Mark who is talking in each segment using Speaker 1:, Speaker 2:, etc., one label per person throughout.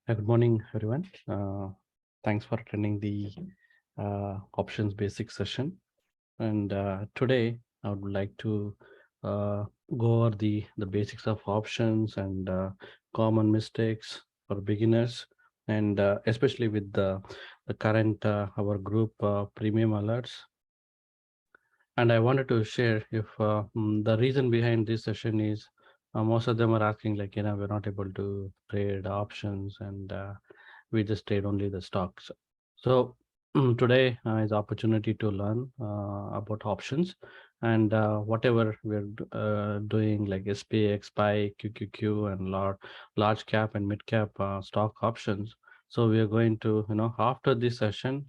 Speaker 1: Good morning, everyone. Thanks for attending the options basic session. And today I would like to uh, go over the basics of options and common mistakes for beginners, and especially with the current our group premium alerts. And I wanted to share if the reason behind this session is most of them are asking like, we're not able to trade options, and we just trade only the stocks. So today is opportunity to learn about options, and whatever we're doing like SPX, SPY, QQQ, and large cap and mid cap stock options. So we are going to, after this session,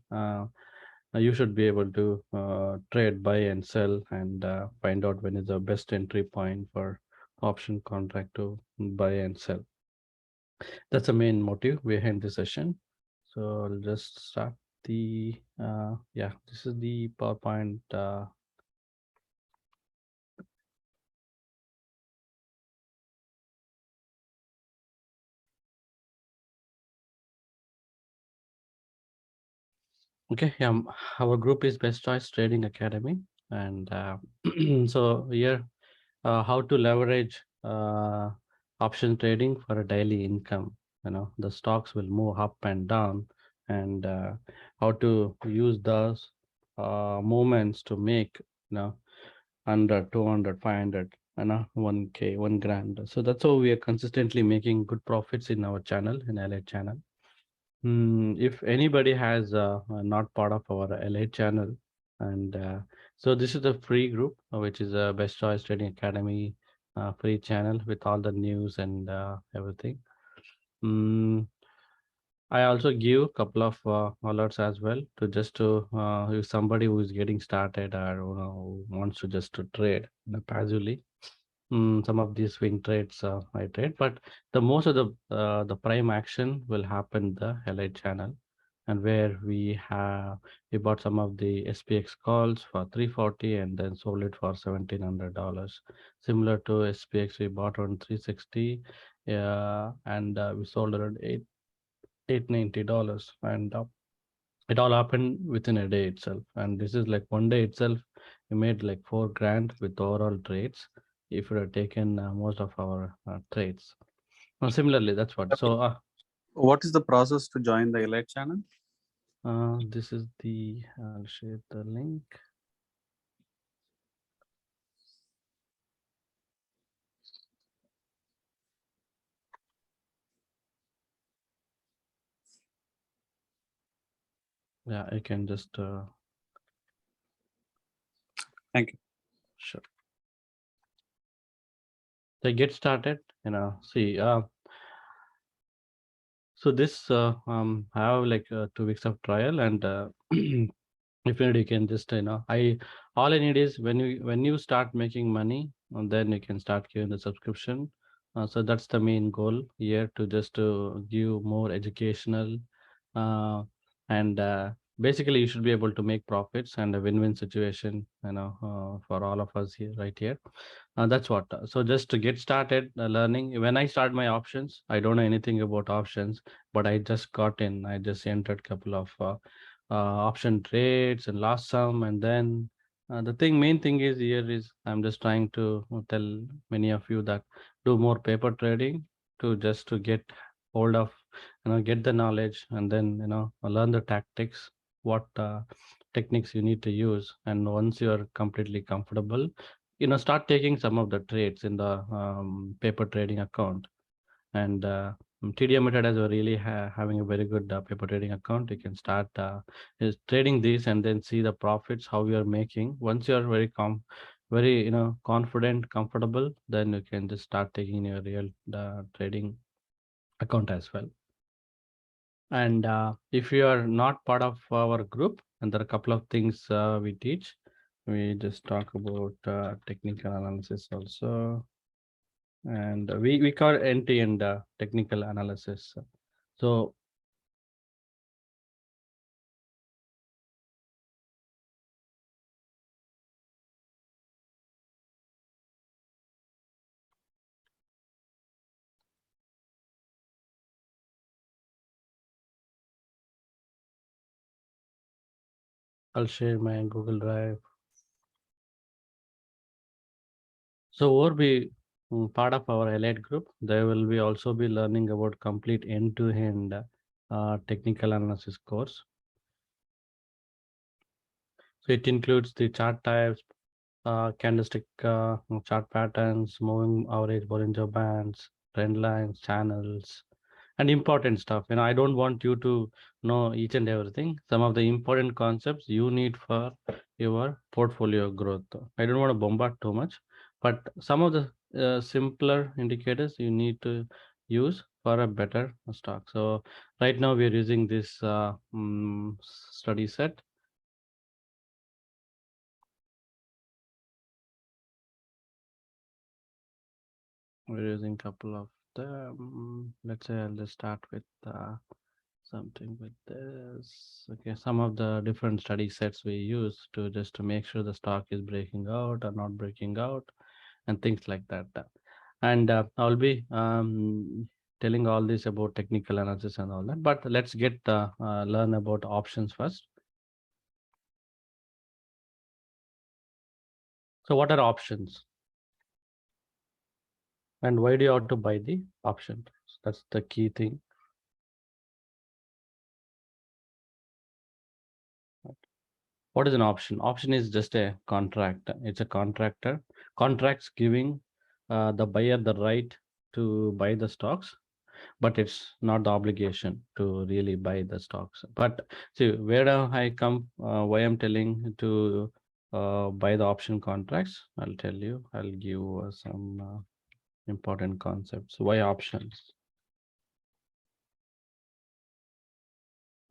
Speaker 1: you should be able to trade, buy and sell, and find out when is the best entry point for option contract to buy and sell. That's the main motive behind the session. So I'll just start the, yeah, this is the PowerPoint. Okay, yeah, our group is Best Choice Trading Academy. And so here, how to leverage option trading for a daily income. The stocks will move up and down, and how to use those movements to make, 100, 200, 500, 1K, 1 grand. So that's how we are consistently making good profits in our channel, in Allied channel. If anybody has not part of our Allied channel, and so this is a free group, which is a Best Choice Trading Academy free channel with all the news and everything. Mm, I also give a couple of alerts as well to just to if somebody who is getting started, or who wants to just to trade, passively. Some of these swing trades I trade, but the most of the prime action will happen the Allied channel, and where we bought some of the SPX calls for 340 and then sold it for $1,700. Similar to SPX, we bought on 360, and we sold around $890, and it all happened within a day itself. And this is like one day itself, we made like 4 grand with overall trades if we had taken most of our trades. Similarly, that's what. So
Speaker 2: What is the process to join the Elite channel?
Speaker 1: this is the, I'll share the link. Yeah, I can just
Speaker 2: Thank you.
Speaker 1: sure. So get started. See. So this have like 2 weeks of trial, and if you need, you can just, all I need is when you start making money, and then you can start giving the subscription. So that's the main goal here, to just to give more educational, uh, and basically you should be able to make profits and a win-win situation, for all of us here, right here. That's what. So just to get started learning, when I start my options, I don't know anything about options, but I just got in. I just entered couple of option trades and lost some, and then the main thing is here is I'm just trying to tell many of you that do more paper trading, to just to get hold of, get the knowledge, and then learn the tactics, what techniques you need to use. And once you are completely comfortable, start taking some of the trades in the paper trading account. And TD Method has a really having a very good paper trading account. You can start is trading these, and then see the profits how you are making. Once you are very confident, comfortable, then you can just start taking your real trading account as well. And if you are not part of our group, and there are a couple of things we teach. We just talk about technical analysis also, and we call end-to-end technical analysis. So I'll share my Google Drive. So or be part of our elite group, they will be also be learning about complete end-to-end technical analysis course. So it includes the chart types, candlestick chart patterns, moving average Bollinger Bands, trend lines, channels, and important stuff. I don't want you to know each and everything. Some of the important concepts you need for your portfolio growth. I don't want to bombard too much, but some of the simpler indicators you need to use for a better stock. So right now we are using this study set. We're using a couple of them. Let's say I'll just start with something with this. Okay, some of the different study sets we use to just to make sure the stock is breaking out or not breaking out and things like that. And I'll be telling all this about technical analysis and all that. But let's get learn about options first. So what are options? And why do you have to buy the option? That's the key thing. What is an option? Option is just a contract. It's a contractor. Contracts giving the buyer the right to buy the stocks, but it's not the obligation to really buy the stocks. But see, where do I come? Why I'm telling to buy the option contracts? I'll tell you. I'll give some important concepts. Why options?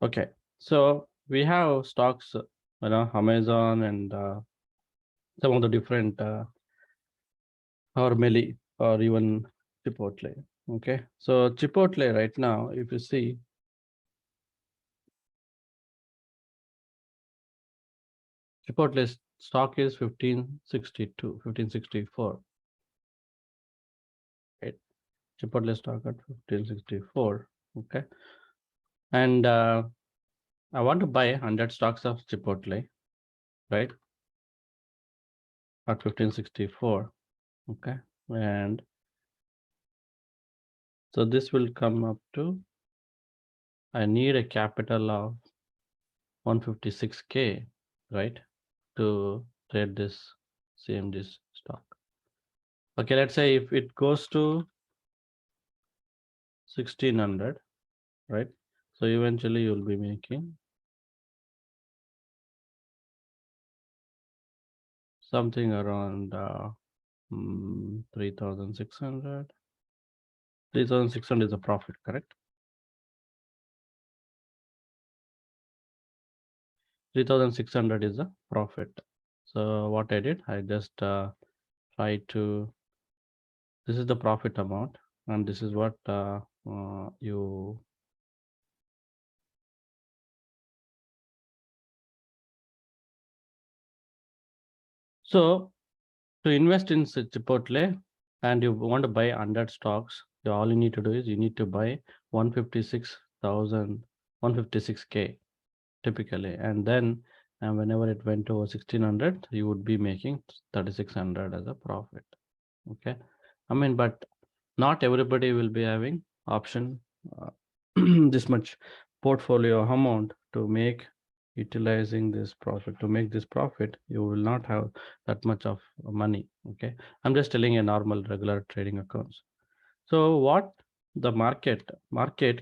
Speaker 1: Okay, so we have stocks, Amazon and some of the different or Meli or even Chipotle. Okay, so Chipotle right now, if you see, Chipotle's stock is 1562, 1564. Right, Chipotle stock at 1564. Okay, and I want to buy 100 stocks of Chipotle, right, at 1564. Okay, and so this will come up to, I need a capital of 156K, right, to trade this CMD's stock. Okay, let's say if it goes to 1600, right? So eventually you'll be making something around 3600. 3600 is a profit, correct? 3600 is a profit. So what I did, I just try to, this is the profit amount, and this is what you, so to invest in Chipotle and you want to buy 100 stocks, all you need to do is you need to buy 156,000, 156K typically. And then whenever it went to 1600, you would be making 3600 as a profit. Okay. I mean, but not everybody will be having option this much portfolio amount to make utilizing this profit. To make this profit, you will not have that much of money. Okay, I'm just telling a normal regular trading accounts. So what the market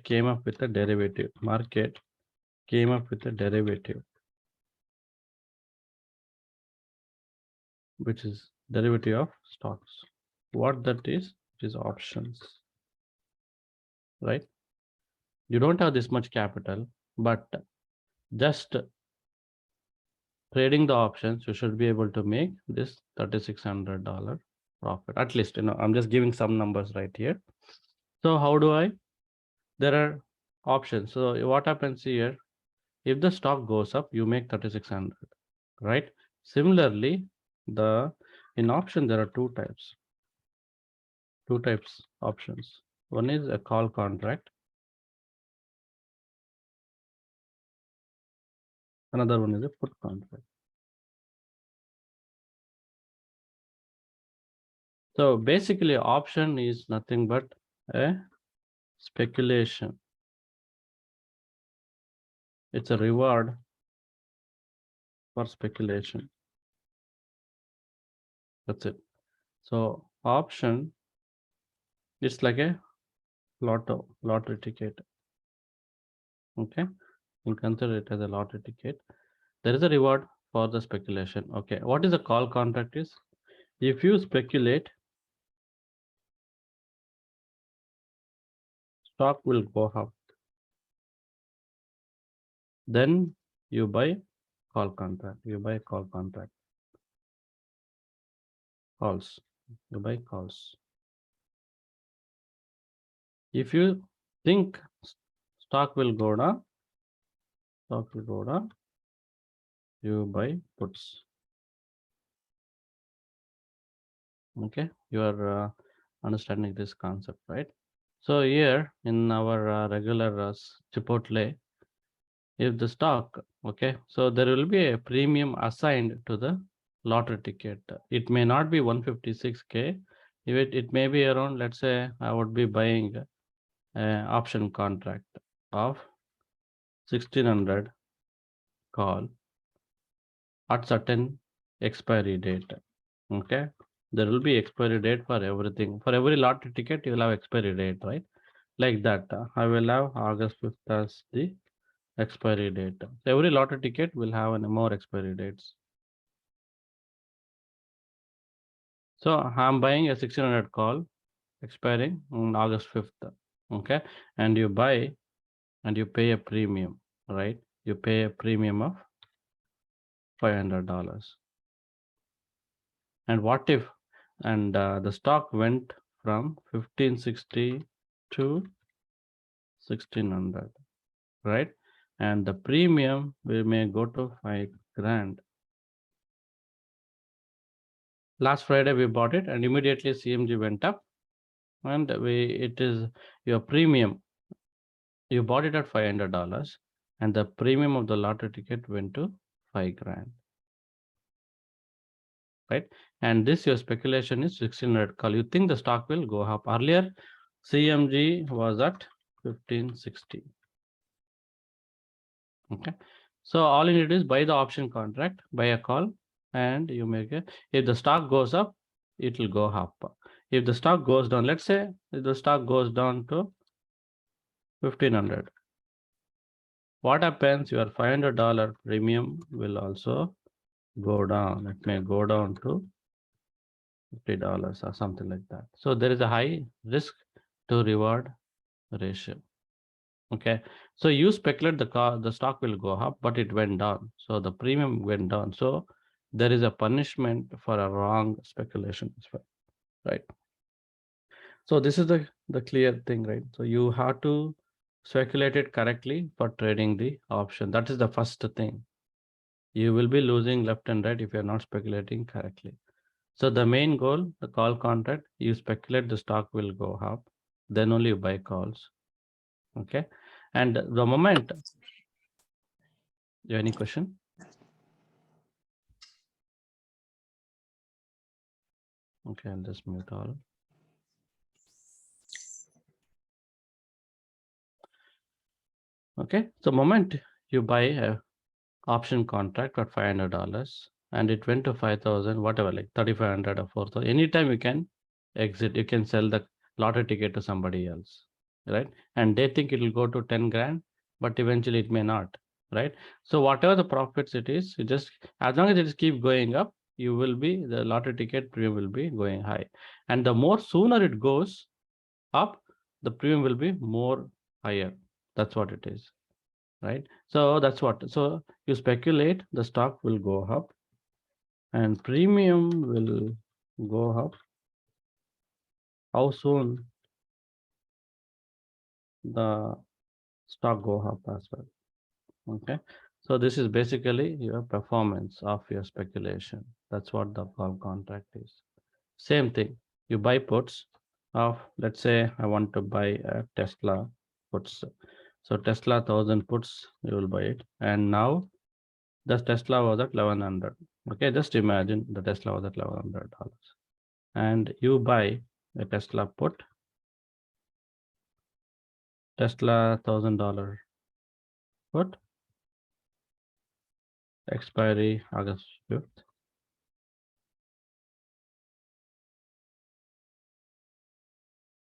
Speaker 1: came up with a derivative. Market came up with a derivative, which is derivative of stocks. What that is? It is options, right? You don't have this much capital, but just trading the options, you should be able to make this $3,600 profit. At least, I'm just giving some numbers right here. So how do I? There are options. So what happens here? If the stock goes up, you make 3,600, right? Similarly, in option there are two types. Two types options. One is a call contract. Another one is a put contract. So basically option is nothing but a speculation. It's a reward for speculation. That's it. So option is like a lottery ticket. Okay, you consider it as a lottery ticket. There is a reward for the speculation. Okay, what is the call contract is? If you speculate, stock will go up. Then you buy call contract. You buy call contract. Calls. You buy calls. If you think stock will go down, you buy puts. Okay, you are understanding this concept, right? So here in our regular Chipotle, if the stock, okay, so there will be a premium assigned to the lottery ticket. It may not be 156K. It may be around, let's say I would be buying an option contract of 1600 call at certain expiry date. Okay, there will be expiry date for everything. For every lottery ticket, you will have expiry date, right? Like that. I will have August 5th as the expiry date. So every lottery ticket will have more expiry dates. So I'm buying a 1600 call expiring on August 5th. Okay, and you buy and you pay a premium, right? You pay a premium of $500. And what if the stock went from 1560 to 1600, right? And the premium we may go to 5 grand. Last Friday we bought it and immediately CMG went up, and it is your premium. You bought it at $500 and the premium of the lottery ticket went to 5 grand. Right? And this your speculation is 1600 call. You think the stock will go up. Earlier, CMG was at 1560. Okay. So all you need is buy the option contract, buy a call, and you make it. If the stock goes up, it will go up. If the stock goes down, let's say if the stock goes down to 1500, what happens? Your $500 premium will also go down. It may go down to $50 or something like that. So there is a high risk to reward ratio. Okay, so you speculate the stock will go up, but it went down. So the premium went down. So there is a punishment for a wrong speculation as well, right? So this is the clear thing, right? So you have to speculate it correctly for trading the option. That is the first thing. You will be losing left and right if you're not speculating correctly. So the main goal, the call contract, you speculate the stock will go up, then only you buy calls. Okay. And the moment, you have any question? Okay, I'll just mute all. Okay, so moment you buy a option contract at $500 and it went to 5,000, whatever, like 3,500 or 4,000. Anytime you can exit, you can sell the lottery ticket to somebody else, right? And they think it will go to 10 grand, but eventually it may not, right? So whatever the profits it is, you just, as long as it is keep going up, you will be, the lottery ticket premium will be going high. And the more sooner it goes up, the premium will be more higher. That's what it is, right? So that's what, so you speculate the stock will go up and premium will go up. How soon the stock go up as well? Okay, so this is basically your performance of your speculation. That's what the call contract is. Same thing, you buy puts of, let's say I want to buy a Tesla puts. So Tesla 1,000 puts, you will buy it. And now The Tesla was at 1100. Okay, just imagine the Tesla was at $1100, and you buy a Tesla put, Tesla $1,000 put, expiry August 5th.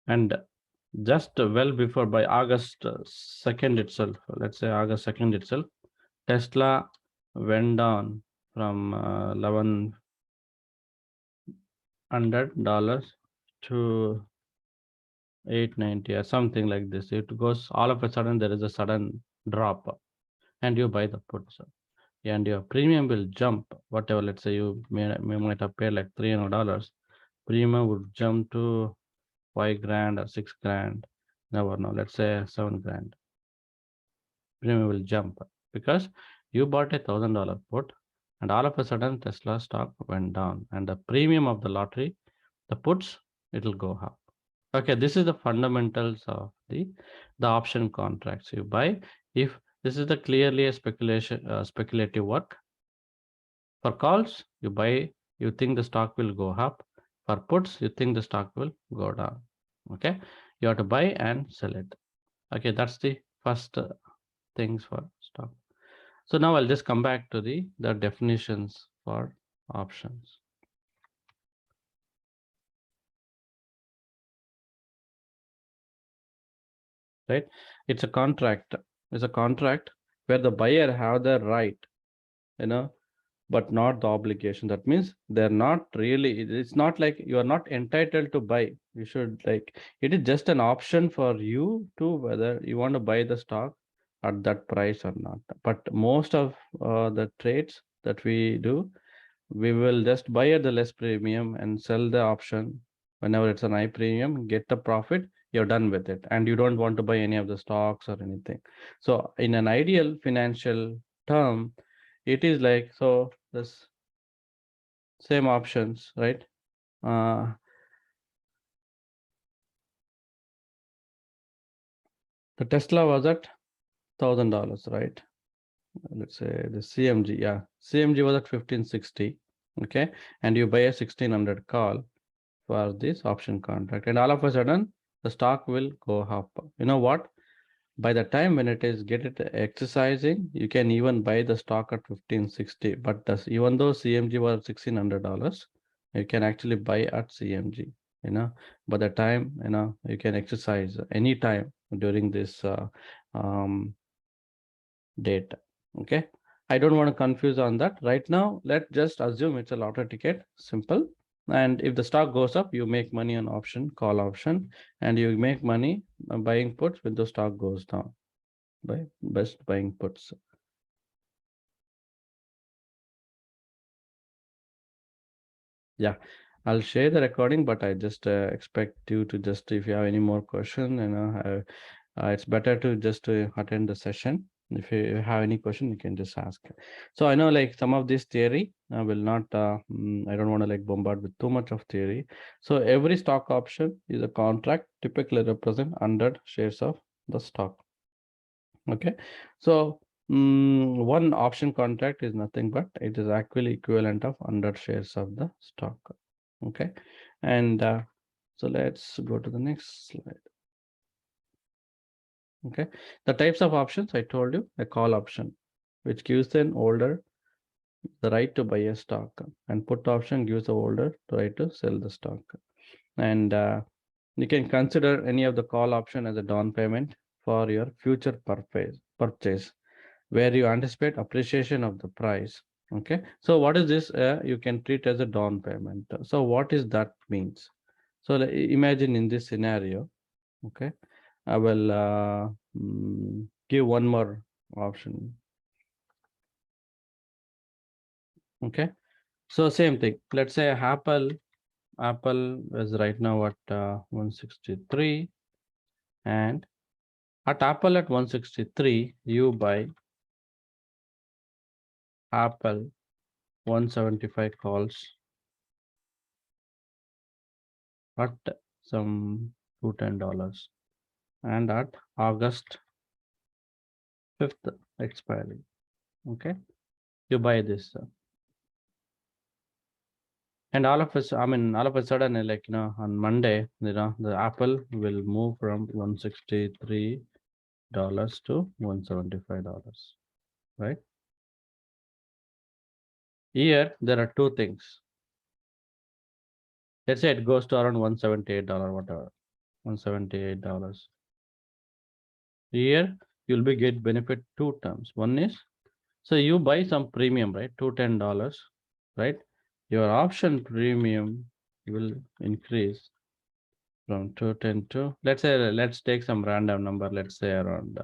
Speaker 1: And just well before, by August 2nd itself, let's say August 2nd itself, Tesla went down from $1,100 to 890 or something like this. It goes all of a sudden, there is a sudden drop, and you buy the puts, and your premium will jump. Whatever, let's say you might have paid like $300, premium would jump to 5 grand or 6 grand. Never know. Let's say 7 grand. Premium will jump because you bought a $1,000 put, and all of a sudden Tesla stock went down, and the premium of the lottery, the puts, it will go up. Okay, this is the fundamentals of the option contracts you buy. If this is the clearly a speculative work. For calls, you buy, you think the stock will go up. For puts, you think the stock will go down. Okay, you have to buy and sell it. Okay, that's the first things for stock. So now I'll just come back to the definitions for options. Right, it's a contract. It's a contract where the buyer have the right, but not the obligation. That means they're not really, it's not like you are not entitled to buy. You should, like, it is just an option for you to whether you want to buy the stock at that price or not. But most of the trades that we do, we will just buy at the less premium and sell the option whenever it's an high premium, get the profit, you're done with it, and you don't want to buy any of the stocks or anything. So in an ideal financial term, it is like, so this same options, right? The Tesla was at $1,000, right? Let's say the CMG, yeah, CMG was at 1560. Okay, and you buy a 1600 call for this option contract, and all of a sudden the stock will go up. You know what? By the time when it is get it exercising, you can even buy the stock at 1560. But even though CMG was $1,600, you can actually buy at CMG. By the time you can exercise any time during this date. Okay, I don't want to confuse on that right now. Let's just assume it's a lottery ticket, simple. And if the stock goes up, you make money on option, call option, and you make money buying puts when the stock goes down by best buying puts. Yeah, I'll share the recording, but I just expect you to just, if you have any more question, it's better to just attend the session. If you have any question, you can just ask. So I know, like, some of this theory I will not, I don't want to like bombard with too much of theory. So every stock option is a contract typically represent 100 shares of the stock. Okay, so one option contract is nothing but it is actually equivalent of 100 shares of the stock. Okay, and so let's go to the next slide. Okay, the types of options I told you: a call option, which gives an holder the right to buy a stock, and put option gives the holder the right to sell the stock. And you can consider any of the call option as a down payment for your future purchase, where you anticipate appreciation of the price. Okay, so what is this? You can treat as a down payment. So what is that means? So imagine in this scenario, okay, I will give one more option. Okay, so same thing. Let's say Apple is right now at 163, and at Apple at 163, you buy Apple 175 calls at some $210, and at August 5th expiry. Okay, You buy this. And all of us, I mean, all of a sudden, like, on Monday, the Apple will move from $163 to $175, right? Here, there are two things. Let's say it goes to around $178, whatever, $178. Here, you'll be get benefit two terms. One is, so you buy some premium, right? $210, right? Your option premium will increase from 210 to, let's say, let's take some random number, let's say around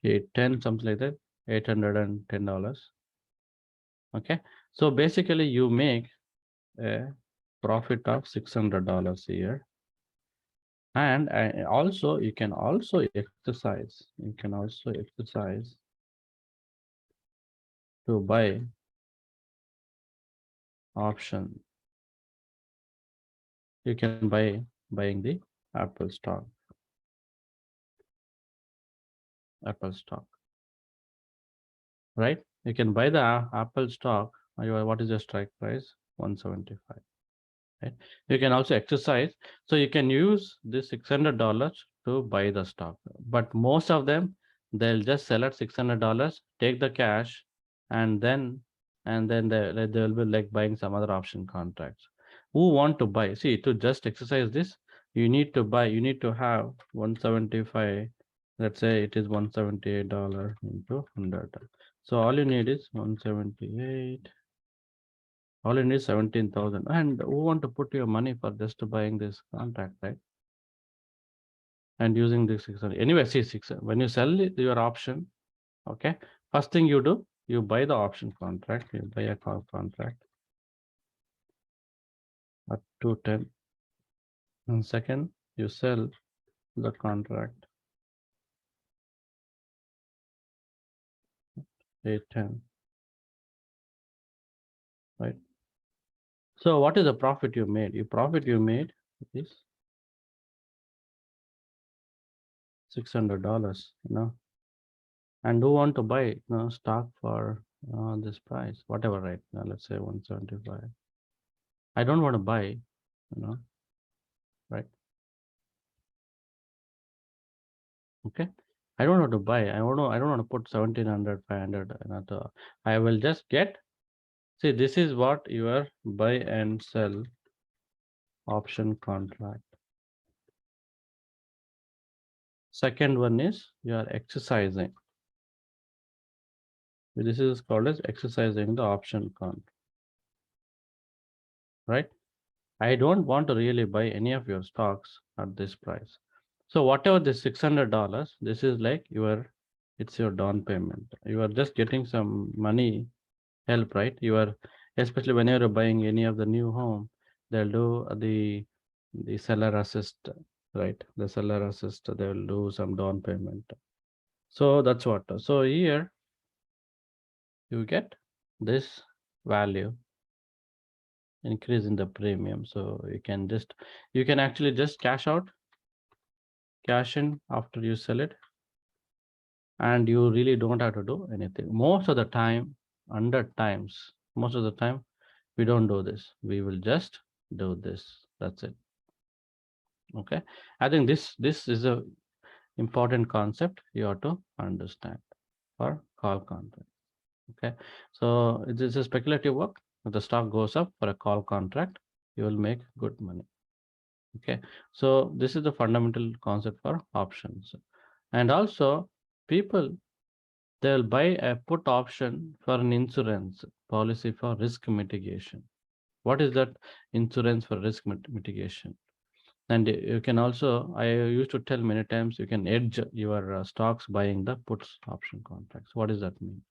Speaker 1: 810, something like that, $810. Okay, so basically you make a profit of $600 a year. And also you can also exercise to buy option. You can buying the Apple stock. Right? You can buy the Apple stock. What is the strike price? 175. Right? You can also exercise. So you can use this $600 to buy the stock. But most of them, they'll just sell at $600, take the cash, and then they'll be like buying some other option contracts. Who want to buy? See, to just exercise this, you need to buy. You need to have 175. Let's say it is $178 into 100. So all you need is 178. All you need is 17,000. And who want to put your money for just to buying this contract, right? And using this 600. Anyway, see, when you sell your option, okay, first thing you do, you buy the option contract. You buy a call contract at 210. And second, you sell the contract 810. Right? So what is the profit you made? You made is $600, and who want to buy stock for this price, whatever, right? Now let's say 175. I don't want to buy, right? Okay, I don't want to buy. I don't want to put 1700, 500. I will just get. See, this is what your buy and sell option contract. Second one is you are exercising. This is called as exercising the option contract, right? I don't want to really buy any of your stocks at this price. So whatever this $600, this is like it's your down payment. You are just getting some money help, right? Especially when you're buying any of the new home, they'll do the seller assist, right? The seller assist, they'll do some down payment. So that's what. So here you get this value increase in the premium. So you can actually just cash in after you sell it, and you really don't have to do anything. Most of the time, we don't do this. We will just do this. That's it. Okay. I think this is a important concept you have to understand for call contract. Okay. So it is a speculative work. If the stock goes up for a call contract, you will make good money. Okay, so this is the fundamental concept for options. And also people, they'll buy a put option for an insurance policy for risk mitigation. What is that insurance for risk mitigation? And you can also, I used to tell many times, you can edge your stocks buying the puts option contracts. What does that mean?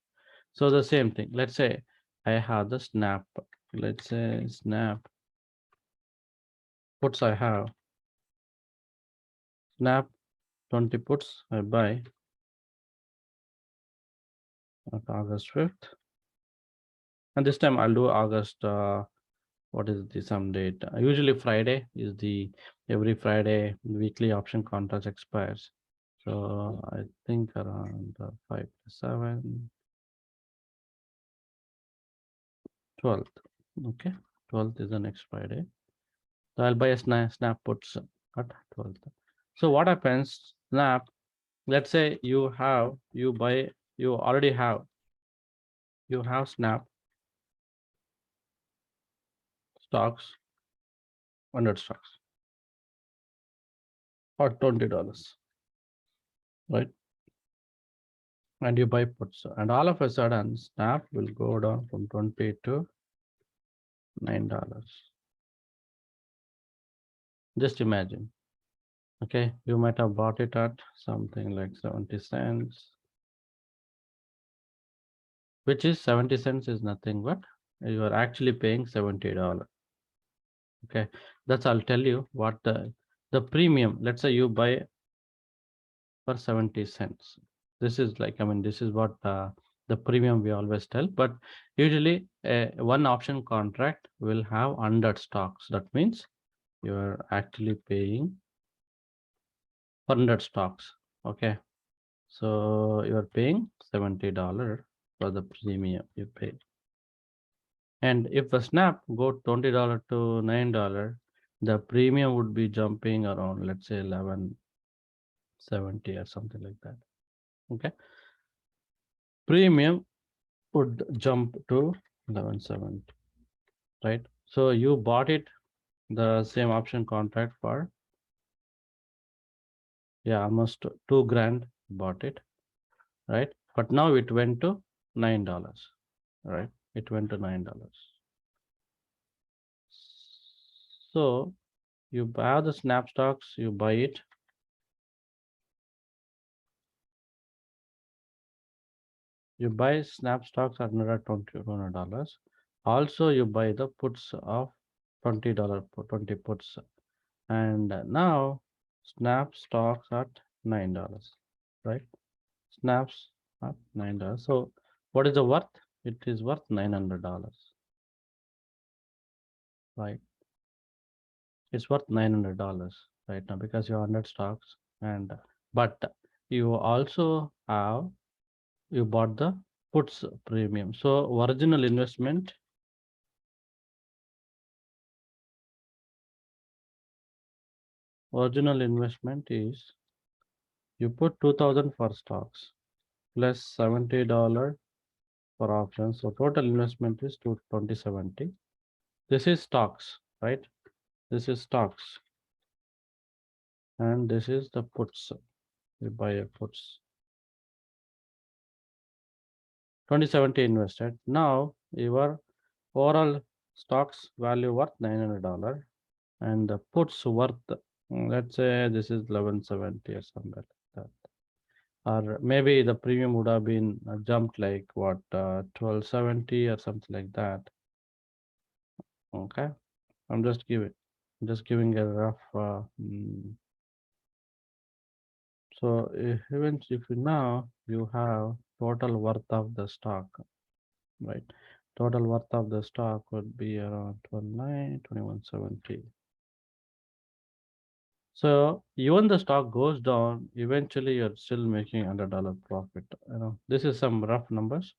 Speaker 1: So the same thing. Let's say I have the Snap. Let's say Snap puts. I have Snap 20 puts. I buy at August 5th. And this time I'll do August. What is the some date? Usually Friday is every Friday weekly option contract expires. So I think around 5 to 7. 12th. Okay, 12th is the next Friday. So I'll buy a snap puts at 12th. So what happens? Snap. Let's say you already have snap stocks, 100 stocks or $20, right? And you buy puts, and all of a sudden snap will go down from 20 to $9. Just imagine. Okay, you might have bought it at something like 70 cents, which is 70 cents is nothing but you are actually paying $70. Okay, that's I'll tell you what the premium. Let's say you buy for 70 cents. This is like, I mean, this is what the premium we always tell, but usually one option contract will have 100 stocks. That means you're actually paying for 100 stocks. Okay, so you're paying $70 for the premium you pay. And if the snap go $20 to $9, the premium would be jumping around, let's say 1170 or something like that. Okay, premium would jump to 1170, right? So you bought it, the same option contract for, yeah, almost 2 grand bought it, right? But now it went to $9, right? It went to $9. So you buy the snap stocks, you buy it. You buy snap stocks at $120. Also, you buy the puts of $20, 20 puts. And now snap stocks at $9, right? Snaps at $9. So what is the worth? It is worth $900, right? It's worth $900 right now because you have 100 stocks, and but you also have, you bought the puts premium. So original investment is you put 2000 for stocks plus $70 for options. So total investment is 2070. This is stocks, right? This is stocks, and this is the puts. You buy a puts. 2070 invested. Now your overall stocks value worth $900, and the puts worth, let's say this is 1170 or somewhere like that. Or maybe the premium would have been jumped like what 1270 or something like that. Okay, I'm just giving a rough. So even if you now you have total worth of the stock, right? Total worth of the stock would be around 2170. So even the stock goes down, eventually you're still making $100 profit. This is some rough numbers.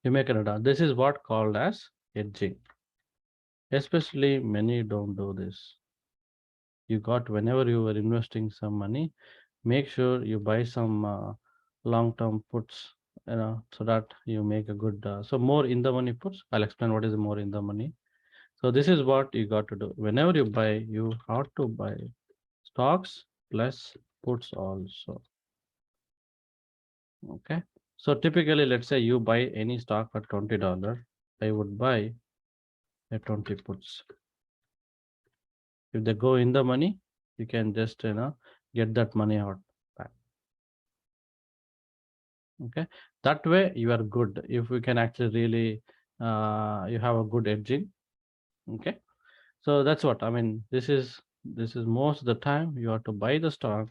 Speaker 1: You make $100. This is what called as hedging. Especially many don't do this. You got, whenever you were investing some money, make sure you buy some long-term puts, so that you make a good. So more in the money puts. I'll explain what is more in the money. So this is what you got to do. Whenever you buy, you have to buy stocks plus puts also. Okay. So typically, let's say you buy any stock for $20, I would buy a 20 puts. If they go in the money, you can just get that money out back. Okay, that way you are good. If we can actually really you have a good edging. Okay, so that's what I mean. This is most of the time you have to buy the stock,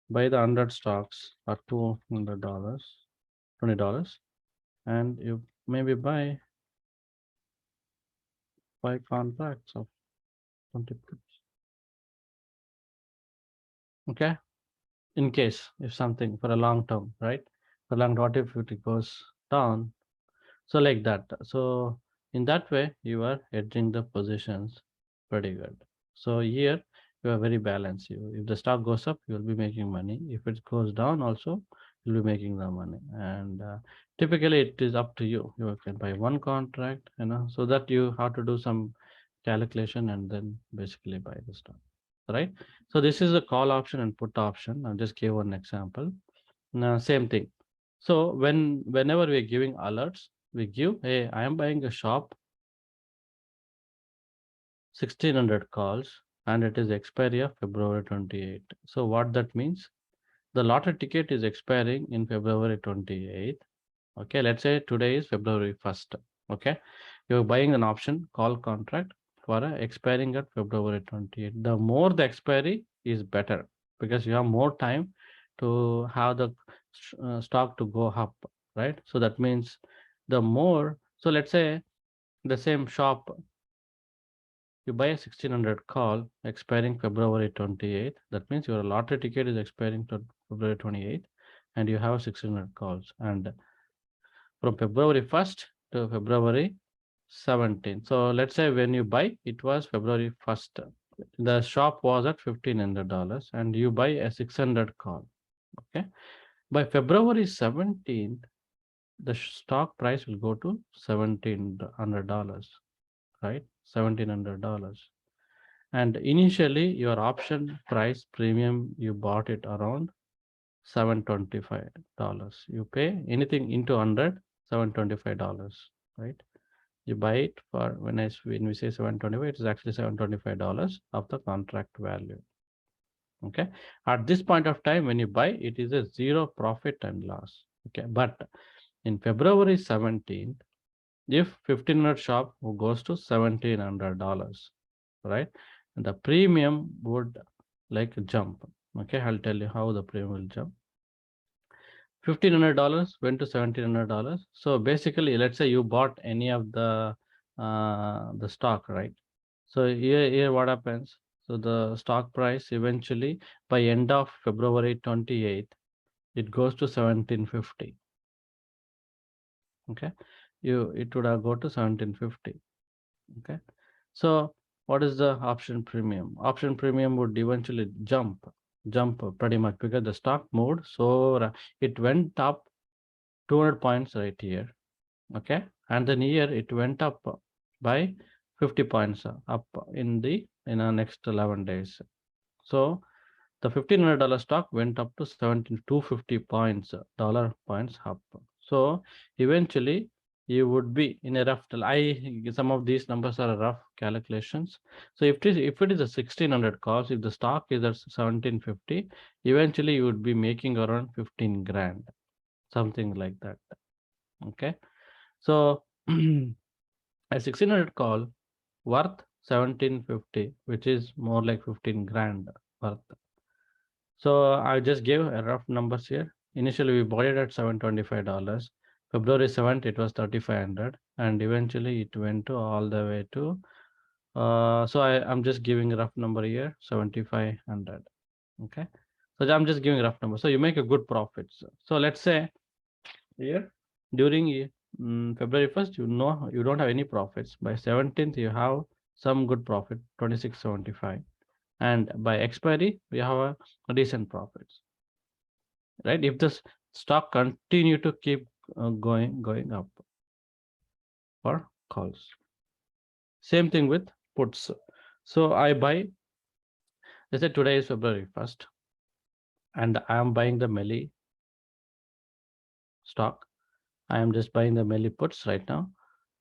Speaker 1: buy the 100 stocks at $200, $20, and you maybe buy 5 contracts of 20 puts. Okay, in case if something for a long term, right? For long, what if it goes down? So like that. So in that way, you are hedging the positions pretty good. So here you are very balanced. If the stock goes up, you will be making money. If it goes down, also you'll be making the money. And typically, it is up to you. You can buy one contract, so that you have to do some calculation and then basically buy the stock, right? So this is a call option and put option. I'll just give one example. Now, same thing. So whenever we're giving alerts, we give, hey, I am buying a shop, 1600 calls, and it is expiry of February 28. So what that means? The lottery ticket is expiring in February 28th. Okay, let's say today is February 1st. Okay, you're buying an option call contract for expiring at February 28th. The more the expiry is better, because you have more time to have the stock to go up, right? So that means the more, so let's say the same shop, you buy a 1600 call expiring February 28th. That means your lottery ticket is expiring to February 28th, and you have 1600 calls. And from February 1st to February 17th. So let's say when you buy, it was February 1st. The shop was at $1,500 and you buy a 600 call. Okay. By February 17th, the stock price will go to $1,700, right? $1,700. And initially, your option price premium, you bought it around $725. You pay anything into 100, $725, right? You buy it for, when we say 725, it is actually $725 of the contract value. Okay. At this point of time, when you buy, it is a zero profit and loss. Okay. But in February 17th, if 1500 shop goes to $1,700, right? And the premium would like jump. Okay. I'll tell you how the premium will jump. $1,500 went to $1,700. So basically, let's say you bought any of the stock, right? So here what happens? So the stock price eventually by end of February 28th, it goes to 1750. Okay, it would have go to 1750. Okay, so what is the option premium? Option premium would eventually jump pretty much because the stock moved, so it went up 200 points right here. Okay, and then here it went up by 50 points up in the next 11 days. So the $1,500 stock went up to 17,250 points, dollar points up. So eventually you would be in a rough, some of these numbers are rough calculations. So if it is a 1600 calls, if the stock is at 1750, eventually you would be making around 15 grand, something like that. Okay. So a 1600 call worth 1750, which is more like 15 grand worth. So I just gave a rough numbers here. Initially, we bought it at $725. February 7th, it was 3500, and eventually it went to all the way to. So I'm just giving a rough number here, 7500. Okay, so I'm just giving a rough number. So you make a good profits. So let's say here during February 1st, you don't have any profits. By 17th, you have some good profit, 2675, and by expiry, we have a decent profits, right? If the stock continue to keep going up for calls. Same thing with puts. So I buy. Let's say today is February 1st, and I am buying the Melly stock. I am just buying the Melly puts right now,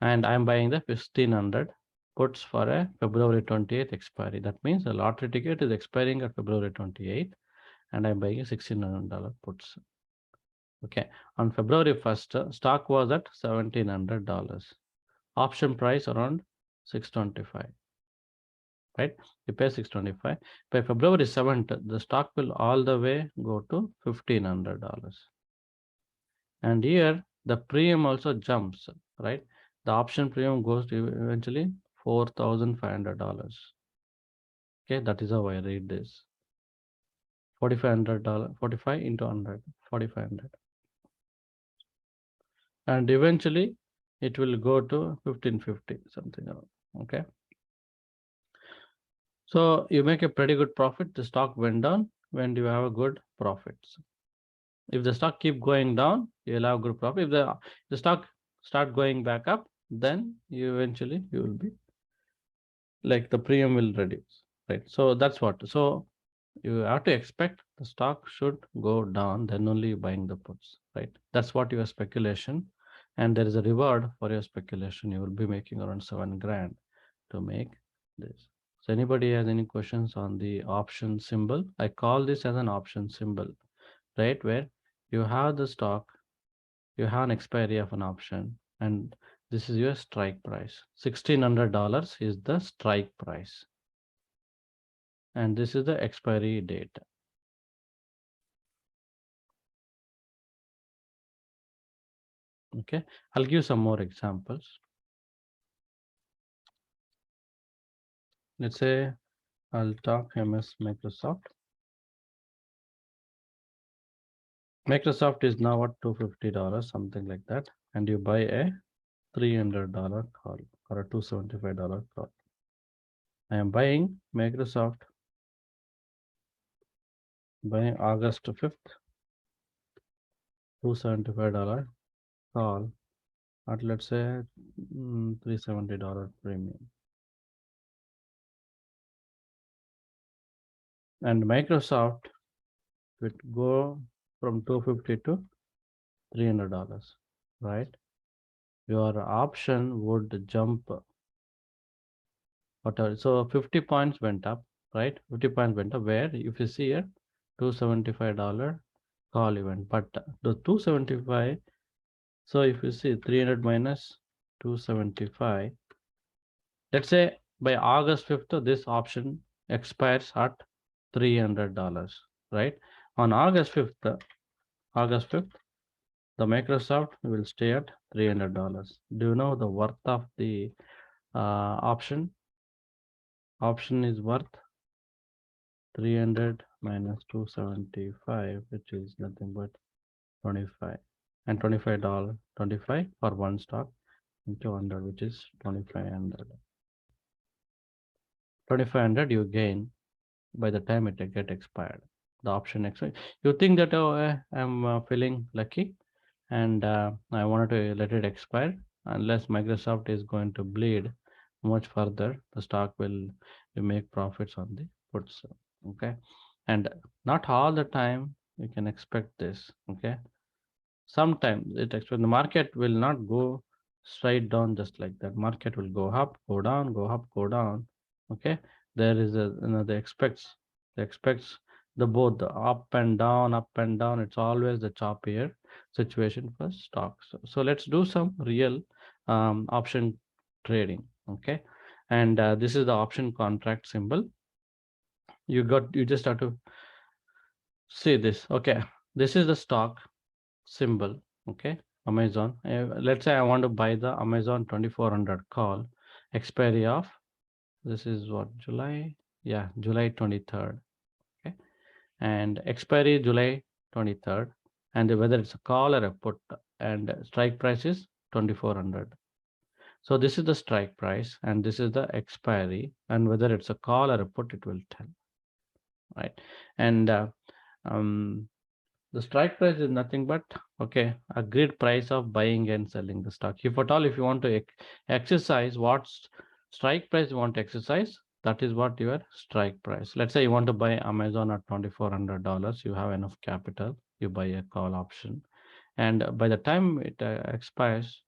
Speaker 1: and I am buying the 1500 puts for a February 28th expiry. That means the lottery ticket is expiring at February 28th, and I'm buying a $1,600 puts. Okay, on February 1st, stock was at $1,700. Option price around 625, right? You pay 625. By February 7th, the stock will all the way go to $1,500. And here the premium also jumps, right? The option premium goes to eventually $4,500. Okay, that is how I read this. $4,500, 45 into 100, 4,500. And eventually it will go to 1550 something around. Okay. So you make a pretty good profit. The stock went down when you have a good profits. If the stock keep going down, you'll have good profit. If the stock start going back up, then you eventually you will be like the premium will reduce, right? So that's what. So you have to expect the stock should go down, then only buying the puts, right? That's what your speculation, and there is a reward for your speculation. You will be making around 7 grand to make this. So anybody has any questions on the option symbol? I call this as an option symbol, right? Where you have the stock, you have an expiry of an option, and this is your strike price. $1,600 is the strike price, and this is the expiry date. Okay, I'll give some more examples. Let's say I'll talk MS Microsoft. Microsoft is now at $250, something like that, and you buy a $300 call or a $275 call. I am buying Microsoft by August 5th, $275 call at, let's say, $370 premium. And Microsoft would go from 250 to $300, right? Your option would jump whatever. So 50 points went up, right? 50 points went up, where if you see here, $275 call event, but the 275. So if you see 300 minus 275, let's say by August 5th, this option expires at $300, right? On August 5th, the Microsoft will stay at $300. Do you know the worth of the option? Option is worth 300 minus 275, which is nothing but 25, and $25 for one stock into 100, which is 2500. 2500 you gain by the time it get expired. The option expired. You think that, oh, I'm feeling lucky, and I wanted to let it expire. Unless Microsoft is going to bleed much further, the stock will make profits on the puts. Okay, and not all the time you can expect this. Okay, sometimes it expect the market will not go straight down just like that. Market will go up, go down, go up, go down. Okay, there is a, the expects the both the up and down, up and down. It's always the choppier situation for stocks. So let's do some real option trading. Okay, and this is the option contract symbol. You just have to see this. Okay, this is the stock symbol. Okay, Amazon. Let's say I want to buy the Amazon 2400 call, expiry of, this is what, July? Yeah, July 23rd. Okay, and expiry July 23rd, and whether it's a call or a put, and strike price is 2400. So this is the strike price, and this is the expiry, and whether it's a call or a put, it will tell, right? And the strike price is nothing but, okay, agreed price of buying and selling the stock. If at all, if you want to exercise what strike price you want to exercise, that is what your strike price. Let's say you want to buy Amazon at $2400. You have enough capital. You buy a call option, and by the time it expires,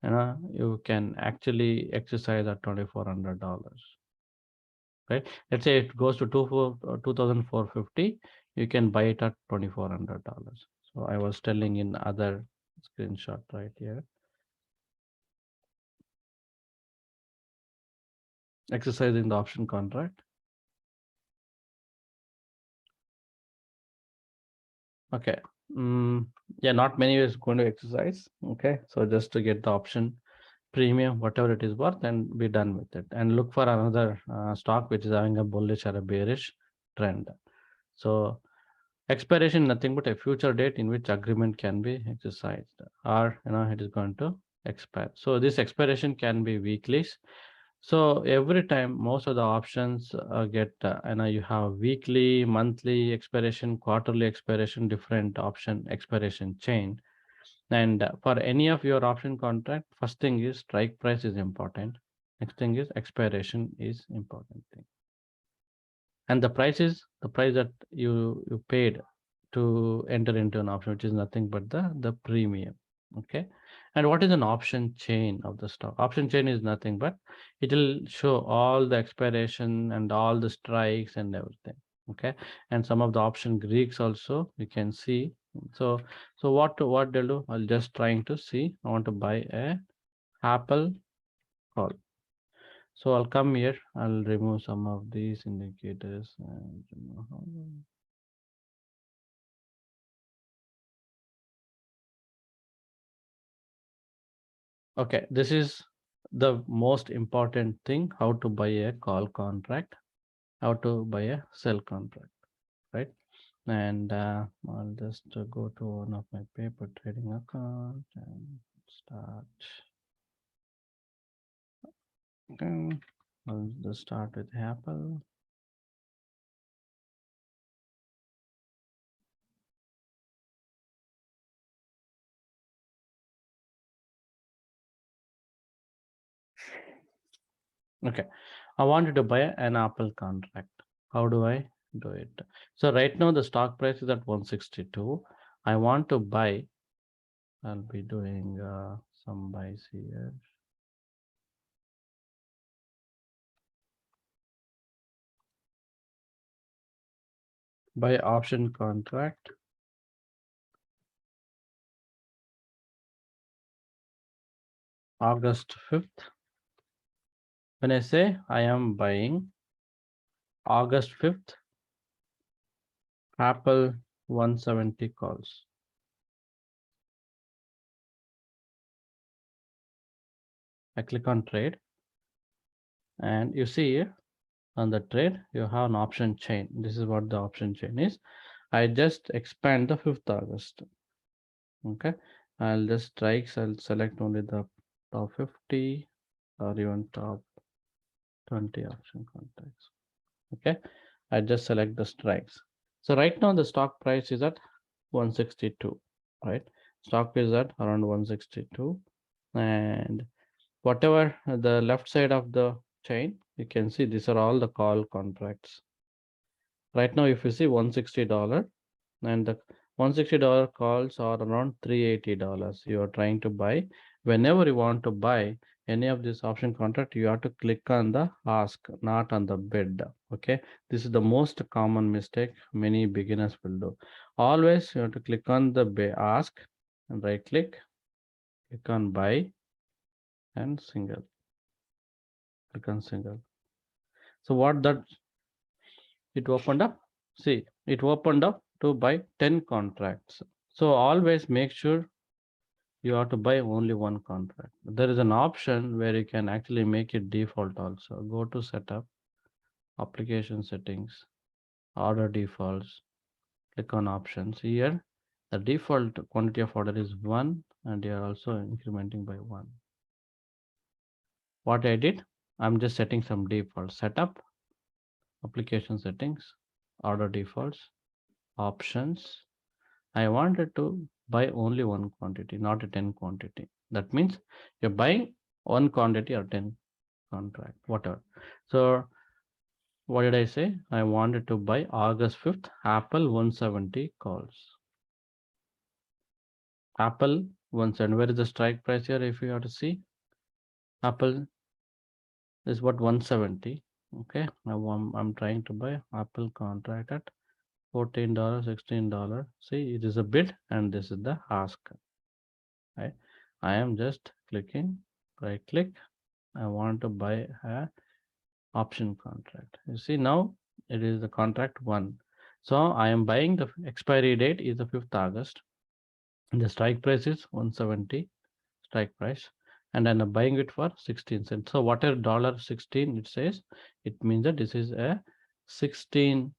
Speaker 1: you can actually exercise at $2400. Right? Let's say it goes to 2450, you can buy it at $2400. So I was telling in other screenshot right here. Exercising the option contract. Okay. Yeah, not many is going to exercise. Okay, so just to get the option premium, whatever it is worth, and be done with it, and look for another stock which is having a bullish or a bearish trend. So expiration, nothing but a future date in which agreement can be exercised, or it is going to expire. So this expiration can be weeklies. So every time most of the options get you have weekly, monthly expiration, quarterly expiration, different option expiration chain. And for any of your option contract, first thing is strike price is important. Next thing is expiration is important thing. And the price is the price that you paid to enter into an option, which is nothing but the premium. Okay. And what is an option chain of the stock? Option chain is nothing but it will show all the expiration and all the strikes and everything. Okay. And some of the option Greeks also you can see. So what they'll do, I'll just trying to see. I want to buy a Apple call. So I'll come here, I'll remove some of these indicators and okay, this is the most important thing, how to buy a call contract, how to buy a sell contract, right? And I'll just go to one of my paper trading account and start. Okay, I'll just start with Apple. Okay, I wanted to buy an Apple contract. How do I do it? So right now the stock price is at 162. I want to buy. I'll be doing some buys here. Buy option contract. August 5th. When I say I am buying August 5th, Apple 170 calls. I click on trade and you see here on the trade, you have an option chain. This is what the option chain is. I just expand the 5th August. Okay. I'll just strikes. I'll select only the top 50 or even top 20 option contracts. Okay. I just select the strikes. So right now the stock price is at 162, right? Stock is at around 162 and whatever the left side of the chain, you can see these are all the call contracts. Right now, if you see $160 and the $160 calls are around $380. You are trying to buy. Whenever you want to buy any of this option contract, you have to click on the ask, not on the bid. Okay, this is the most common mistake many beginners will do. Always you have to click on the ask and right click on buy and single. Click on single. So what that it opened up? See, it opened up to buy 10 contracts. So always make sure you have to buy only one contract. There is an option where you can actually make it default also. Go to setup, application settings, order defaults, click on options. Here, the default quantity of order is 1 and you are also incrementing by 1. What I did, I'm just setting some default. Setup, application settings, order defaults, options. I wanted to buy only one quantity, not a 10 quantity. That means you're buying one quantity or 10 contract, whatever. So what did I say? I wanted to buy August 5th, Apple 170 calls. Apple 170. Where is the strike price here? If you have to see, Apple is what 170. Okay, now I'm trying to buy Apple contract at $14, $16. See, it is a bid and this is the ask. Right? I am just clicking, right click. I want to buy a option contract. You see now it is the contract 1. So I am buying the expiry date is the 5th August. The strike price is 170 strike price and I'm buying it for 16 cents. So whatever $16 it says, it means that this is a 16.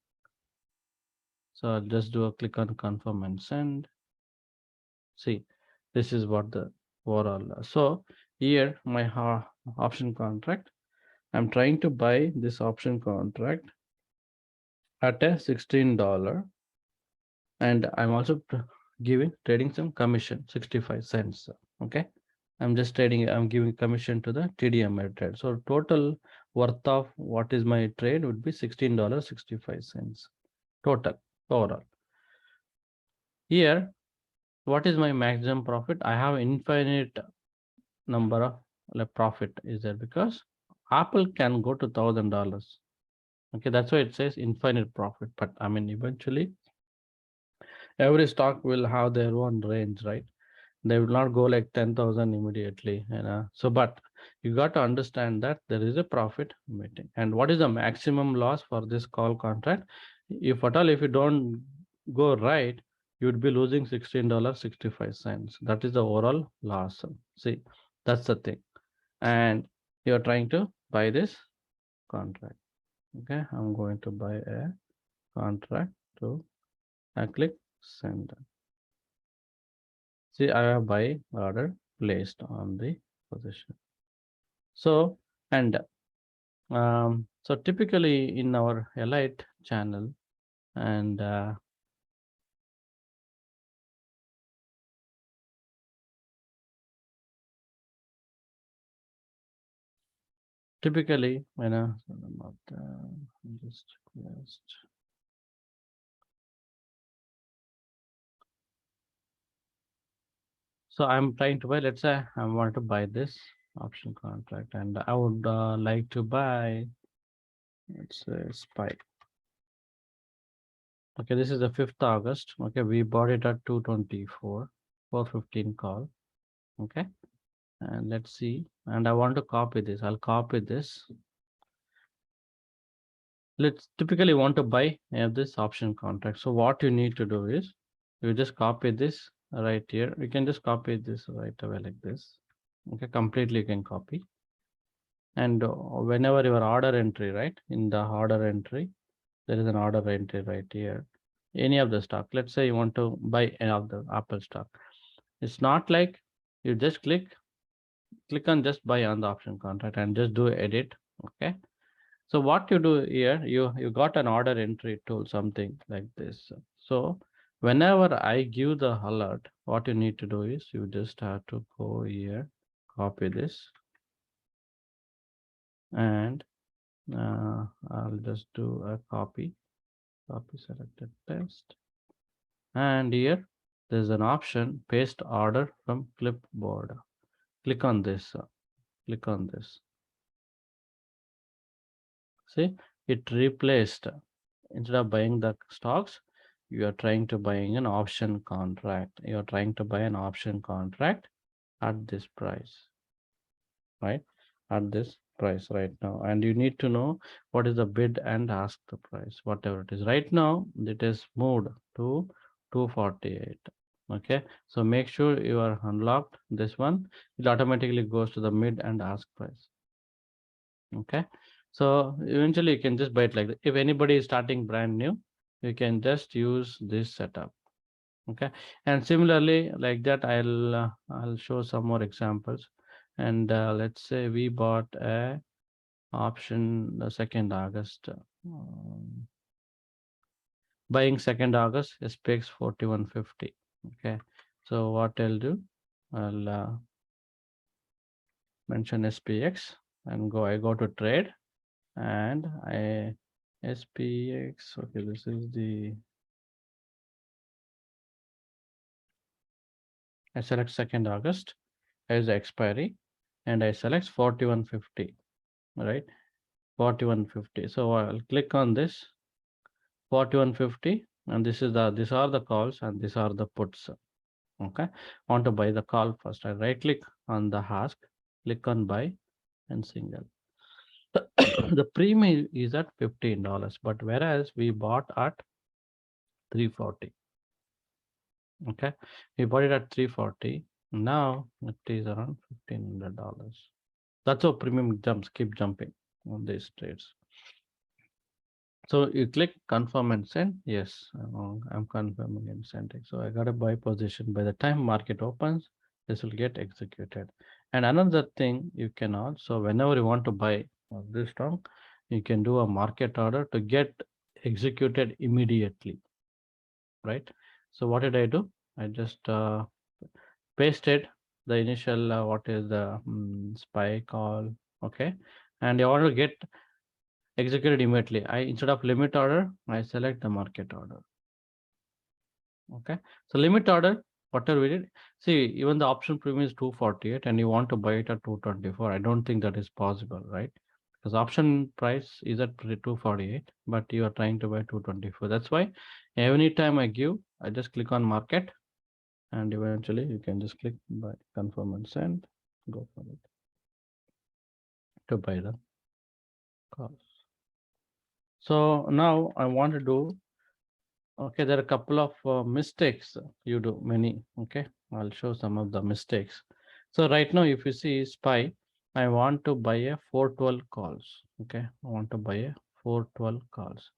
Speaker 1: So I'll just do a click on confirm and send. See, this is what the overall. So here my option contract, I'm trying to buy this option contract at a $16, and I'm also giving trading some commission 65 cents. Okay, I'm just trading, I'm giving commission to the TDM trade. So total worth of what is my trade would be $16.65 total overall. Here, what is my maximum profit? I have infinite number of like profit is there, because Apple can go to $1,000. Okay, that's why it says infinite profit. But I mean, eventually every stock will have their own range, right? They will not go like 10,000 immediately, so but you got to understand that there is a profit meeting. And what is the maximum loss for this call contract? If at all, if you don't go right, you would be losing $16.65. That is the overall loss. See, that's the thing. And you're trying to buy this contract. Okay, I'm going to buy a contract. To I click send. See, I have buy order placed on the position. So, and so typically in our Elite channel, and typically, just so I'm trying to buy, let's say I want to buy this option contract, and I would like to buy, let's say, SPY. Okay, this is the 5th August. Okay, we bought it at 224, 415 call. Okay, and let's see. And I want to copy this. I'll copy this. Let's typically want to buy this option contract. So what you need to do is you just copy this right here. You can just copy this right away like this. Okay, completely you can copy. And whenever your order entry, right, in the order entry, there is an order entry right here. Any of the stock. Let's say you want to buy any of the Apple stock. It's not like you just click on just buy on the option contract and just do edit. Okay. So what you do here, you got an order entry tool, something like this. So whenever I give the alert, what you need to do is you just have to go here, copy this, and I'll just do a copy selected text. And here there's an option, paste order from clipboard. Click on this, click on this. See, it replaced, instead of buying the stocks, you are trying to buying an option contract. You are trying to buy an option contract at this price, right? At this price right now. And you need to know what is the bid and ask the price, whatever it is. Right now, it is moved to 248. Okay, so make sure you are unlocked this one. It automatically goes to the mid and ask price. Okay, so eventually you can just buy it like that. If anybody is starting brand new, you can just use this setup. Okay, and similarly like that, I'll show some more examples. And let's say we bought a option the 2nd August, buying 2nd August, SPX 4150. Okay, so what I'll do, I'll mention SPX and I go to trade, and SPX. Okay, this is the, I select 2nd August as the expiry, and I select 4150, right? 4150. So I'll click on this 4150, and this is the, these are the calls and these are the puts. Okay, want to buy the call first. I right click on the ask, click on buy and single. The premium is at $15, but whereas we bought at 340. Okay, we bought it at 340. Now it is around $1,500. That's how premium jumps keep jumping on these trades. So you click confirm and send. Yes, I'm confirming and sending. So I got a buy position. By the time market opens, this will get executed. And another thing you can also, whenever you want to buy this stock, you can do a market order to get executed immediately, right? So what did I do? I just pasted the initial what is the spy call, okay, and you want to get executed immediately. I, instead of limit order, I select the market order. Okay, so limit order, whatever we did, see, even the option premium is 248 and you want to buy it at 224. I don't think that is possible, right? Because option price is at 248, but you are trying to buy 224. That's why every time I give, I just click on market, and eventually you can just click buy, confirm and send, go for it to buy the calls. So now I want to do, okay, there are a couple of mistakes you do, many. Okay, I'll show some of the mistakes. So right now, if you see SPY, I want to buy a 412 calls. Okay, I want to buy a 412 calls.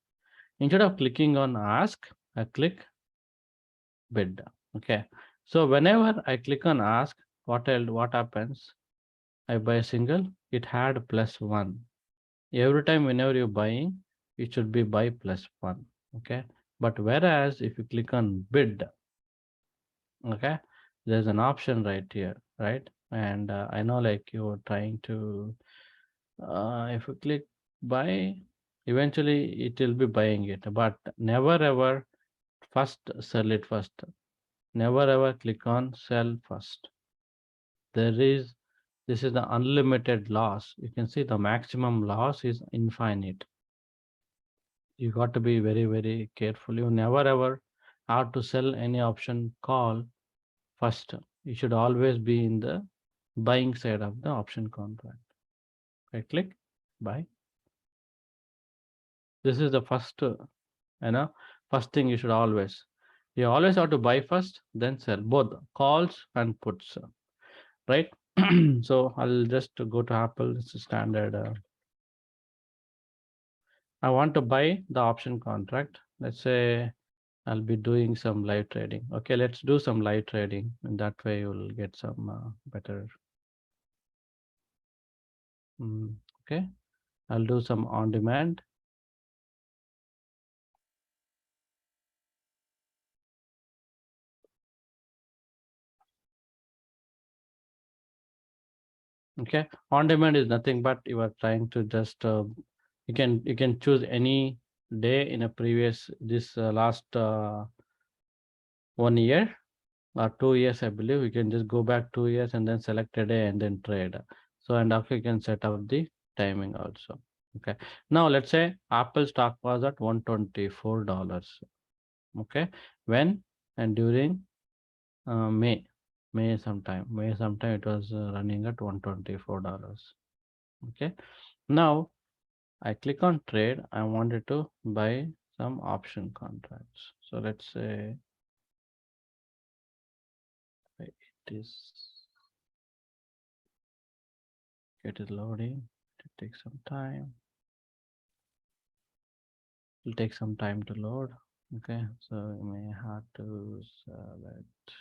Speaker 1: Instead of clicking on ask, I click bid. Okay, so whenever I click on ask, what happens? I buy a single, it had +1. Every time whenever you're buying, it should be buy +1. Okay, but whereas if you click on bid, okay, there's an option right here, right? And I know like you're trying to if you click buy, eventually it will be buying it, but never ever first sell it first. Never ever click on sell first. There is, this is the unlimited loss. You can see the maximum loss is infinite. You got to be very, very careful. You never ever have to sell any option call first. You should always be in the buying side of the option contract. I click buy. This is the first, first thing you should always. You always have to buy first, then sell, both calls and puts, right? So I'll just go to Apple. It's a standard. I want to buy the option contract. Let's say I'll be doing some live trading. Okay, let's do some live trading, and that way you'll get some better. Okay, I'll do some on demand. Okay, on demand is nothing but you are trying to just you can choose any day in a previous this last 1 year or 2 years, I believe. You can just go back 2 years and then select a day and then trade. So and after you can set up the timing also. Okay, now let's say Apple stock was at $124. Okay, when and during May, May sometime it was running at $124. Okay, now I click on trade. I wanted to buy some option contracts. So let's say it is, it is loading. It takes some time. It'll take some time to load. Okay, so you may have to select.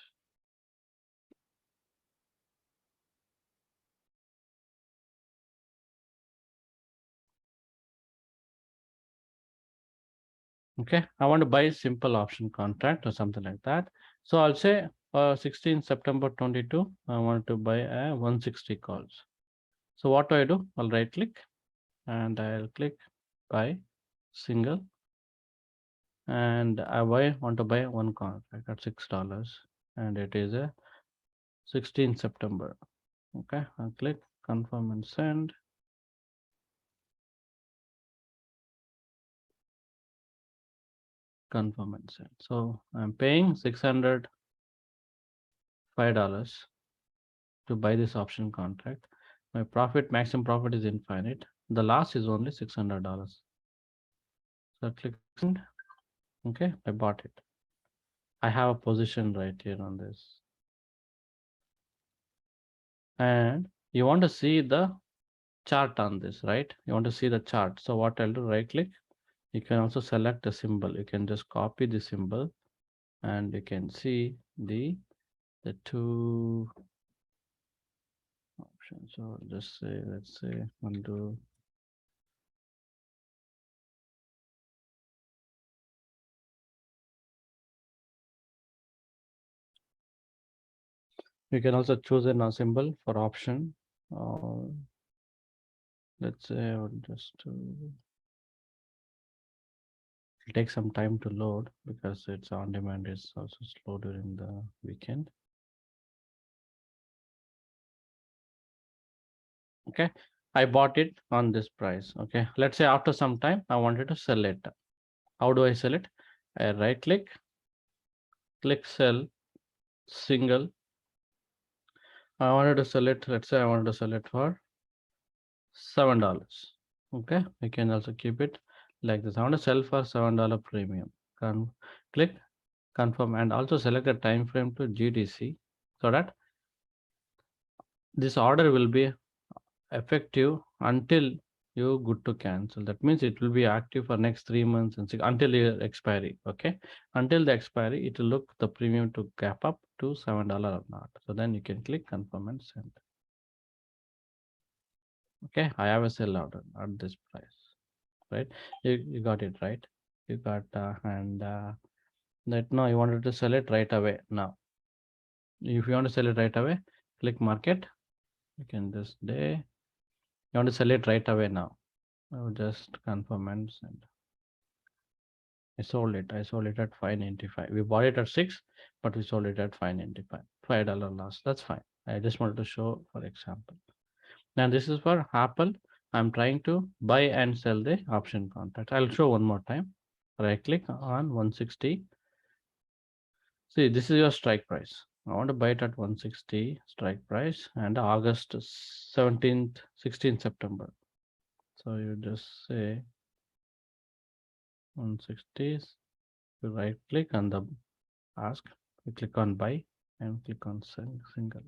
Speaker 1: Okay, I want to buy a simple option contract or something like that. So I'll say 16 September 22, I want to buy a 160 calls. So what do? I'll right click and I'll click buy single, and I want to buy one contract at $6, and it is a 16 September. Okay, I'll click confirm and send. Confirm and send. So I'm paying $605 to buy this option contract. My profit, maximum profit is infinite. The loss is only $600. So click send. Okay, I bought it. I have a position right here on this. And you want to see the chart on this, right? You want to see the chart. So what I'll do, right click. You can also select a symbol. You can just copy the symbol and you can see the two option. So just say, let's say undo. You can also choose a symbol for option. Let's say I would just take some time to load because it's on demand. It's also slow during the weekend. Okay, I bought it on this price. Okay, let's say after some time I wanted to sell it. How do I sell it? I right click, click sell single. I wanted to sell it. Let's say I wanted to sell it for $7. Okay, we can also keep it like this. I want to sell for $7 premium. Click confirm and also select the time frame to GDC so that this order will be effective until you good to cancel. That means it will be active for next 3 months and until your expiry. Okay, until the expiry, it will look the premium to gap up to $7 or not. So then you can click confirm and send. Okay, I have a sell order at this price, right? You got it right. You got and that now you wanted to sell it right away. Now, if you want to sell it right away, click market. You can this day. You want to sell it right away now. I will just confirm and send. I sold it. I sold it at 595. We bought it at 6, but we sold it at 595. $5 loss. That's fine. I just wanted to show for example. Now this is for Apple. I'm trying to buy and sell the option contract. I'll show one more time. Right click on 160. See, this is your strike price. I want to buy it at 160 strike price and August 17th, 16th September. So you just say 160. You right click on the ask, you click on buy and click on single.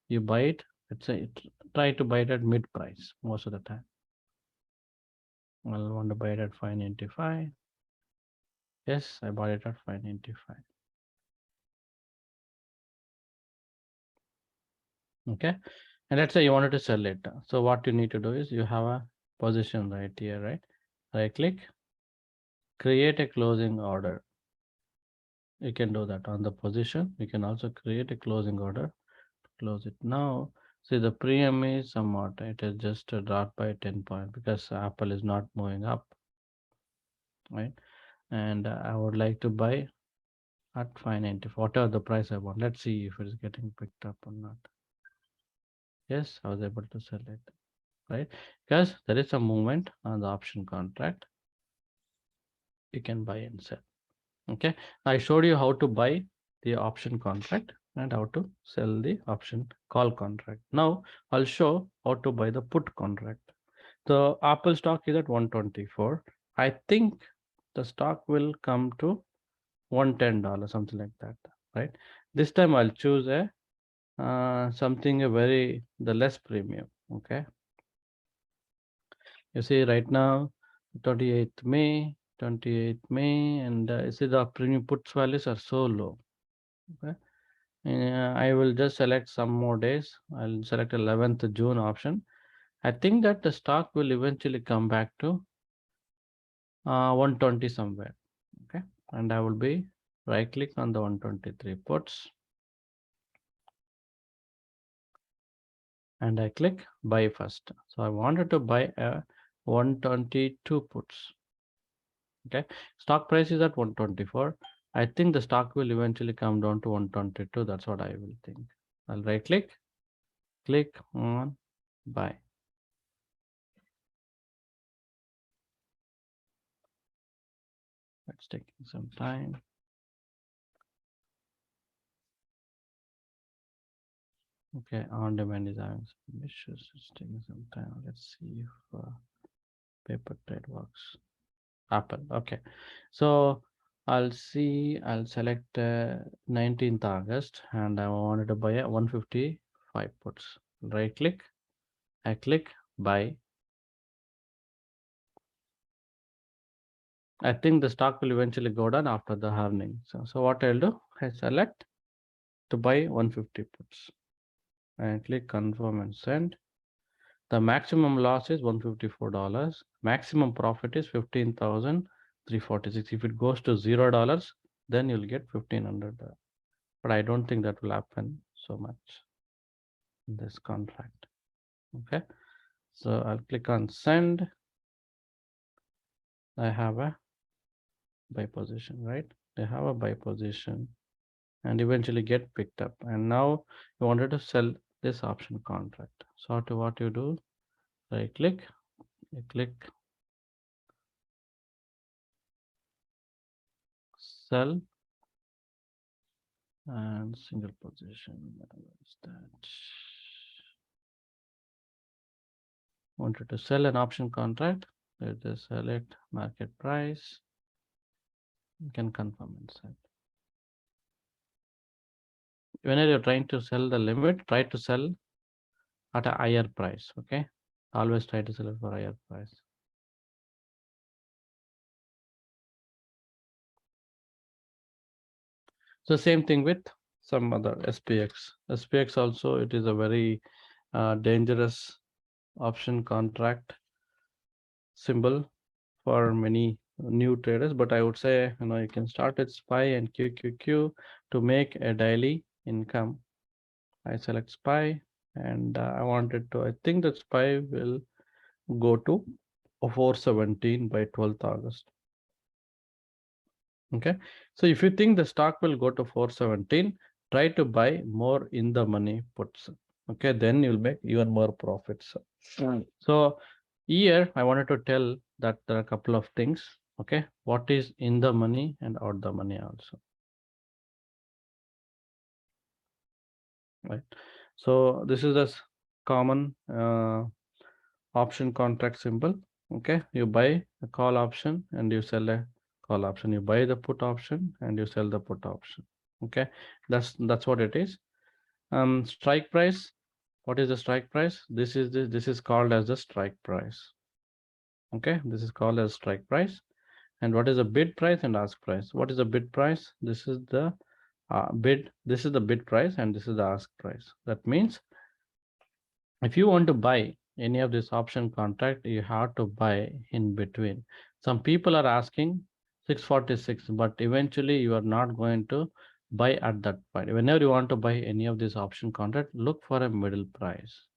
Speaker 1: You buy it, let's say try to buy it at mid price most of the time. I'll want to buy it at 595. Yes, I bought it at 595. Okay, and let's say you wanted to sell it. So what you need to do is you have a position right here, right? Right click, create a closing order. You can do that on the position. You can also create a closing order. Close it now. See the premium is somewhat, it is just dropped by 10 points because Apple is not moving up, right? And I would like to buy at 590, whatever the price I want. Let's see if it's getting picked up or not. Yes, I was able to sell it, right? Because there is a movement on the option contract. You can buy and sell. Okay, I showed you how to buy the option contract and how to sell the option call contract. Now I'll show how to buy the put contract. The Apple stock is at 124. I think the stock will come to $110, something like that, right? This time I'll choose a something a very the less premium. Okay, you see right now 28th May, 28th May, and you see the premium puts values are so low. Okay, I will just select some more days. I'll select 11th June option. I think that the stock will eventually come back to 120 somewhere. Okay, and I will be right click on the 123 puts and I click buy first. So I wanted to buy a 122 puts. Okay, stock price is at 124. I think the stock will eventually come down to 122. That's what I will think. I'll right click on buy. It's taking some time. Okay, on demand is having some issues. It's taking some time. Let's see if paper trade works. Apple. Okay, so I'll select 19th August and I wanted to buy a 155 puts. Right click, I click buy. I think the stock will eventually go down after the earning. So what I'll do, I select to buy 150 puts. and click confirm and send. The maximum loss is $154. Maximum profit is 15,346. If it goes to $0, then you'll get 1,500. But I don't think that will happen so much in this contract. Okay, so I'll click on send. I have a buy position, right? I have a buy position and eventually get picked up. And now you wanted to sell this option contract. So to what you do, right click, you click sell and single position. What's that? Wanted to sell an option contract. Let us select market price. You can confirm and sell. Whenever you're trying to sell the limit, try to sell at a higher price. Okay, always try to sell it for higher price. So same thing with some other SPX. SPX also, it is a very dangerous option contract symbol for many new traders, but I would say, you can start with SPY and QQQ to make a daily income. I select SPY and I wanted to, I think that SPY will go to 417 by 12th August. Okay, so if you think the stock will go to 417, try to buy more in the money puts. Okay, then you'll make even more profits. So here I wanted to tell that there are a couple of things. Okay, what is in the money and out the money also. Right, so this is a common option contract symbol. Okay, you buy a call option and you sell a call option. You buy the put option and you sell the put option. Okay, that's what it is. Strike price. What is the strike price? This is called as the strike price. Okay, this is called as strike price. And what is the bid price and ask price? What is the bid price? This is the bid. This is the bid price and this is the ask price. That means if you want to buy any of this option contract, you have to buy in between. Some people are asking 646, but eventually you are not going to buy at that point. Whenever you want to buy any of this option contract, look for a middle price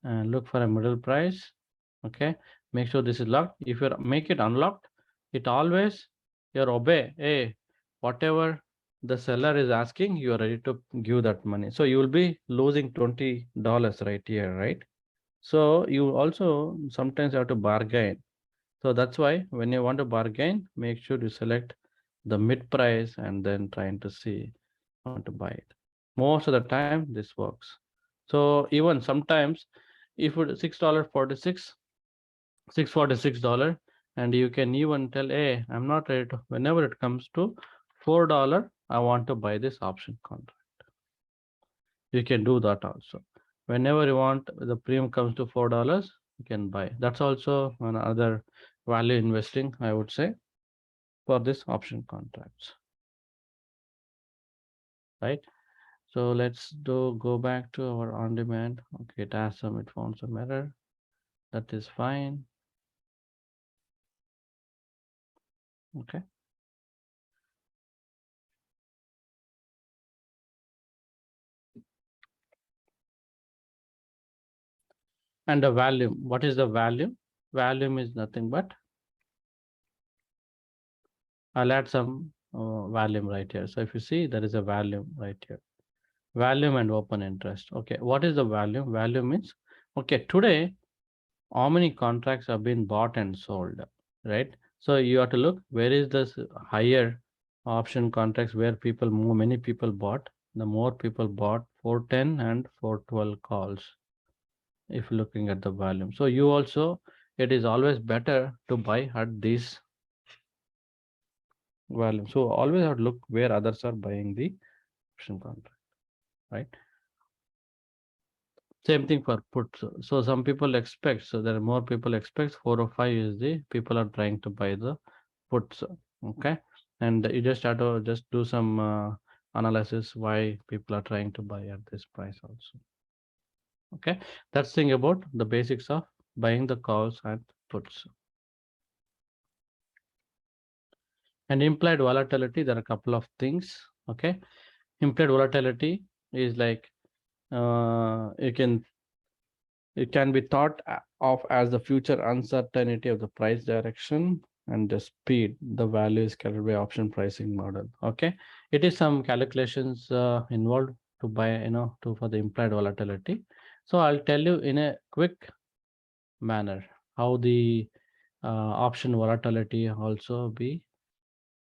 Speaker 1: and look for a middle price. Okay, make sure this is locked. If you make it unlocked, it always you obey. Hey, whatever the seller is asking, you are ready to give that money. So you will be losing $20 right here, right? So you also sometimes have to bargain. So that's why when you want to bargain, make sure you select the mid price and then trying to see want to buy it. Most of the time this works. So even sometimes if it $6.46, $646, and you can even tell, hey, I'm not ready to, whenever it comes to $4, I want to buy this option contract. You can do that also. Whenever you want the premium comes to $4, you can buy. That's also another value investing, I would say, for this option contracts. Right? So let's go back to our on demand. Okay, it has some, it found some error. That is fine. Okay. And the volume, what is the volume? Volume is nothing but, I'll add some volume right here. So if you see, there is a volume right here. Volume and open interest. Okay, what is the volume? Volume means, okay, today, how many contracts have been bought and sold, right? So you have to look, where is this higher option contracts where people move, many people bought, the more people bought 410 and 412 calls, if looking at the volume. So you also, it is always better to buy at this volume. So always have to look where others are buying the option contract, right? Same thing for puts. So some people expect, so there are more people expect 405 is the people are trying to buy the puts. Okay, and you just have to just do some analysis why people are trying to buy at this price also. Okay, that's thing about the basics of buying the calls and puts. And implied volatility, there are a couple of things. Okay, implied volatility is like you can, it can be thought of as the future uncertainty of the price direction and the speed the value is calculated by option pricing model. Okay, it is some calculations involved to buy, to for the implied volatility. So I'll tell you in a quick manner how the option volatility also be.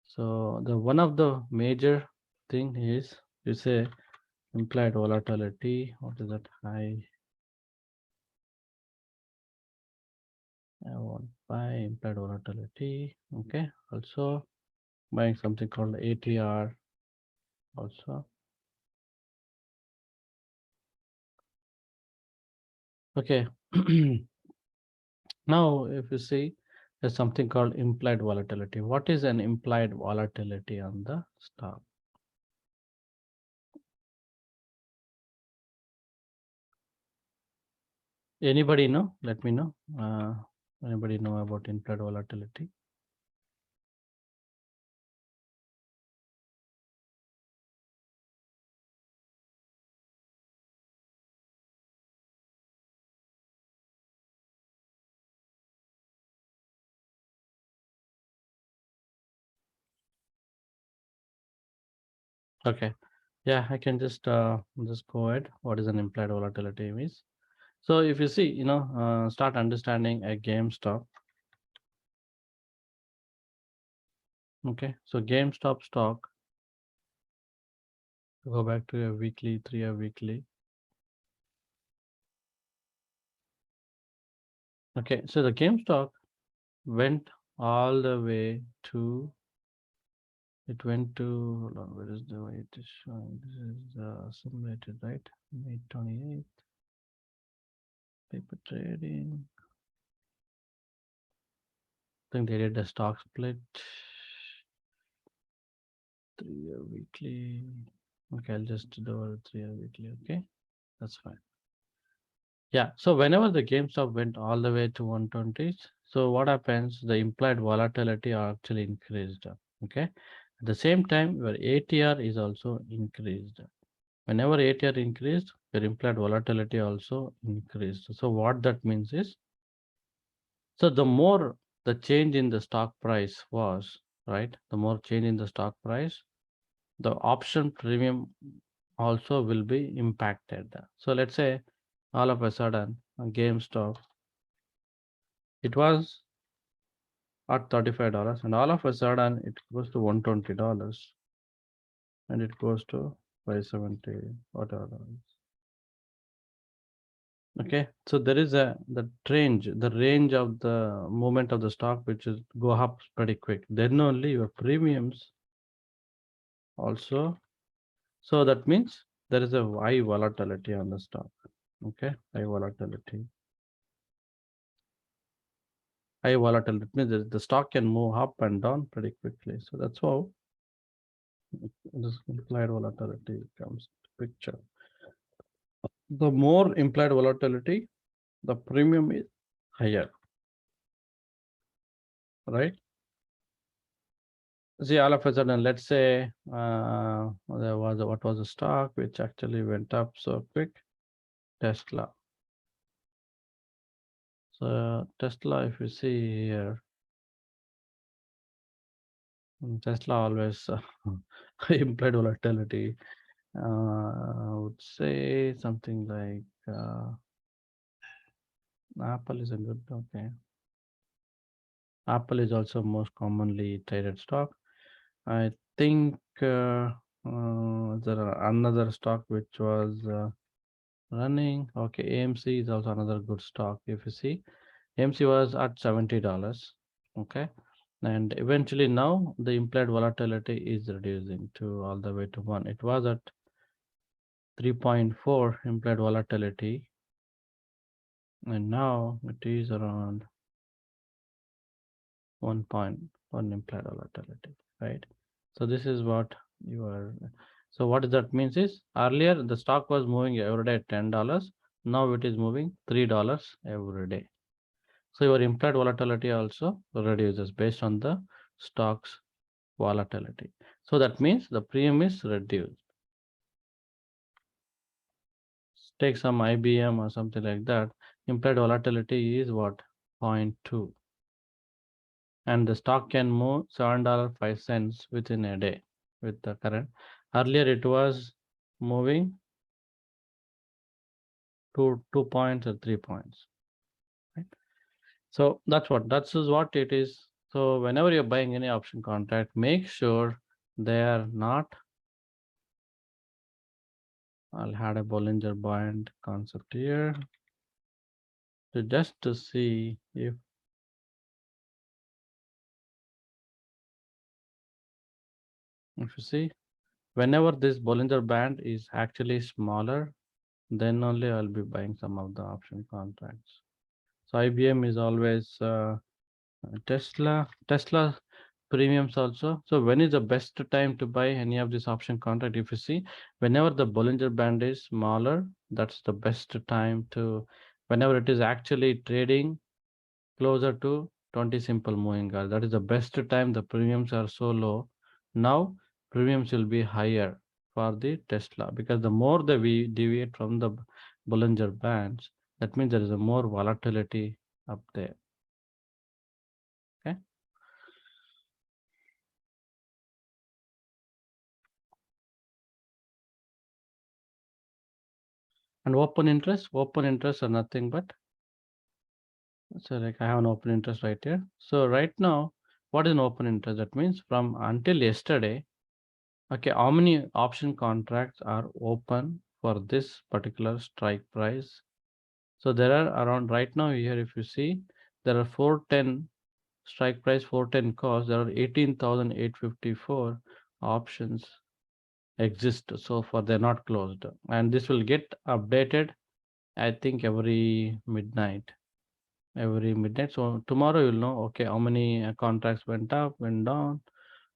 Speaker 1: So the one of the major thing is, you say implied volatility. What is that? I want buy implied volatility. Okay. Also buying something called ATR also. Okay. Now, if you see, there's something called implied volatility. What is an implied volatility on the stock? Anybody know? Let me know. Anybody know about implied volatility? Okay. Yeah, I can just go ahead. What is an implied volatility means? So if you see, start understanding a GameStop. Okay, so GameStop stock, go back to a weekly, 3-year weekly. Okay, so the GameStop went all the way to, it went to, hold on, where is the way it is showing? This is simulated, right? May 28th, paper trading. I think they did the stock split. 3-year weekly. Okay, I'll just do a 3-year weekly. Okay, that's fine. Yeah, so whenever the GameStop went all the way to 120s, so what happens? The implied volatility actually increased. Okay, at the same time, your ATR is also increased. Whenever ATR increased, your implied volatility also increased. So what that means is, so the more the change in the stock price was, right? The more change in the stock price, the option premium also will be impacted. So let's say all of a sudden GameStop, it was at $35 and all of a sudden it goes to $120 and it goes to 570 whatever. Okay, so there is the range of the movement of the stock which is go up pretty quick, then only your premiums also. So that means there is a high volatility on the stock. Okay, high volatility. High volatility means the stock can move up and down pretty quickly. So that's how this implied volatility comes to picture. The more implied volatility, the premium is higher, right? See, all of a sudden, let's say there was what was a stock which actually went up so quick? Tesla. So Tesla, if you see here, Tesla always implied volatility. I would say something like Apple is a good, okay. Apple is also most commonly traded stock. I think there are another stock which was running. Okay, AMC is also another good stock. If you see, AMC was at $70. Okay, and eventually now the implied volatility is reducing to all the way to 1. It was at 3.4 implied volatility, and now it is around 1.1 implied volatility, right? So this is what you are. So what that means is earlier the stock was moving every day $10. Now it is moving $3 every day. So your implied volatility also reduces based on the stock's volatility. So that means the premium is reduced. Take some IBM or something like that. Implied volatility is what? 0.2. And the stock can move $7.05 within a day with the current. Earlier it was moving 2 points or 3 points. Right? So that is what it is. So whenever you're buying any option contract, make sure they are not. I'll add a Bollinger Band concept here to just to see if you see whenever this Bollinger Band is actually smaller, then only I'll be buying some of the option contracts. So IBM is always Tesla premiums also. So when is the best time to buy any of this option contract? If you see, whenever the Bollinger Band is smaller, that's the best time to, whenever it is actually trading closer to 20 simple moving hours. That is the best time. The premiums are so low. Now premiums will be higher for the Tesla because the more that we deviate from the Bollinger Bands, that means there is a more volatility up there. Okay. And open interest are nothing but, so like I have an open interest right here. So right now, what is an open interest? That means from until yesterday, okay, how many option contracts are open for this particular strike price? So there are around right now here, if you see, there are 410 strike price, 410 calls. There are 18,854 options exist so far. They're not closed, and this will get updated, I think, every midnight. So tomorrow you'll know, okay, how many contracts went up, went down.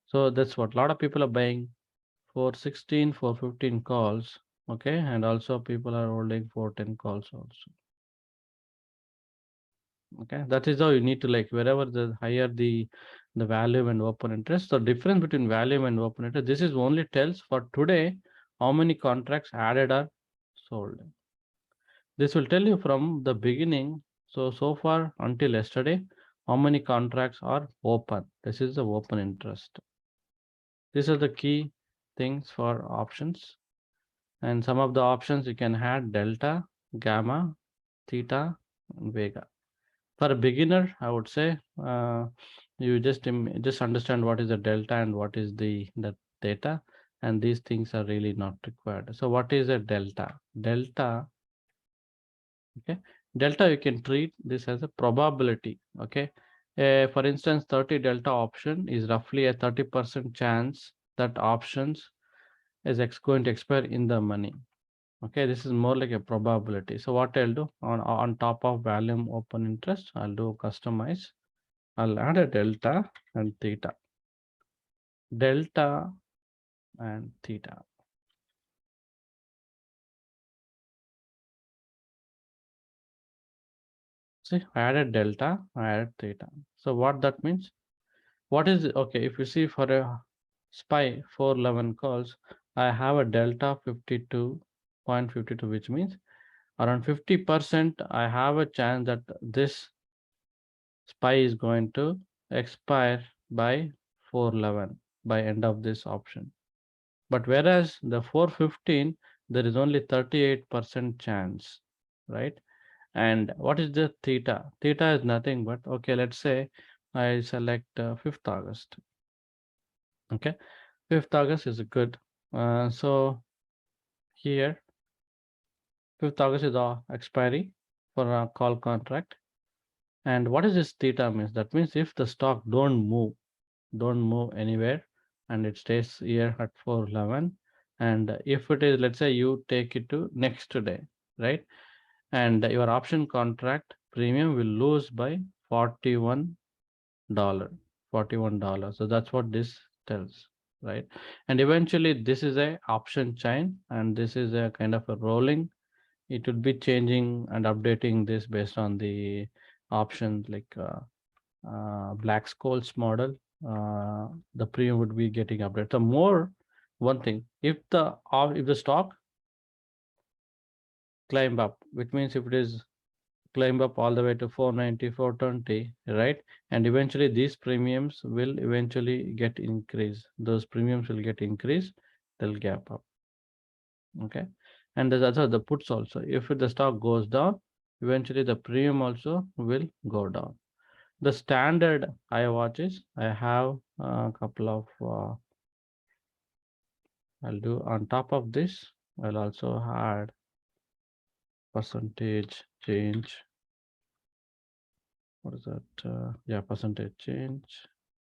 Speaker 1: So that's what a lot of people are buying for 16, for 15 calls. Okay. And also people are holding for 10 calls also. Okay. That is how you need to, like, wherever the higher the value and open interest. The difference between value and open interest, this is only tells for today how many contracts added or sold. This will tell you from the beginning. So far until yesterday, how many contracts are open. This is the open interest. These are the key things for options. And some of the options you can add delta, gamma, theta, and vega. For a beginner, I would say you just understand what is the delta and what is the theta, and these things are really not required. So what is a delta? Okay, delta, you can treat this as a probability. Okay, for instance, 30 delta option is roughly a 30% chance that options is going to expire in the money. Okay, this is more like a probability. So what I'll do on top of volume open interest, I'll do customize. I'll add a delta and theta. Delta and theta. See, I added delta, I added theta. So what that means? What is it? Okay, if you see for a SPY 411 calls, I have a delta 52.52, which means around 50% I have a chance that this SPY is going to expire by 411 by end of this option. But whereas the 415, there is only 38% chance, right? And what is the theta? Theta is nothing but, okay, let's say I select 5th August. Okay, 5th August is good. So here 5th August is the expiry for a call contract. And what is this theta means? That means if the stock don't move anywhere and it stays here at 411, and if it is, let's say you take it to next day, right? And your option contract premium will lose by $41. $41. So that's what this tells, right? And eventually this is a option chain, and this is a kind of a rolling. It would be changing and updating this based on the options, like Black Scholes model. The premium would be getting updated. The more, one thing, if the stock climb up, which means if it is climb up all the way to 490, 420, right? And eventually these premiums will eventually get increased. Those premiums will get increased, they'll gap up. Okay. And there's also the puts also. If the stock goes down, eventually the premium also will go down. The standard I watches, I have a couple of, I'll do on top of this, I'll also add percentage change. What is that? Yeah, percentage change.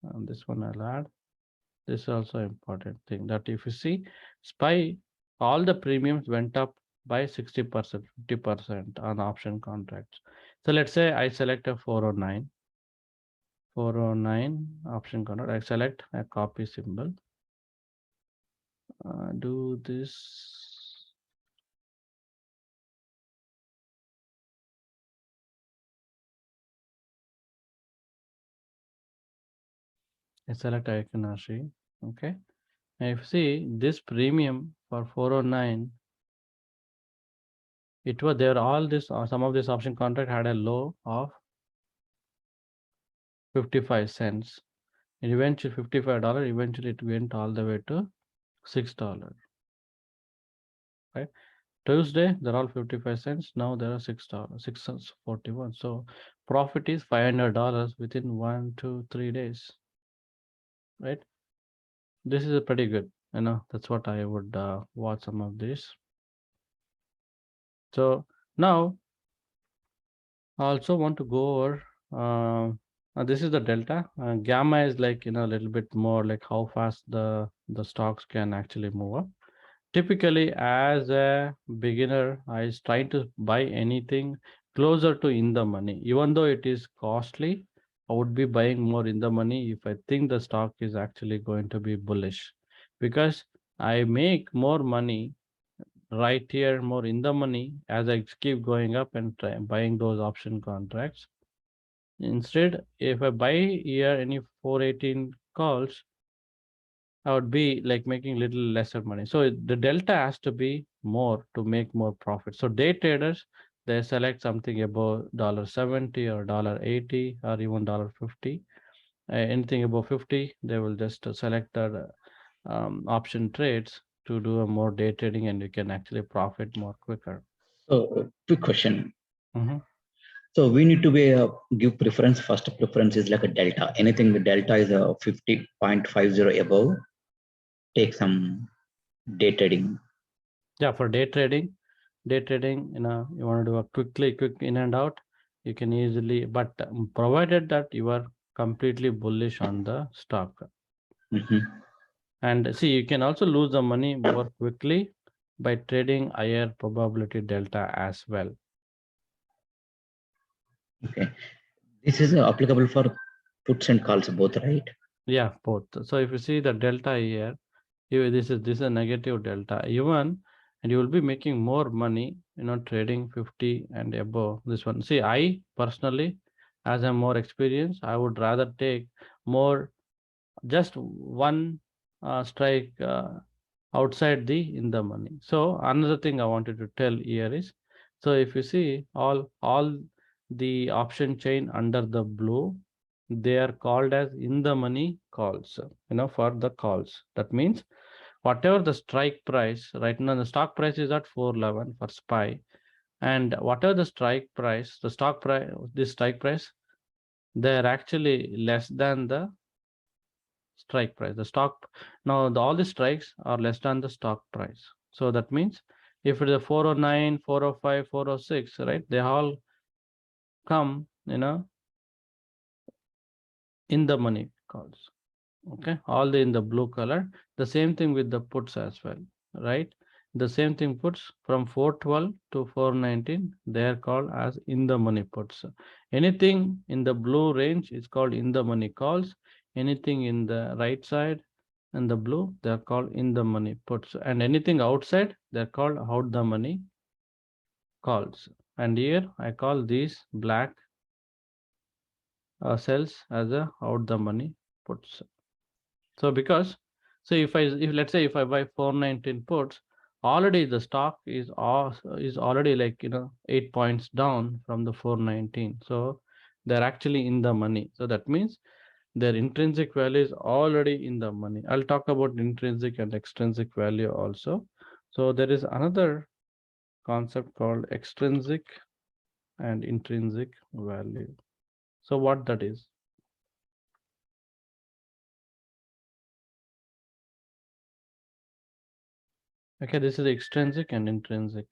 Speaker 1: And this one I'll add. This is also important thing that if you see SPY, all the premiums went up by 60%, 50% on option contracts. So let's say I select a 409, 409 option contract. I select a copy symbol. Do this. I select Icon. Okay. And if you see this premium for 409, it was there all this, some of this option contract had a low of 55 cents. And eventually $55, eventually it went all the way to $6, right? Tuesday, they're all 55 cents. Now there are $6, 6.41. So profit is $500 within 1 to 3 days, right? This is a pretty good, that's what I would watch some of this. So now I also want to go over, this is the delta. Gamma is like, a little bit more like how fast the stocks can actually move up. Typically, as a beginner, I try to buy anything closer to in the money. Even though it is costly, I would be buying more in the money if I think the stock is actually going to be bullish, because I make more money right here, more in the money, as I keep going up and buying those option contracts. Instead, if I buy here any 418 calls, I would be like making little lesser money. So the delta has to be more to make more profit. So day traders, they select something above $70 or $80 or even $50. Anything above 50, they will just select the option trades to do a more day trading, and you can actually profit more quicker.
Speaker 3: So, quick question.
Speaker 1: Mhm.
Speaker 3: So we need to be give preference. First preference is like a delta. Anything with delta is a 50.50 above. Take some day trading.
Speaker 1: Yeah, for day trading, you want to do a quick in and out, you can easily, but provided that you are completely bullish on the stock.
Speaker 3: Mhm.
Speaker 1: And see, you can also lose the money more quickly by trading higher probability delta as well.
Speaker 3: Okay. This is applicable for puts and calls both, right?
Speaker 1: Yeah, both. So if you see the delta here, this is a negative delta even, and you will be making more money, trading 50 and above this one. See, I personally, as I'm more experienced, I would rather take more, just one strike outside the in the money. So another thing I wanted to tell here is, so if you see all the option chain under the blue, they are called as in the money calls, for the calls. That means whatever the strike price right now, the stock price is at 411 for SPY, and whatever the strike price, the stock price, this strike price, they're actually less than the strike price. The stock, now all the strikes are less than the stock price. So that means if it is a 409, 405, 406, right, they all come, in the money calls. Okay, all in the blue color. The same thing with the puts as well, right? The same thing puts from 412 to 419, they are called as in the money puts. Anything in the blue range is called in the money calls. Anything in the right side and the blue, they're called in the money puts, and anything outside, they're called out the money calls. And here I call these black cells as a out the money puts. So because, so if let's say if I buy 419 puts, already the stock is already like 8 points down from the 419. So they're actually in the money. So that means their intrinsic value is already in the money. I'll talk about intrinsic and extrinsic value also. So there is another concept called extrinsic and intrinsic value. So what that is? Okay, this is extrinsic and intrinsic.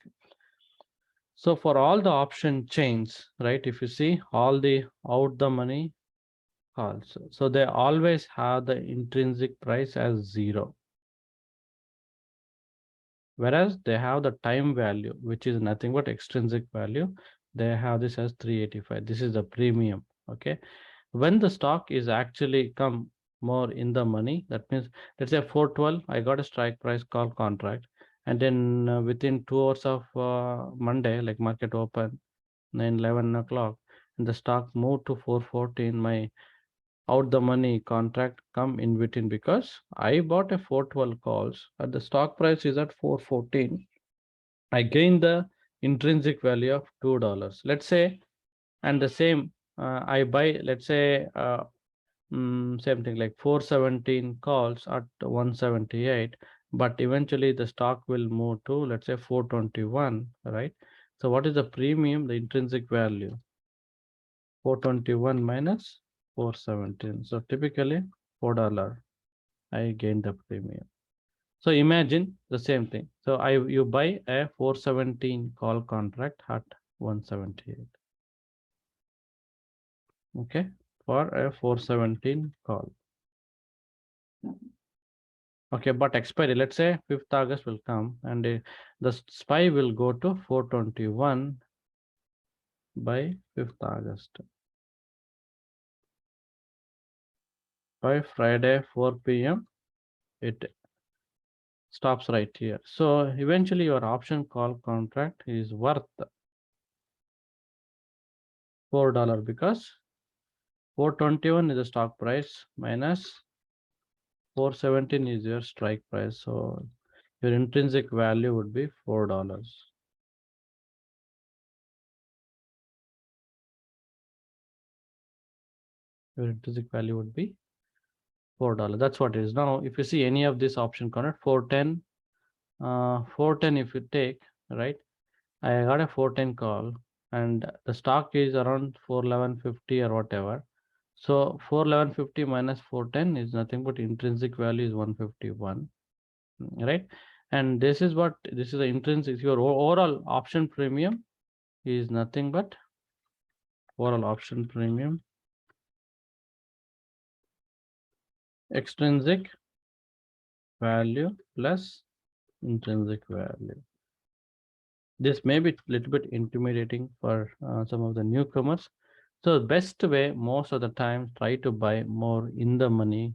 Speaker 1: So for all the option chains, right, if you see all the out the money calls, so they always have the intrinsic price as 0. Whereas they have the time value, which is nothing but extrinsic value. They have this as 385. This is the premium. Okay. When the stock is actually come more in the money, that means let's say 412, I got a strike price call contract. And then within 2 hours of Monday, like market open, 9-11 o'clock, and the stock moved to 414, my out the money contract come in between because I bought a 412 calls and the stock price is at 414. I gain the intrinsic value of $2. Let's say, and the same I buy, let's say same thing like 417 calls at 178, but eventually the stock will move to let's say 421, right? So what is the premium? The intrinsic value 421 minus 417. So typically $4 I gain the premium. So imagine the same thing. So you buy a 417 call contract at 178. Okay, for a 417 call. Okay, but expiry, let's say 5th August will come and the SPY will go to 421 by 5th August. By Friday 4 p.m. it stops right here. So eventually your option call contract is worth $4 because 421 is the stock price minus 417 is your strike price. So your intrinsic value would be $4. Your intrinsic value would be $4. That's what it is. Now, if you see any of this option contract, 410, 410, if you take, right, I got a 410 call and the stock is around 411.50 or whatever. So 411.50 minus 410 is nothing but intrinsic value is 151, right? And this is the intrinsic, your overall option premium is nothing but overall option premium extrinsic value plus intrinsic value. This may be a little bit intimidating for some of the newcomers. So the best way, most of the time, try to buy more in the money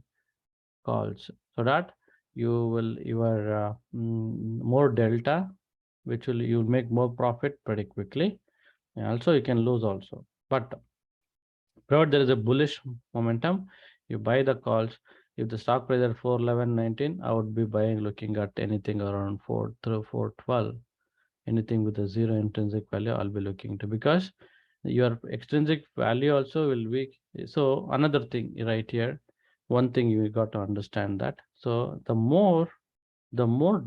Speaker 1: calls so that you will your more delta, which will you'll make more profit pretty quickly. And also you can lose also. But provided there is a bullish momentum, you buy the calls. If the stock price at 411.19, I would be buying looking at anything around 4 through 412. Anything with a 0 intrinsic value, I'll be looking to, because your extrinsic value also will be. So another thing right here, one thing you got to understand that. So the more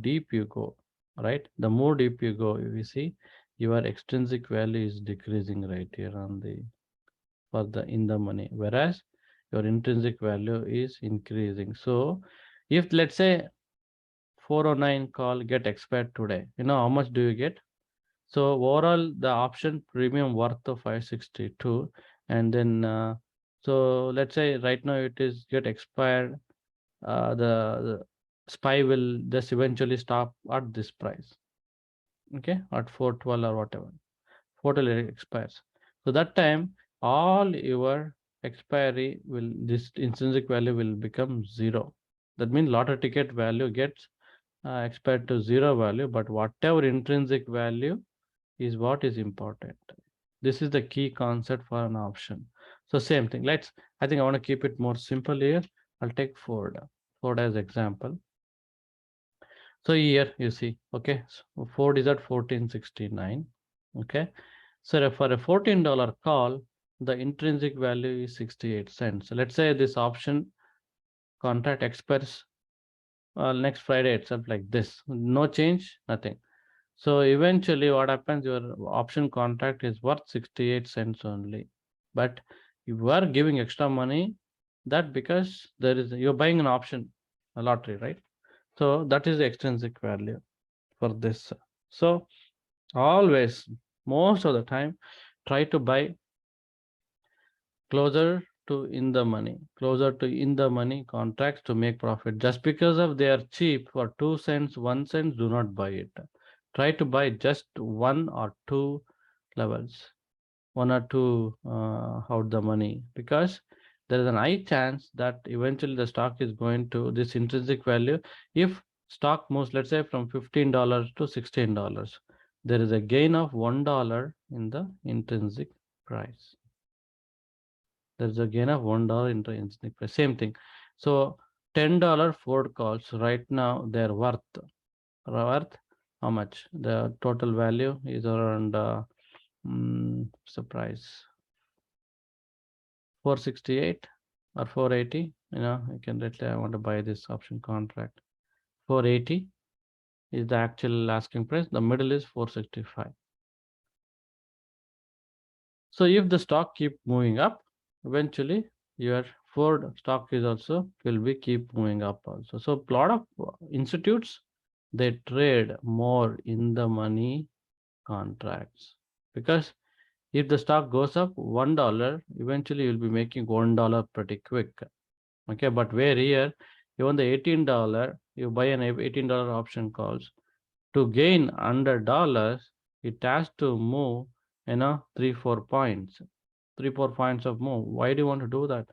Speaker 1: deep you go, right? The more deep you go, you see your extrinsic value is decreasing right here on the in the money, whereas your intrinsic value is increasing. So if let's say 409 call get expired today, how much do you get? So overall, the option premium worth of 562, and then so let's say right now it is get expired. The SPY will just eventually stop at this price. Okay, at 412 or whatever. 412 expires. So that time all your expiry will, this intrinsic value will become 0. That means lottery ticket value gets expired to 0 value, but whatever intrinsic value is what is important. This is the key concept for an option. So same thing. I think I want to keep it more simple here. I'll take Ford as example. So here you see, okay, so Ford is at 1469. Okay, so for a $14 call, the intrinsic value is 68 cents. So let's say this option contract expires next Friday itself, like this, no change, nothing. So eventually what happens, your option contract is worth 68 cents only, but you are giving extra money, that because you're buying an option, a lottery, right? So that is the extrinsic value for this. So always, most of the time, try to buy closer to in the money contracts to make profit. Just because of they are cheap for 2 cents, 1 cent, do not buy it. Try to buy just 1 or 2 levels, 1 or 2 out the money, because there is an high chance that eventually the stock is going to this intrinsic value. If stock moves, let's say from $15 to $16, there is a gain of $1 in the intrinsic price. There's a gain of $1 in intrinsic price. Same thing. So $10 Ford calls right now, they're worth how much? The total value is around surprise 468 or 480. You can let's say I want to buy this option contract. 480 is the actual asking price. The middle is 465. So if the stock keep moving up, eventually your Ford stock is also will be keep moving up also. So a lot of institutes, they trade more in the money contracts, because if the stock goes up $1, eventually you'll be making $1 pretty quick. Okay, but where here, even the $18, you buy an $18 option calls, to gain $100, it has to move 3-4 points, 3-4 points of move. Why do you want to do that?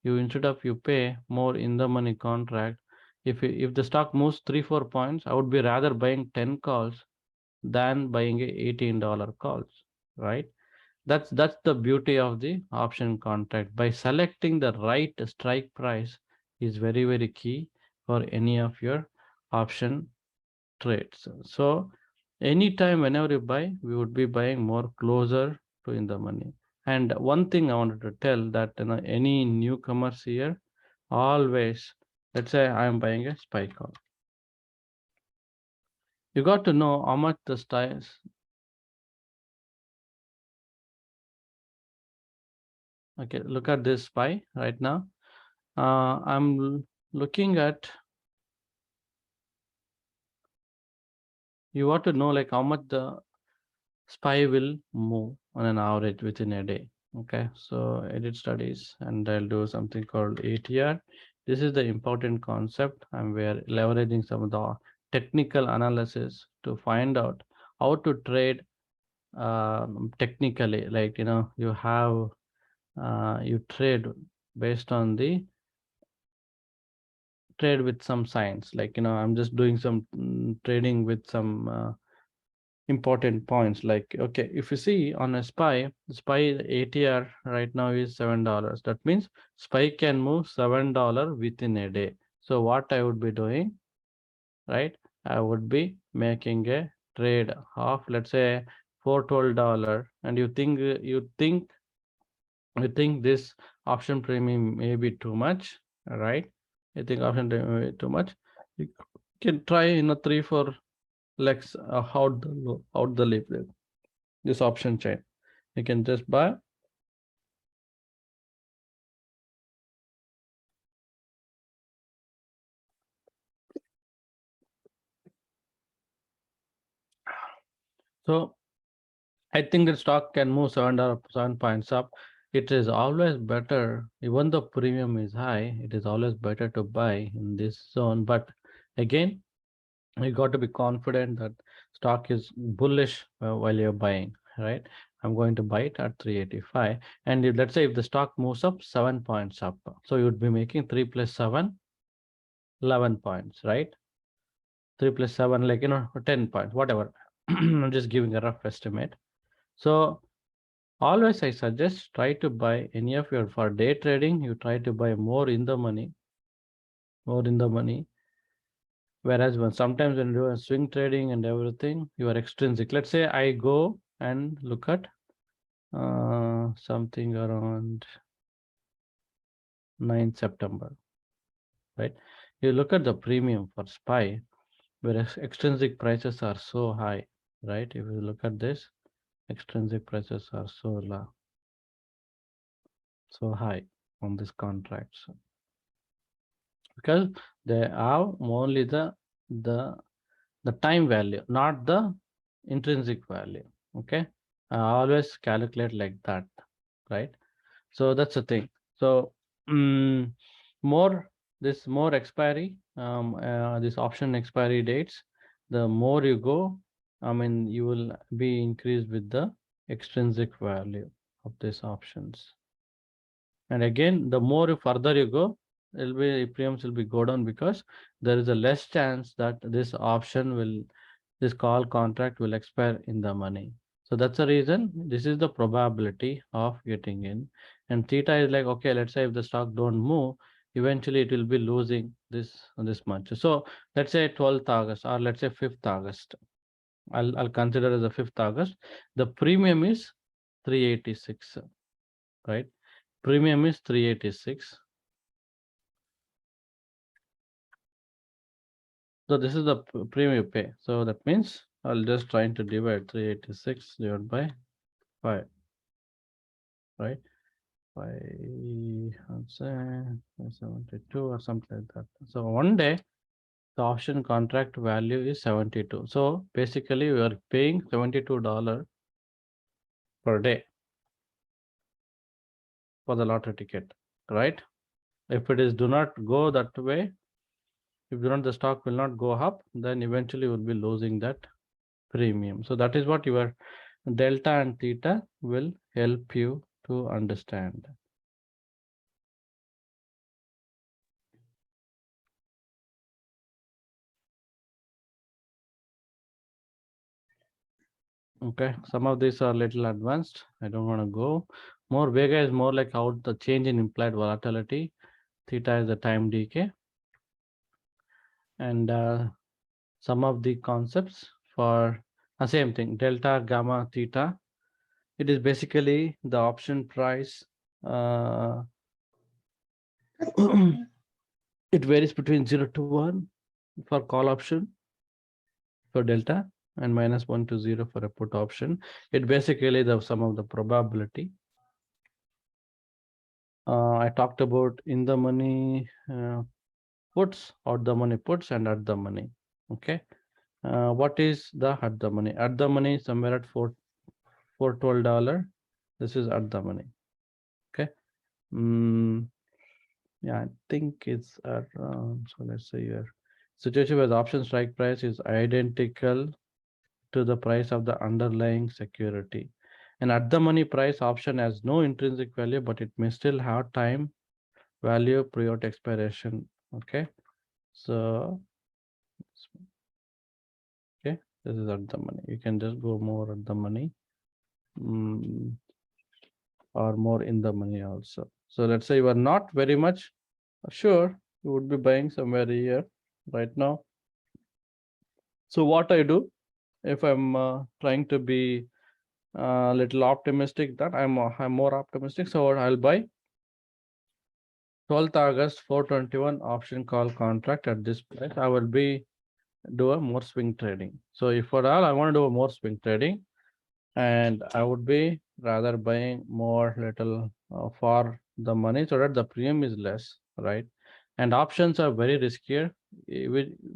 Speaker 1: Instead of you pay more in the money contract, if the stock moves 3-4 points, I would be rather buying 10 calls than buying a $18 calls, right? That's the beauty of the option contract. By selecting the right strike price is very, very key for any of your option trades. So anytime, whenever you buy, we would be buying more closer to in the money. And one thing I wanted to tell that any newcomers here, always, let's say I'm buying a SPY call. You got to know how much the stocks. Okay, look at this SPY right now. I'm looking at, you want to know like how much the SPY will move on an average within a day. Okay, so edit studies, and I'll do something called ATR. This is the important concept, and we're leveraging some of the technical analysis to find out how to trade technically. Like you have you trade based on the trade with some science. Like I'm just doing some trading with some important points. Like, okay, if you see on a SPY ATR right now is $7. That means SPY can move $7 within a day. So what I would be doing, right? I would be making a trade of, let's say, $412, and you think this option premium may be too much, right? You think option premium may be too much. You can try 3-4 legs out the leaf, this option chain. You can just buy. So I think the stock can move 7 points up. It is always better, even though premium is high, it is always better to buy in this zone. But again, you got to be confident that stock is bullish while you're buying, right? I'm going to buy it at 385. And let's say if the stock moves up 7 points up, so you would be making 3 plus 7, 11 points, right? 3 plus 7, like, 10 points, whatever. I'm just giving a rough estimate. So always I suggest try to buy any of your, for day trading, you try to buy more in the money. Whereas sometimes when you are swing trading and everything, you are extrinsic. Let's say I go and look at something around 9th September, right? You look at the premium for SPY, whereas extrinsic prices are so high, right? If you look at this, extrinsic prices are so low, so high on these contracts, because they have only the time value, not the intrinsic value. Okay, I always calculate like that, right? So that's the thing. So more expiry, this option expiry dates, the more you go, I mean, you will be increased with the extrinsic value of these options. And again, the more further you go, premiums will be go down, because there is a less chance that this call contract will expire in the money. So that's the reason, this is the probability of getting in. And theta is like, okay, let's say if the stock don't move, eventually it will be losing this much. So let's say 12th August, or let's say 5th August. I'll consider as the 5th August. The premium is 386, right? Premium is 386. So this is the premium you pay. So that means I'll just try to divide 386 divided by 5, right? 572 or something like that. So one day the option contract value is 72. So basically we are paying $72 per day for the lottery ticket, right? If it is do not go that way, if the stock will not go up, then eventually we'll be losing that premium. So that is what your delta and theta will help you to understand. Okay, some of these are little advanced. I don't want to go more. Vega is more like how the change in implied volatility. Theta is the time decay. And some of the concepts for the same thing, delta, gamma, theta. It is basically the option price. It varies between 0 to 1 for call option for delta, and -1 to 0 for a put option. It basically the sum of the probability. I talked about in the money puts, out the money puts, and at the money. Okay. What is the at the money? At the money somewhere at $412. This is at the money. Okay. Yeah, I think it's around. So let's say your situation where the option strike price is identical to the price of the underlying security. And at the money price option has no intrinsic value, but it may still have time value prior to expiration. Okay. So, okay, this is at the money. You can just go more at the money or more in the money also. So let's say you are not very much sure, you would be buying somewhere here right now. So what I do, if I'm trying to be a little optimistic, that I'm more optimistic, so I'll buy 12th August 421 option call contract at this price. I will be do a more swing trading. So if for all I want to do a more swing trading, and I would be rather buying more little for the money, so that the premium is less, right? And options are very riskier.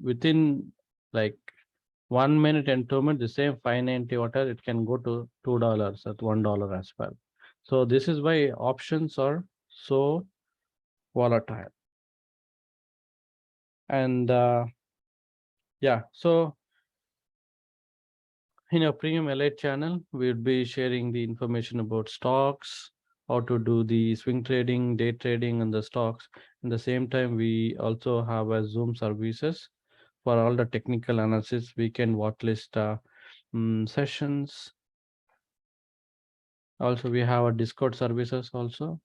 Speaker 1: Within like 1 minute and 2 minutes, the same 590 whatever, it can go to $2 at $1 as well. So this is why options are so volatile. And yeah, so in our premium Elite channel, we'll be sharing the information about stocks, how to do the swing trading, day trading and the stocks. In the same time, we also have a Zoom services for all the technical analysis, weekend watchlist sessions. Also, we have a Discord services also.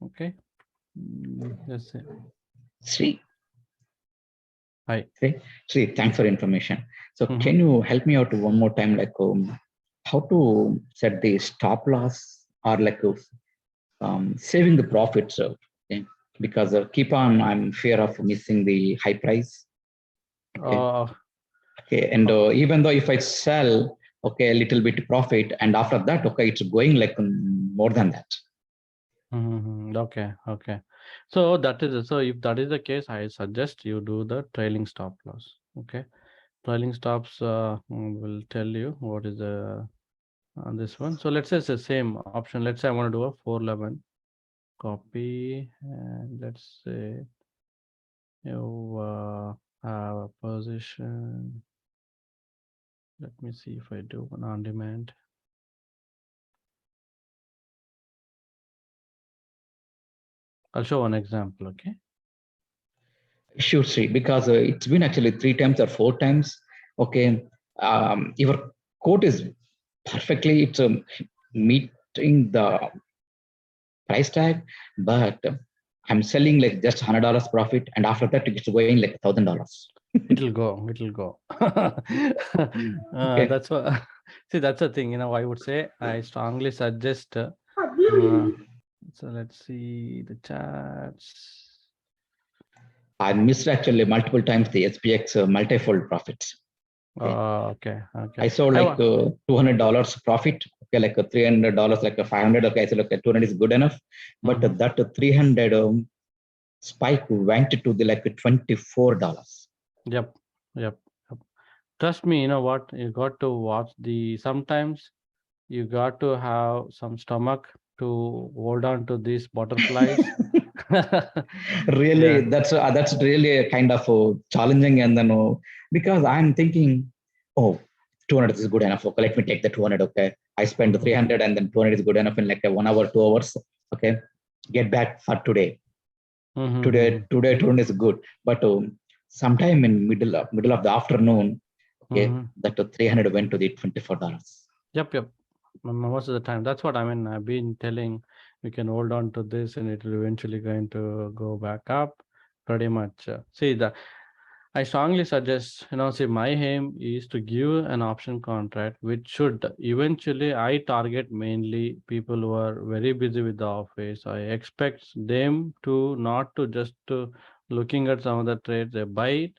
Speaker 1: Okay. That's it.
Speaker 3: Sri,
Speaker 1: Hi.
Speaker 3: Sri, thanks for information. So
Speaker 1: Mhm.
Speaker 3: can you help me out one more time, like how to set the stop loss or like saving the profits? Okay? Because keep on, I'm fear of missing the high price. Okay. Okay, and even though if I sell, okay, a little bit profit, and after that, okay, it's going like more than that.
Speaker 1: Okay, okay. So that is so if that is the case, I suggest you do the trailing stop loss. Okay, trailing stops will tell you what is the this one. So let's say it's the same option. Let's say I want to do a 411 copy, and let's say you have a position. Let me see if I do one on demand. I'll show one example. Okay.
Speaker 3: Sure, Sri, because it's been actually 3 times or 4 times. Okay, your quote is perfectly, it's meeting the price tag, but I'm selling like just $100 profit, and after that it's going like $1,000.
Speaker 1: It'll go. It'll go.
Speaker 3: Okay.
Speaker 1: That's what. See, that's the thing. I would say I strongly suggest. So let's see the charts.
Speaker 3: I missed actually multiple times the SPX multifold profits. Okay.
Speaker 1: Okay. Okay.
Speaker 3: I saw like $200 profit. Okay, like $300, like a 500. Okay, I said okay, 200 is good enough, but that 300 spike went to the like $24.
Speaker 1: Yep. Yep. Yep. Trust me. You know what? You got to watch the. Sometimes you got to have some stomach to hold on to these butterflies.
Speaker 3: Really,
Speaker 1: Yeah.
Speaker 3: that's really a kind of challenging, and then because I'm thinking, oh, 200 is good enough. Okay, let me take the 200. Okay, I spend the 300, and then 200 is good enough in like a 1 hour, 2 hours. Okay, get back for today. Today 200 is good, but sometime in middle of the afternoon, okay, that 300 went to the $24.
Speaker 1: Yep. Yep. Most of the time, that's what I mean. I've been telling we can hold on to this and it will eventually going to go back up pretty much. See, I strongly suggest, see, my aim is to give an option contract, which should eventually I target mainly people who are very busy with the office. I expect them to not to just to looking at some of the trades, they buy it,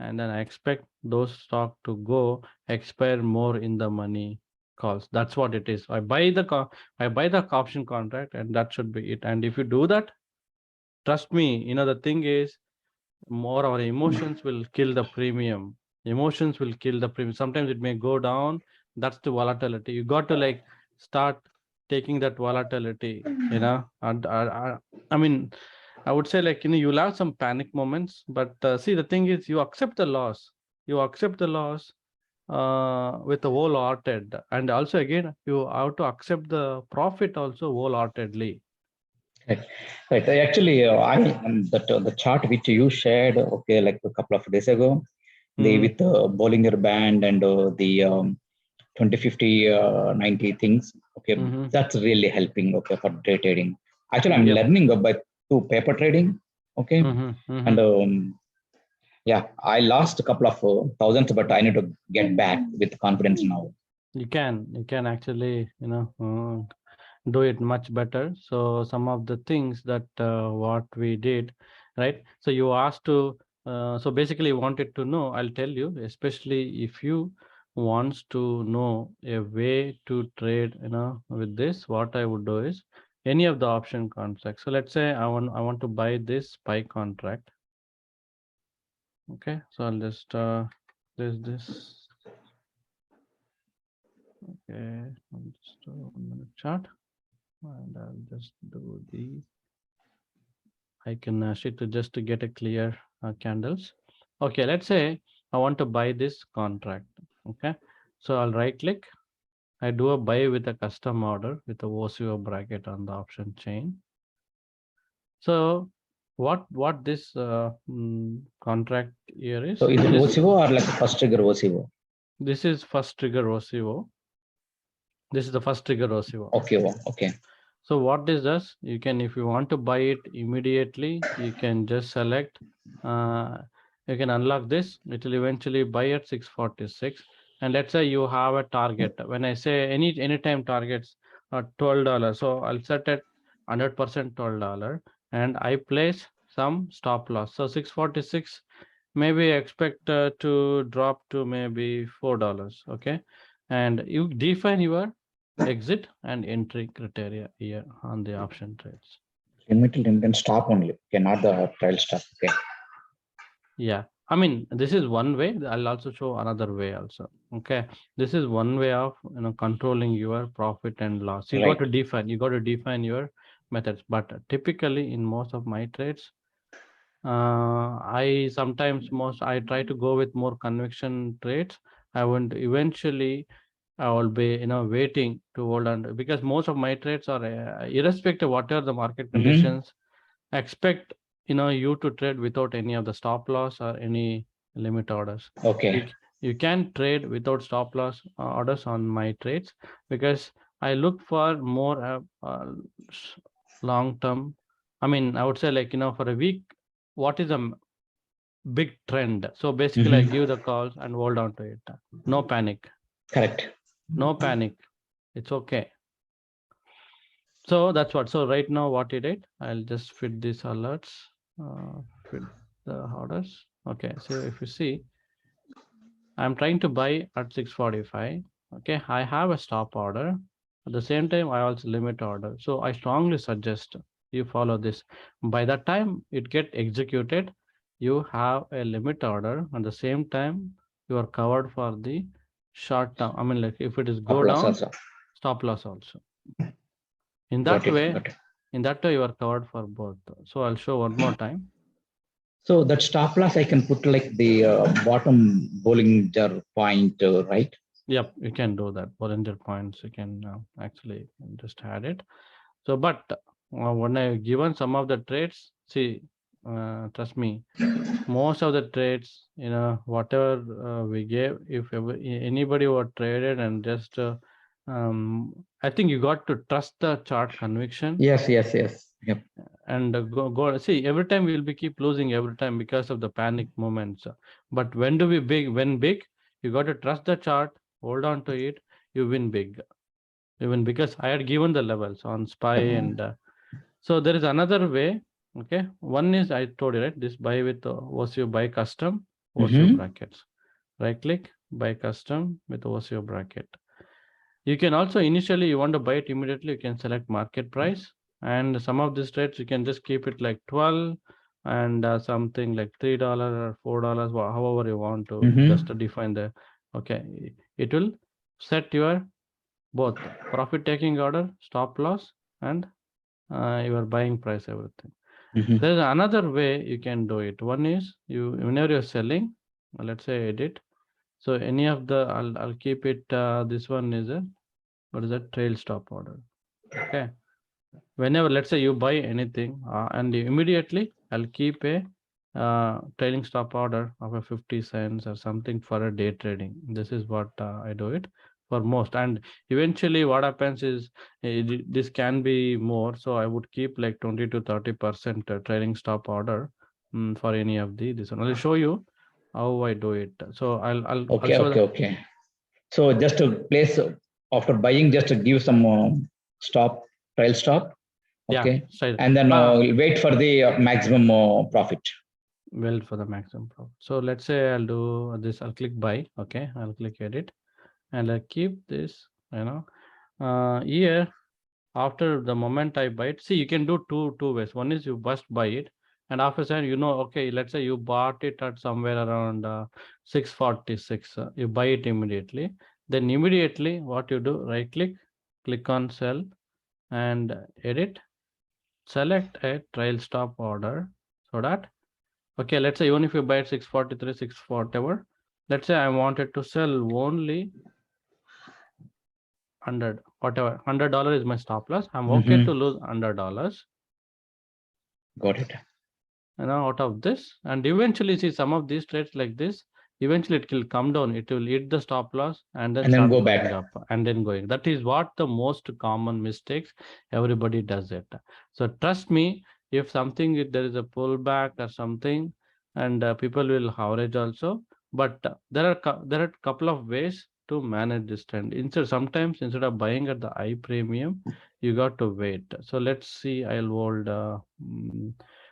Speaker 1: and then I expect those stock to go expire more in the money calls. That's what it is. I buy the option contract, and that should be it. And if you do that, trust me, the thing is more our emotions will kill the premium. Emotions will kill the premium. Sometimes it may go down. That's the volatility. You got to like start taking that volatility, and I mean, I would say like, you'll have some panic moments, but see, the thing is you accept the loss. You accept the loss with the wholehearted, and also again you have to accept the profit also wholeheartedly.
Speaker 3: Right. Right. Actually, the chart which you shared, okay, like a couple of days ago, the with the Bollinger Band and the 20, 50, 90 things. Okay, that's really helping. Okay, for day trading. Actually, I'm learning about to paper trading. Okay, and yeah, I lost a couple of thousands, but I need to get back with confidence now.
Speaker 1: You can actually, do it much better. So some of the things that what we did, right? So you asked to, so basically wanted to know, I'll tell you, especially if you wants to know a way to trade, with this, what I would do is any of the option contracts. So let's say I want to buy this SPY contract. Okay, so I'll just there's this. Okay, I'll just 1 minute chart, and I'll just do the. I can shift to just to get a clear candles. Okay, let's say I want to buy this contract. Okay, so I'll right click I do a buy with a custom order with a OCO bracket on the option chain. So what this contract here is?
Speaker 3: So is it
Speaker 1: This,
Speaker 3: OCO or like first trigger OCO?
Speaker 1: this is first trigger OCO. This is the first trigger OCO.
Speaker 3: Okay, okay.
Speaker 1: So what this does, you can, if you want to buy it immediately, you can just select, you can unlock this. It will eventually buy at 646. And let's say you have a target. When I say anytime targets are $12, so I'll set it 100% $12, and I place some stop loss. So 646, maybe expect to drop to maybe $4. Okay, and you define your exit and entry criteria here on the option trades.
Speaker 3: Limited intent stop only, okay, not the trail stop. Okay.
Speaker 1: Yeah, I mean, this is one way. I'll also show another way also. Okay, this is one way of controlling your profit and loss. You got to define your methods. But typically in most of my trades, I try to go with more conviction trades. I want eventually I will be waiting to hold on, because most of my trades are irrespective whatever the market conditions, expect you to trade without any of the stop loss or any limit orders.
Speaker 3: Okay.
Speaker 1: You can trade without stop loss orders on my trades, because I look for more long term. I mean, I would say, like, for a week, what is a big trend? So basically I give the calls and hold on to it. No panic.
Speaker 3: Correct.
Speaker 1: No panic. It's okay. So that's what. So right now what it did, I'll just fit these alerts, fit the orders. Okay, so if you see, I'm trying to buy at 645. Okay, I have a stop order. At the same time, I also limit order. So I strongly suggest you follow this. By the time it get executed, you have a limit order. At the same time, you are covered for the short term. I mean, like, if it is go down,
Speaker 3: also.
Speaker 1: stop loss also. In that way, you are covered for both. So I'll show one more time.
Speaker 3: So that stop loss, I can put like the bottom Bollinger point, right?
Speaker 1: Yep, you can do that. Bollinger points, you can actually just add it. So, but when I given some of the trades, see, trust me, most of the trades, whatever we gave, if anybody were traded and just, I think you got to trust the chart conviction.
Speaker 3: Yes. Yep.
Speaker 1: And go see, every time we'll be keep losing every time because of the panic moments. But when big, you got to trust the chart, hold on to it, you win big. Even because I had given the levels on SPY, and so there is another way. Okay, one is I told you, right, this buy with OCO buy custom OCO brackets. Right click, buy custom with OCO bracket. You can also initially you want to buy it immediately, you can select market price, and some of these trades you can just keep it like 12 and something like $3 or $4, however you want to just define the. Okay, it will set your both profit taking order, stop loss, and your buying price, everything. There is another way you can do it. One is whenever you're selling, let's say edit. So any of the I'll keep it. This one is a, what is that, trail stop order. Okay, whenever let's say you buy anything and immediately I'll keep a trailing stop order of a 50 cents or something for a day trading. This is what I do it for most, and eventually what happens is this can be more, so I would keep like 20 to 30% trailing stop order for any of this one. I'll show you how I do it. So I'll
Speaker 3: okay. So just to place after buying, just to give some stop, trail stop. Okay.
Speaker 1: Yeah,
Speaker 3: and then wait for the maximum profit.
Speaker 1: Well, for the maximum profit. So let's say I'll do this. I'll click buy. Okay, I'll click edit, and I'll keep this. Here after the moment I buy it, see, you can do two ways. One is you must buy it, and after that, okay, let's say you bought it at somewhere around 646. You buy it immediately. Then immediately, what you do? Right click on sell, and edit. Select a trail stop order, so that. Okay, let's say even if you buy at 643, 6 whatever, let's say I wanted to sell only 100, whatever, $100 is my stop loss. I'm okay to lose $100.
Speaker 3: Got it.
Speaker 1: Out of this, and eventually see some of these trades like this, eventually it will come down, it will hit the stop loss and then start
Speaker 3: go
Speaker 1: going
Speaker 3: back
Speaker 1: up and then going. That is what the most common mistakes, everybody does it. So trust me, if something, if there is a pullback or something, and people will average also, but there are a couple of ways to manage this trend. Sometimes instead of buying at the high premium, you got to wait. So let's see, I'll hold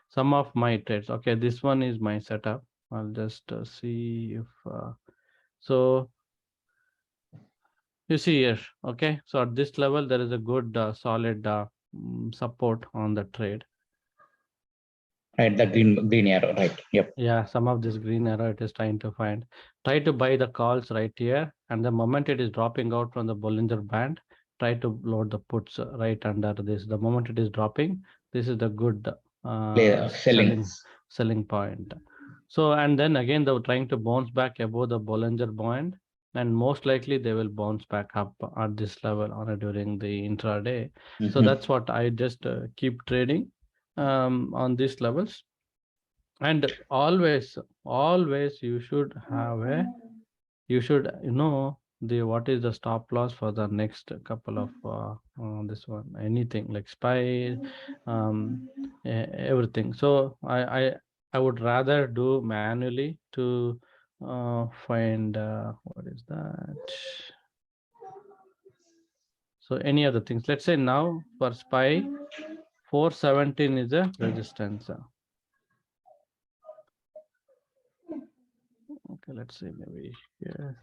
Speaker 1: some of my trades. Okay, this one is my setup. I'll just see if so you see here. Okay, so at this level there is a good solid support on the trade.
Speaker 3: Right, the green arrow, right? Yep.
Speaker 1: Yeah, some of this green arrow it is trying to find. Try to buy the calls right here, and the moment it is dropping out from the Bollinger Band, try to load the puts right under this. The moment it is dropping, this is the good selling point. So, and then again, they're trying to bounce back above the Bollinger Band, and most likely they will bounce back up at this level during the intraday. So that's what I just keep trading on these levels. And always you should have the what is the stop loss for the next couple of this one, anything like SPY, everything. So I would rather do manually to find what is that. So any other things, let's say now for SPY 417 is a resistance. Okay, let's see, maybe here.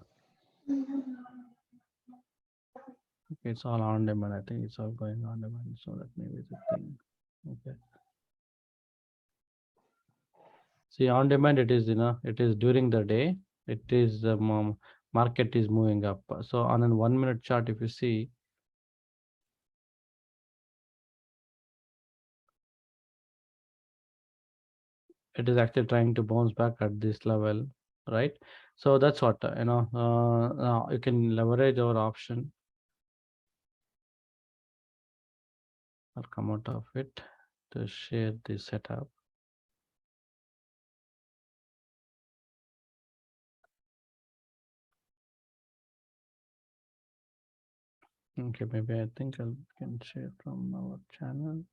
Speaker 1: Okay, it's all on demand. I think it's all going on demand. So that maybe is a thing. Okay. See, on demand, it is, it is during the day. It is the market is moving up. So on a 1 minute chart, if you see, it is actually trying to bounce back at this level, right? So that's what, you can leverage our option. I'll come out of it to share the setup. Okay, maybe I think I can share from our channel.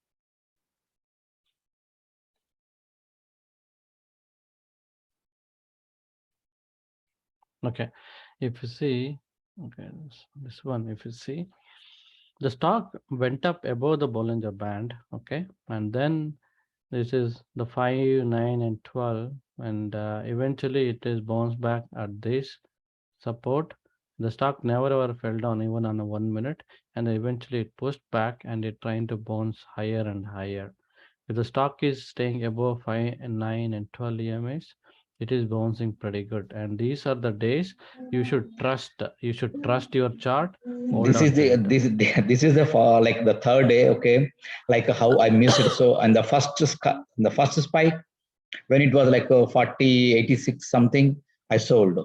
Speaker 1: Okay, if you see, okay, this one, if you see, the stock went up above the Bollinger Band, okay, and then this is the 5, 9, and 12, and eventually it is bounced back at this support. The stock never ever fell down even on a 1 minute, and eventually it pushed back and it trying to bounce higher and higher. If the stock is staying above 5 and 9 and 12 EMAs, it is bouncing pretty good. And these are the days you should trust. You should trust your chart.
Speaker 3: This is the like the third day. Okay, like how I missed it. So and the first spike when it was like 40, 86 something, I sold.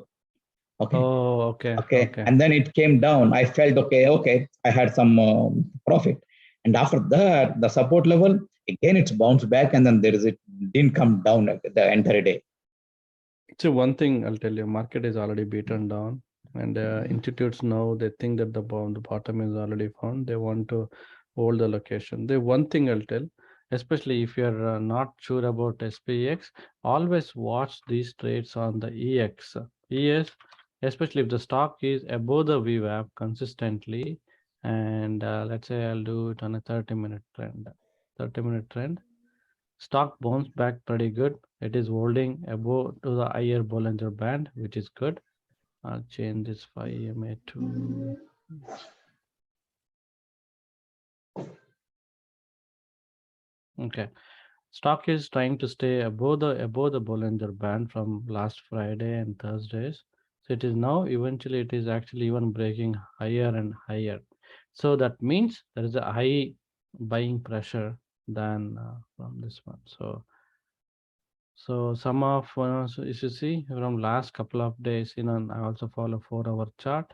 Speaker 3: Okay.
Speaker 1: Oh, okay.
Speaker 3: And then it came down. I felt okay. I had some profit, and after that, the support level again it's bounced back, and then it didn't come down the entire day.
Speaker 1: So one thing I'll tell you, market is already beaten down, and institutes know they think that the bottom is already found. They want to hold the location. The one thing I'll tell, especially if you're not sure about SPX, always watch these trades on the EX. ES, especially if the stock is above the VWAP consistently, and let's say I'll do it on a 30-minute trend. 30-minute trend. Stock bounced back pretty good. It is holding above to the higher Bollinger Band, which is good. I'll change this 5 EMA to okay. Stock is trying to stay above the Bollinger Band from last Friday and Thursdays. So it is now eventually it is actually even breaking higher and higher. So that means there is a high buying pressure than from this one. So some of so if you see from last couple of days, I also follow 4-hour chart.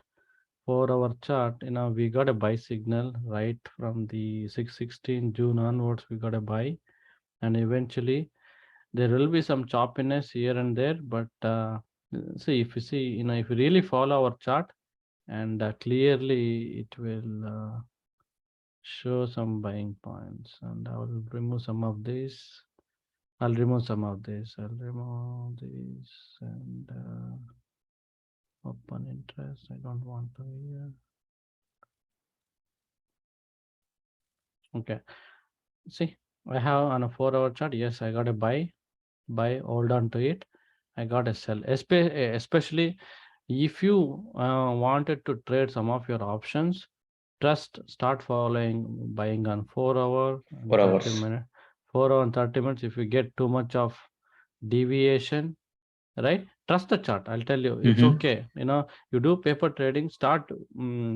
Speaker 1: 4-hour chart, we got a buy signal right from the 6/16 June onwards. We got a buy, and eventually there will be some choppiness here and there. But see, if you see, if you really follow our chart, and clearly it will show some buying points. And I will remove some of these. I'll remove some of this. I'll remove these and open interest. I don't want to here. Okay. See, I have on a 4-hour chart. Yes, I got a buy, hold on to it. I got a sell, especially if you wanted to trade some of your options. Start following buying on 4-hour and
Speaker 3: 4
Speaker 1: 30
Speaker 3: hours.
Speaker 1: minutes. 4 hour and 30 minutes. If you get too much of deviation, right, trust the chart. I'll tell you, it's okay. You do paper trading, start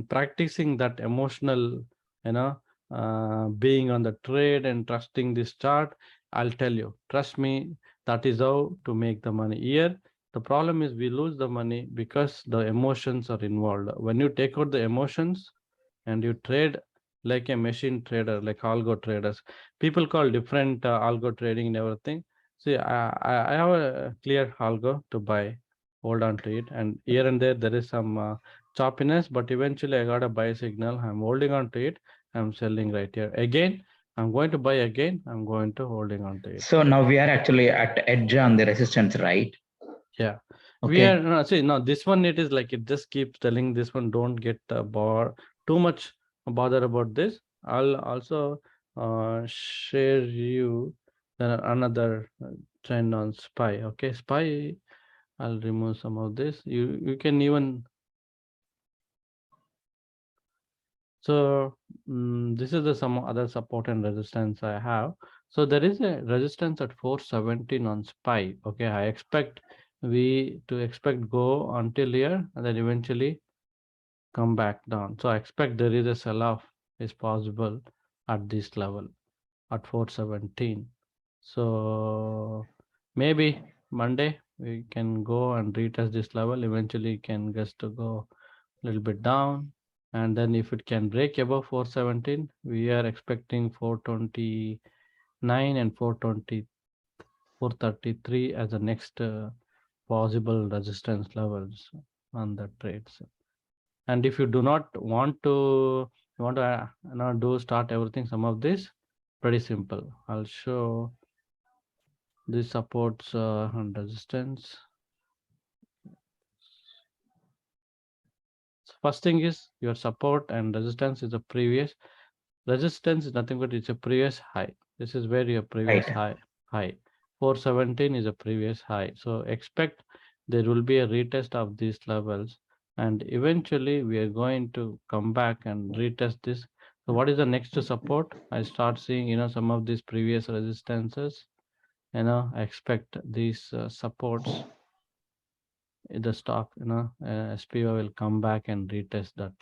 Speaker 1: practicing that emotional, being on the trade and trusting this chart. I'll tell you, trust me, that is how to make the money here. The problem is we lose the money because the emotions are involved. When you take out the emotions and you trade like a machine trader, like algo traders, people call different algo trading and everything. See, I have a clear algo to buy, hold on to it, and here and there is some choppiness, but eventually I got a buy signal. I'm holding on to it. I'm selling right here. Again, I'm going to buy again. I'm going to holding on to it.
Speaker 3: So now we are actually at edge on the resistance, right?
Speaker 1: Yeah.
Speaker 3: Okay.
Speaker 1: We are see now this one, it is like it just keeps telling this one, don't get too much bother about this. I'll also share you another trend on SPY. Okay, SPY, I'll remove some of this. You can even, so this is the some other support and resistance I have. So there is a resistance at 417 on SPY. Okay, I expect go until here and then eventually come back down. So I expect there is a sell-off is possible at this level at 417. So maybe Monday we can go and retest this level. Eventually can just to go a little bit down. And then if it can break above 417, we are expecting 429 and 433 as the next possible resistance levels on the trades. And if you do not want to, start everything, some of this, pretty simple. I'll show this supports and resistance. First thing is your support and resistance is a previous. Resistance is nothing but it's a previous high. This is where your previous high. 417 is a previous high. So expect there will be a retest of these levels, and eventually we are going to come back and retest this. So what is the next support? I start seeing, some of these previous resistances, I expect these supports in the stock, SPO will come back and retest that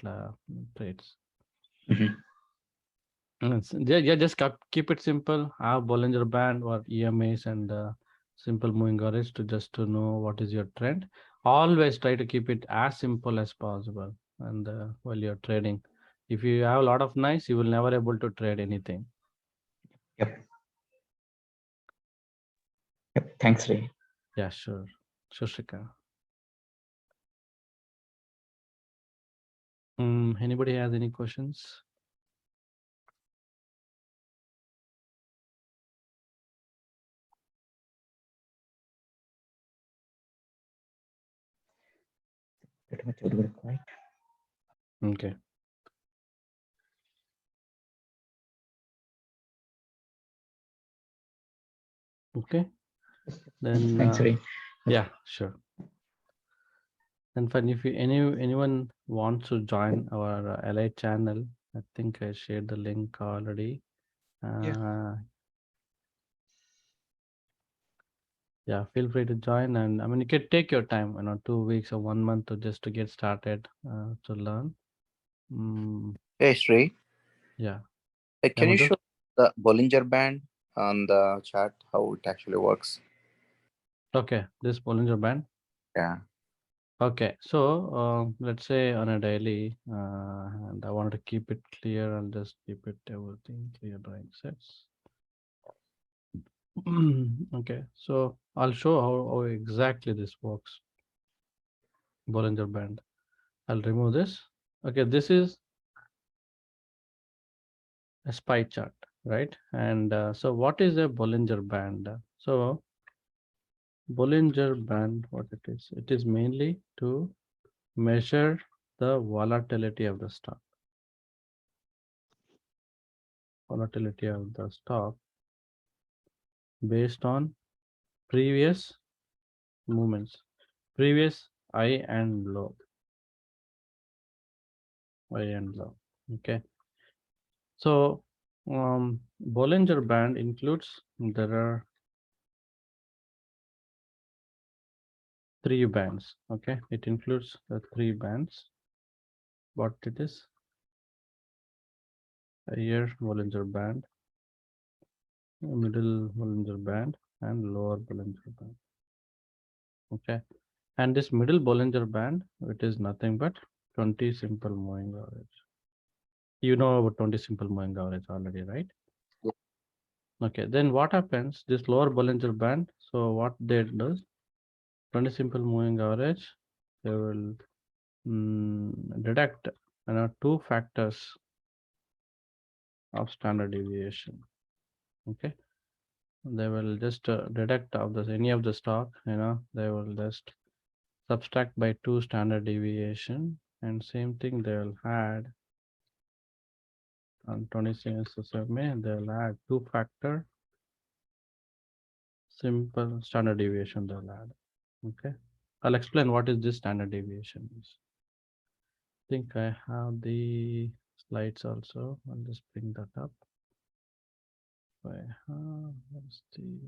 Speaker 1: trades. Yeah, just keep it simple. Have Bollinger Band or EMAs and simple moving average to know what is your trend. Always try to keep it as simple as possible. And while you're trading, if you have a lot of noise, you will never able to trade anything.
Speaker 3: Yep. Thanks, Ray.
Speaker 1: Yeah, sure. Sure, Shrika. Anybody has any questions?
Speaker 3: Pretty much everybody quiet.
Speaker 1: Okay. Okay. Then
Speaker 3: thanks, Ray.
Speaker 1: yeah, sure. And fine, if anyone wants to join our LA channel, I think I shared the link already. Yeah, feel free to join, and I mean you can take your time, 2 weeks or 1 month to get started to learn.
Speaker 4: Hey, Sri.
Speaker 1: Yeah.
Speaker 4: Can you show the Bollinger Band on the chart, how it actually works?
Speaker 1: Okay, this Bollinger Band.
Speaker 4: Yeah.
Speaker 1: Okay, so let's say on a daily, and I want to keep it clear. I'll just keep it everything clear drawing sets. Okay, so I'll show how exactly this works. Bollinger Band. I'll remove this. Okay, this is a SPY chart, right? And so what is a Bollinger Band? So Bollinger Band, what it is? It is mainly to measure the volatility of the stock. Volatility of the stock based on previous movements, previous high and low, high and low. Okay. So Bollinger Band includes, there are 3 bands. Okay, it includes the 3 bands. What it is? Higher Bollinger Band, middle Bollinger Band, and lower Bollinger Band. Okay, and this middle Bollinger Band, it is nothing but 20 simple moving average. You know about 20 simple moving average already, right?
Speaker 4: Yeah.
Speaker 1: Okay, then what happens? This lower Bollinger Band. So what they does? 20 simple moving average. They will deduct 2 factors of standard deviation. Okay, they will just deduct of this any of the stock. They will just subtract by 2 standard deviation, and same thing they will add on 26 May. They will add 2 factor simple standard deviation. They'll add. Okay, I'll explain what is this standard deviation is. I think I have the slides also. I'll just bring that up. Let's see.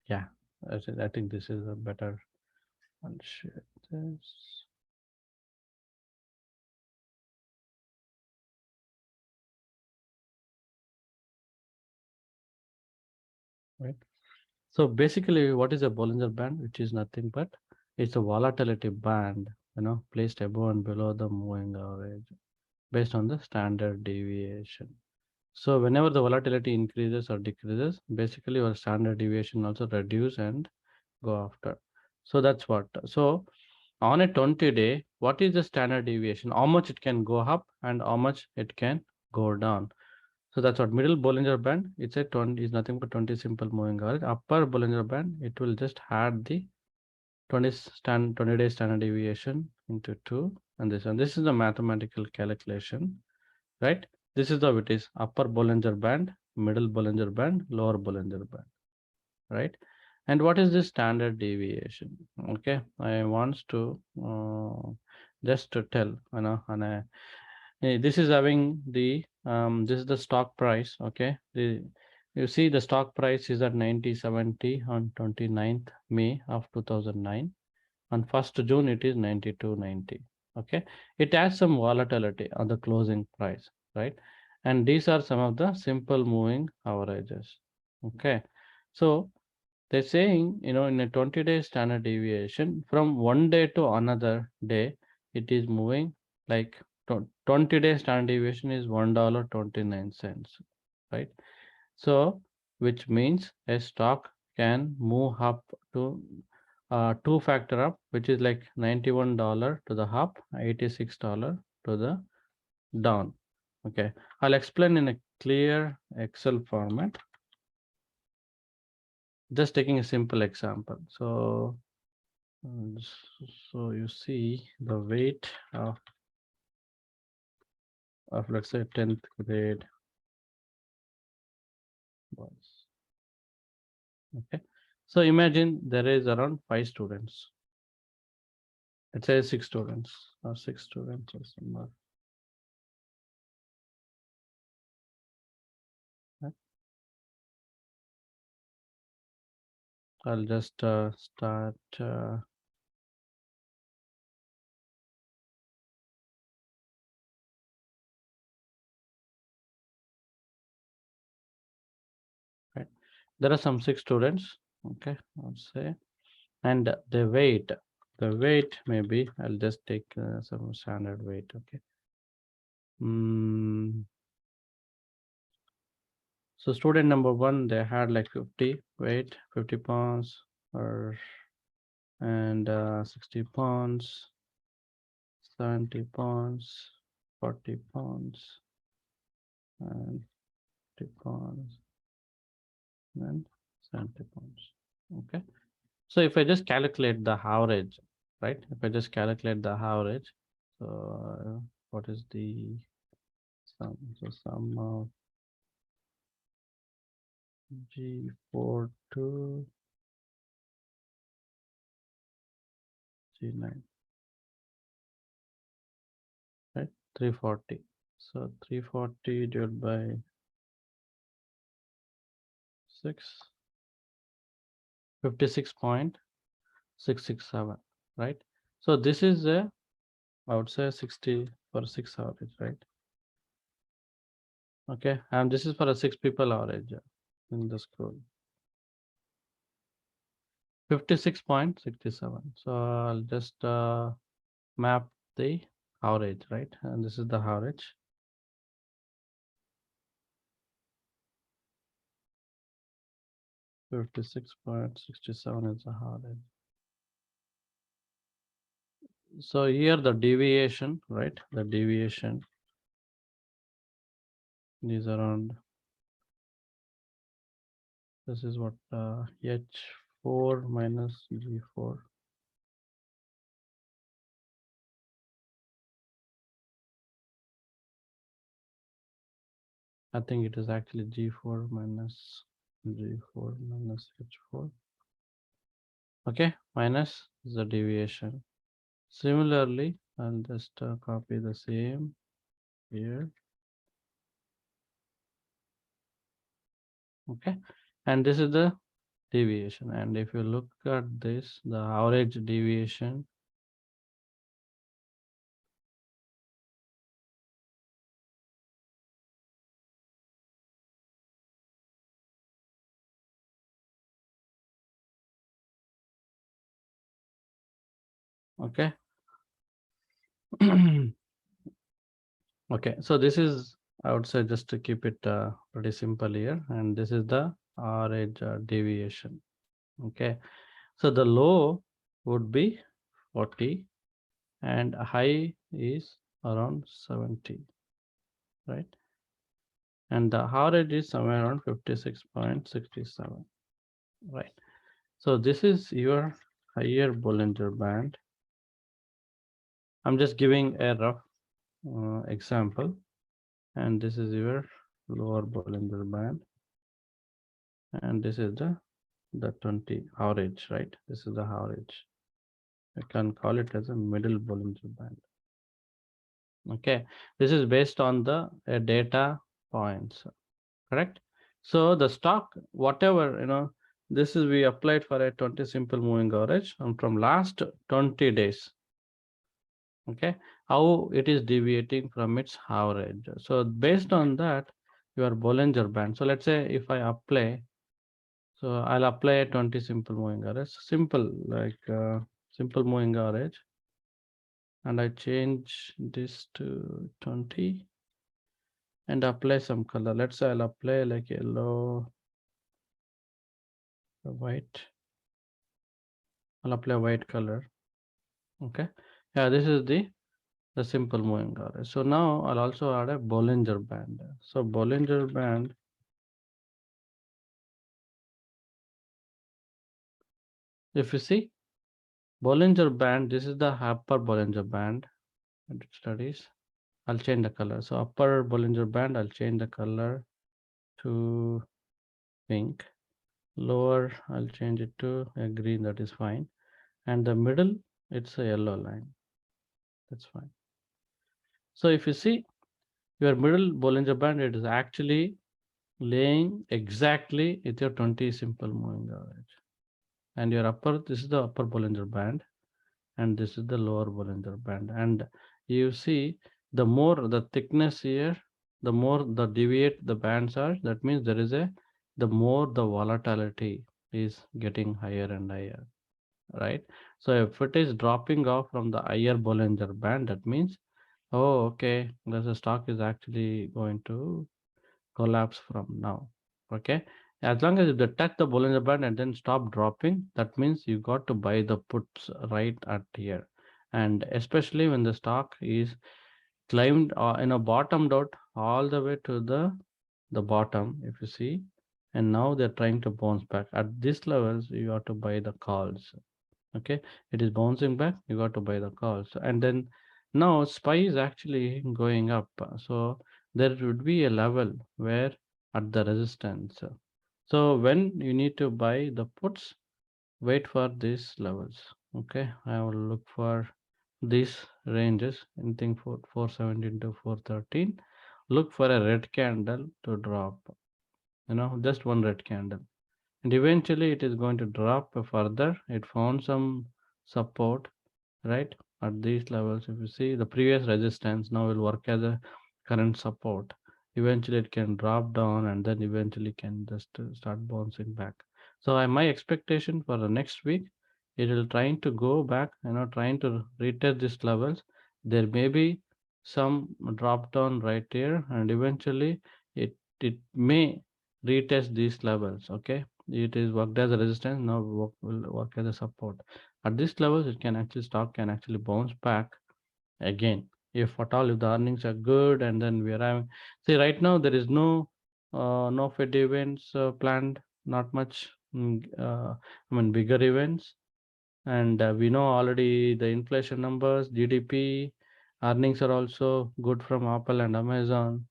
Speaker 1: Yeah, I think this is a better. I'll share this. Right. So basically, what is a Bollinger Band? Which is nothing but it's a volatility band, placed above and below the moving average based on the standard deviation. So whenever the volatility increases or decreases, basically your standard deviation also reduce and go after. So that's what. So on a 20-day, what is the standard deviation? How much it can go up and how much it can go down? So that's what middle Bollinger Band. It's a 20 is nothing but 20 simple moving average. Upper Bollinger Band, it will just add the 20-day standard deviation into 2 and this is the mathematical calculation, right? This is the it is upper Bollinger Band, middle Bollinger Band, lower Bollinger Band, right? And what is the standard deviation? Okay, I wants to just to tell, on a this is having the this is the stock price. Okay, you see the stock price is at 90.70 on 29th May of 2009. On 1st June it is 92.90. Okay, it has some volatility on the closing price, right? And these are some of the simple moving averages. Okay, so they're saying, in a 20-day standard deviation from one day to another day, it is moving like 20-day standard deviation is $1.29, right? So, which means a stock can move up to 2 factor up, which is like $91 to the up, $86 to the down. Okay, I'll explain in a clear Excel format. Just taking a simple example. So you see the weight of let's say 10th grade boys. Okay, so imagine there is around 5 students. Let's say 6 students or 6 students or somewhere. Okay. I'll just start there are some 6 students. Okay, let's say, and the weight maybe I'll just take some standard weight. Okay. So student number 1, they had like 50 weight, 50 pounds, or and 60 pounds, 70 pounds, 40 pounds, and 50 pounds, and 70 pounds. Okay. So if I just calculate the average, right? If I just calculate the average, so what is the sum? So sum of G4 to G9, right? 340. So 340 divided by 6, 56.667, right? So this is a, I would say 60 for 6 average, right? Okay, and this is for a 6 people average in the school. 56.67. So I'll just map the average, right? And this is the average. .67 is the average. So here the deviation, right? The deviation is around, this is what H4 minus G4. I think it is actually G4 minus G4 minus H4. Okay, minus the deviation. Similarly, I'll just copy the same here. Okay, and this is the deviation, and if you look at this, the average deviation okay. Okay, so this is, I would say, just to keep it pretty simple here, and this is the average deviation. Okay, so the low would be 40 and high is around 70, right? And the average is somewhere around 56.67, right? So this is your higher Bollinger Band. I'm just giving a rough example, and this is your lower Bollinger Band, and this is the 20 average, right? This is the average. I can call it as a middle Bollinger Band. Okay, this is based on the data points, correct? So the stock, whatever, this is we applied for a 20 simple moving average and from last 20 days. Okay, how it is deviating from its average. So based on that, your Bollinger Band. So let's say if I apply, so I'll apply a 20 simple moving average, simple like simple moving average, and I change this to 20 and apply some color. Let's say I'll apply like yellow, white. I'll apply white color. Okay, yeah, this is the simple moving average. So now I'll also add a Bollinger Band. So Bollinger Band, if you see Bollinger Band, this is the upper Bollinger Band and studies. I'll change the color. So upper Bollinger Band, I'll change the color to pink. Lower, I'll change it to a green, that is fine. And the middle, it's a yellow line. That's fine. So if you see your middle Bollinger Band, it is actually laying exactly with your 20 simple moving average. And your upper, this is the upper Bollinger Band, and this is the lower Bollinger Band. And you see the more the thickness here, the more the deviate the bands are, that means there is a the more the volatility is getting higher and higher, right? So if it is dropping off from the higher Bollinger Band, that means, oh, okay, the stock is actually going to collapse from now. Okay, as long as they touch the Bollinger Band and then stop dropping, that means you got to buy the puts right at here. And especially when the stock is climbed bottomed out all the way to the bottom, if you see, and now they're trying to bounce back at these levels, you have to buy the calls. Okay, it is bouncing back, you got to buy the calls. And then now SPY is actually going up, so there would be a level where at the resistance. So when you need to buy the puts, wait for these levels. Okay, I will look for these ranges, anything for 417 to 413. Look for a red candle to drop, just one red candle, and eventually it is going to drop further. It found some support right at these levels. If you see, the previous resistance now will work as a current support. Eventually it can drop down and then eventually can just start bouncing back. So my expectation for the next week, it will trying to go back, trying to retest these levels. There may be some drop down right here, and eventually it may retest these levels. Okay, it is worked as a resistance, now will work as a support. At this levels, it can actually stock can actually bounce back again, if at all, if the earnings are good. And then we are having, see, right now there is no Fed events planned, not much. I mean, bigger events. And we know already the inflation numbers, GDP, earnings are also good from Apple and Amazon,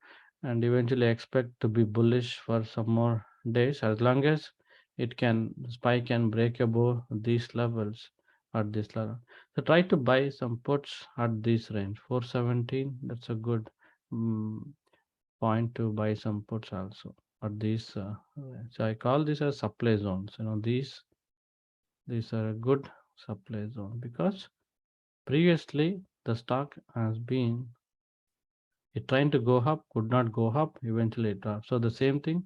Speaker 1: and eventually expect to be bullish for some more days, as long as it can spike and break above these levels at this level. So try to buy some puts at this range, 417. That's a good point to buy some puts also at these. So I call this as supply zones. These are a good supply zone, because previously the stock has been it trying to go up, could not go up, eventually it dropped. So the same thing,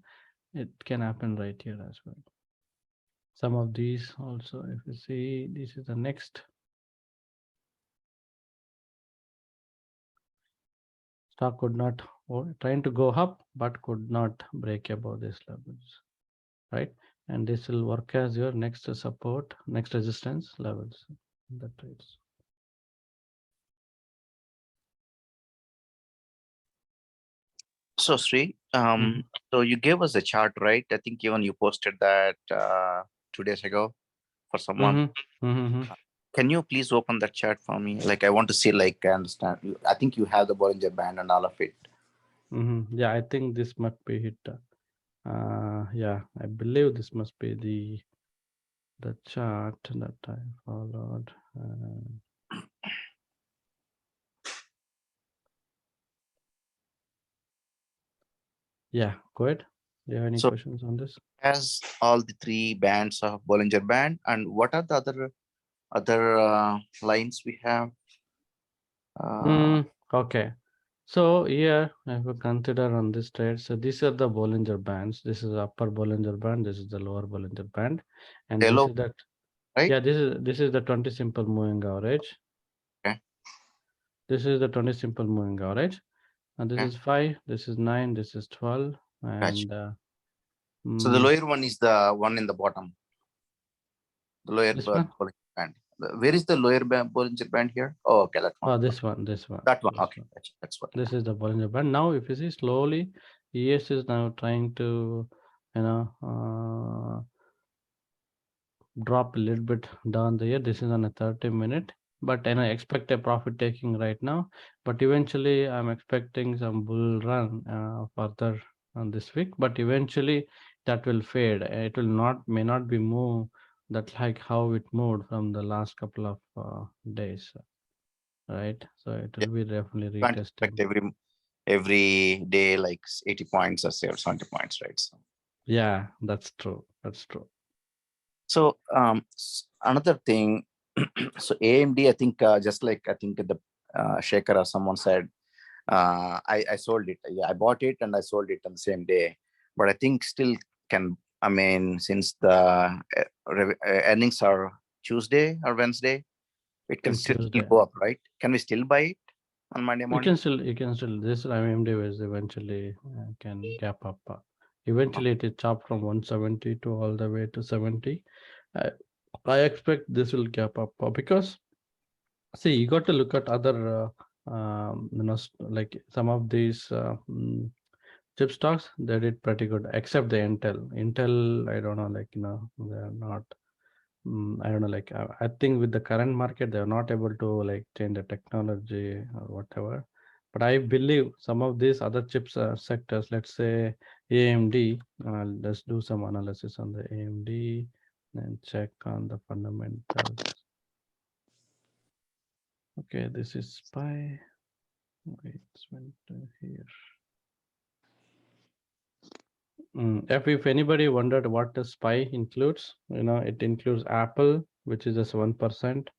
Speaker 1: it can happen right here as well. Some of these also, if you see, this is the next stock could not, or trying to go up but could not break above these levels, right? And this will work as your next support, next resistance levels. That trades.
Speaker 4: So Sri,
Speaker 1: Mhm.
Speaker 4: so you gave us a chart, right? I think even you posted that 2 days ago for someone. Can you please open that chart for me? Like, I want to see, like, I understand. I think you have the Bollinger Band and all of it.
Speaker 1: Yeah, I think this must be hit. Yeah, I believe this must be the chart that I followed. Yeah, go ahead. Do you have any
Speaker 4: So
Speaker 1: questions on this?
Speaker 4: has all the three bands of Bollinger Band, and what are the other lines we have?
Speaker 1: Okay. So here, if we consider on this trade, so these are the Bollinger Bands. This is upper Bollinger Band. This is the lower Bollinger Band, and this
Speaker 4: Yellow,
Speaker 1: is that.
Speaker 4: right?
Speaker 1: Yeah, this is the 20 simple moving average.
Speaker 4: Okay.
Speaker 1: This is the 20 simple moving average, and this
Speaker 4: Okay.
Speaker 1: is 5. This is 9. This is 12,
Speaker 4: Gotcha.
Speaker 1: and
Speaker 4: So the lower one is the one in the bottom. The lower
Speaker 1: this one.
Speaker 4: Bollinger Band. Where is the lower Bollinger Band here? Oh, okay, that one.
Speaker 1: Oh, this one.
Speaker 4: That one.
Speaker 1: This
Speaker 4: Okay,
Speaker 1: one.
Speaker 4: gotcha. That's what.
Speaker 1: This is the Bollinger Band. Now, if you see slowly, ES is now trying to, drop a little bit down the year. This is on a 30-minute, but I expect a profit taking right now. But eventually, I'm expecting some bull run further on this week. But eventually, that will fade. It will may not be move that like how it moved from the last couple of days, right? So it
Speaker 4: Yeah,
Speaker 1: will be definitely
Speaker 4: can't
Speaker 1: retesting.
Speaker 4: expect every day like 80 points or 70 points, right? So
Speaker 1: Yeah, that's true. That's true.
Speaker 4: so another thing, so AMD, I think just like I think the Shaker or someone said, I sold it. Yeah, I bought it and I sold it on the same day. But I think still I mean, since the earnings are Tuesday or Wednesday, it can still
Speaker 1: Tuesday.
Speaker 4: go up, right? Can we still buy it on Monday
Speaker 1: You
Speaker 4: morning?
Speaker 1: can still, this IMD was eventually can gap up. Eventually it is chopped from 170 to all the way to 70. I expect this will gap up because see, you got to look at other, like some of these chip stocks, they did pretty good, except the Intel. Intel, I don't know, like, they're not, I don't know, like, I think with the current market, they're not able to like change the technology or whatever. But I believe some of these other chips sectors, let's say AMD, let's do some analysis on the AMD and check on the fundamentals. Okay, this is SPY. Wait, it's went to here. If anybody wondered what the SPY includes, it includes Apple, which is just 1%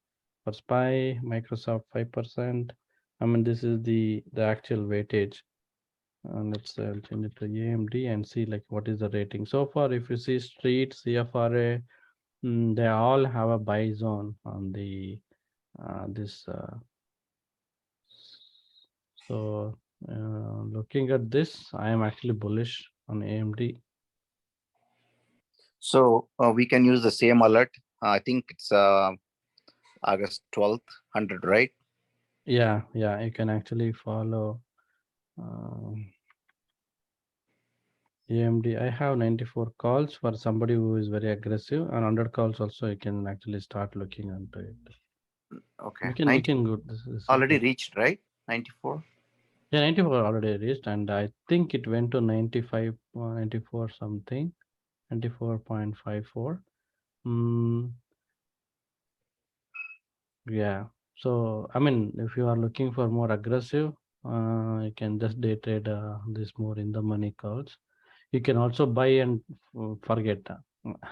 Speaker 1: for SPY, Microsoft 5%. I mean, this is the actual weightage. Let's change it to AMD and see like what is the rating. So far, if you see Street, CFRA, they all have a buy zone on the this. So looking at this, I am actually bullish on AMD.
Speaker 4: So we can use the same alert. I think it's August 12th, 100, right?
Speaker 1: Yeah, you can actually follow AMD. I have 94 calls for somebody who is very aggressive, and 100 calls also you can actually start looking into it.
Speaker 4: Okay.
Speaker 1: We can go. This is
Speaker 4: already
Speaker 1: good.
Speaker 4: reached, right? 94.
Speaker 1: Yeah, 94 already reached, and I think it went to 95, 94 something, 94.54. Yeah. So I mean, if you are looking for more aggressive, you can just day trade this more in the money calls. You can also buy and forget.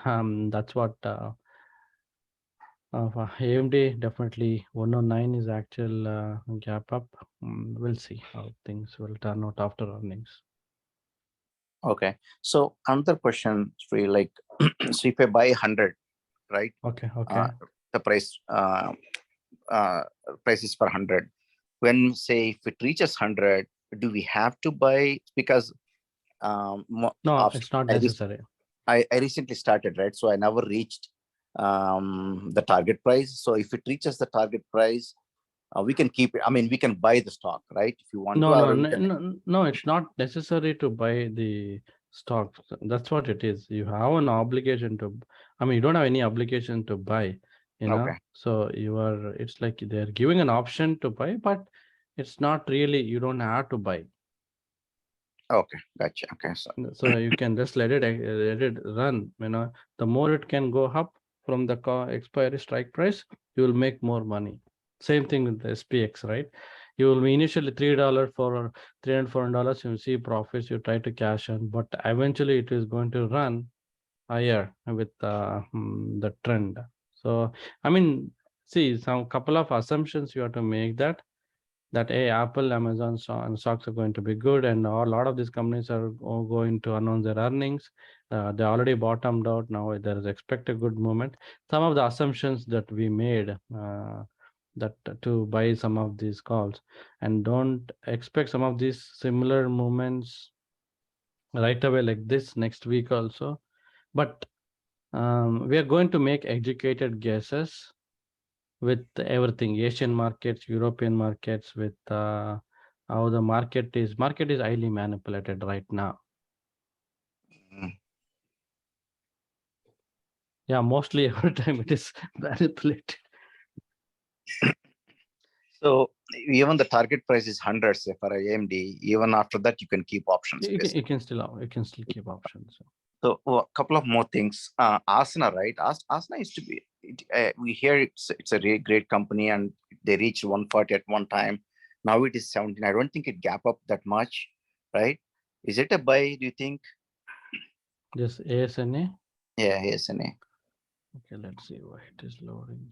Speaker 1: That's what for AMD definitely 109 is actual gap up. We'll see how things will turn out after earnings.
Speaker 4: Okay. So another question, Sri, like, so if I buy 100, right?
Speaker 1: Okay.
Speaker 4: The price is for 100. When say if it reaches 100, do we have to buy? Because
Speaker 1: No, it's not necessary.
Speaker 4: I recently started, right? So I never reached the target price. So if it reaches the target price, we can keep it. I mean, we can buy the stock, right? If you want to.
Speaker 1: No, it's not necessary to buy the stocks. That's what it is. You have an obligation to, I mean, you don't have any obligation to buy,
Speaker 4: Okay.
Speaker 1: So it's like they're giving an option to buy, but it's not really, you don't have to buy.
Speaker 4: Okay, gotcha. Okay,
Speaker 1: so you can just let it run. The more it can go up from the expiry strike price, you will make more money. Same thing with the SPX, right? You will be initially $3 for $300, $400. You see profits, you try to cash in, but eventually it is going to run higher with the trend. So I mean, see, some couple of assumptions you have to make that hey, Apple, Amazon stocks are going to be good, and a lot of these companies are going to announce their earnings. They already bottomed out. Now there is expected good movement. Some of the assumptions that we made that to buy some of these calls, and don't expect some of these similar movements right away like this next week also. But we are going to make educated guesses with everything, Asian markets, European markets, with how the market is highly manipulated right now. Yeah, mostly every time it is manipulated.
Speaker 4: So even the target price is 100, say, for AMD. Even after that, you can keep options.
Speaker 1: You can still keep options.
Speaker 4: So a couple of more things. Asana, right? Asana used to be. We hear it's a really great company, and they reached 140 at one time. Now it is 17. I don't think it gap up that much, right? Is it a buy? Do you think?
Speaker 1: Just ASNA.
Speaker 4: Yeah, ASNA.
Speaker 1: Okay, let's see why it is loading.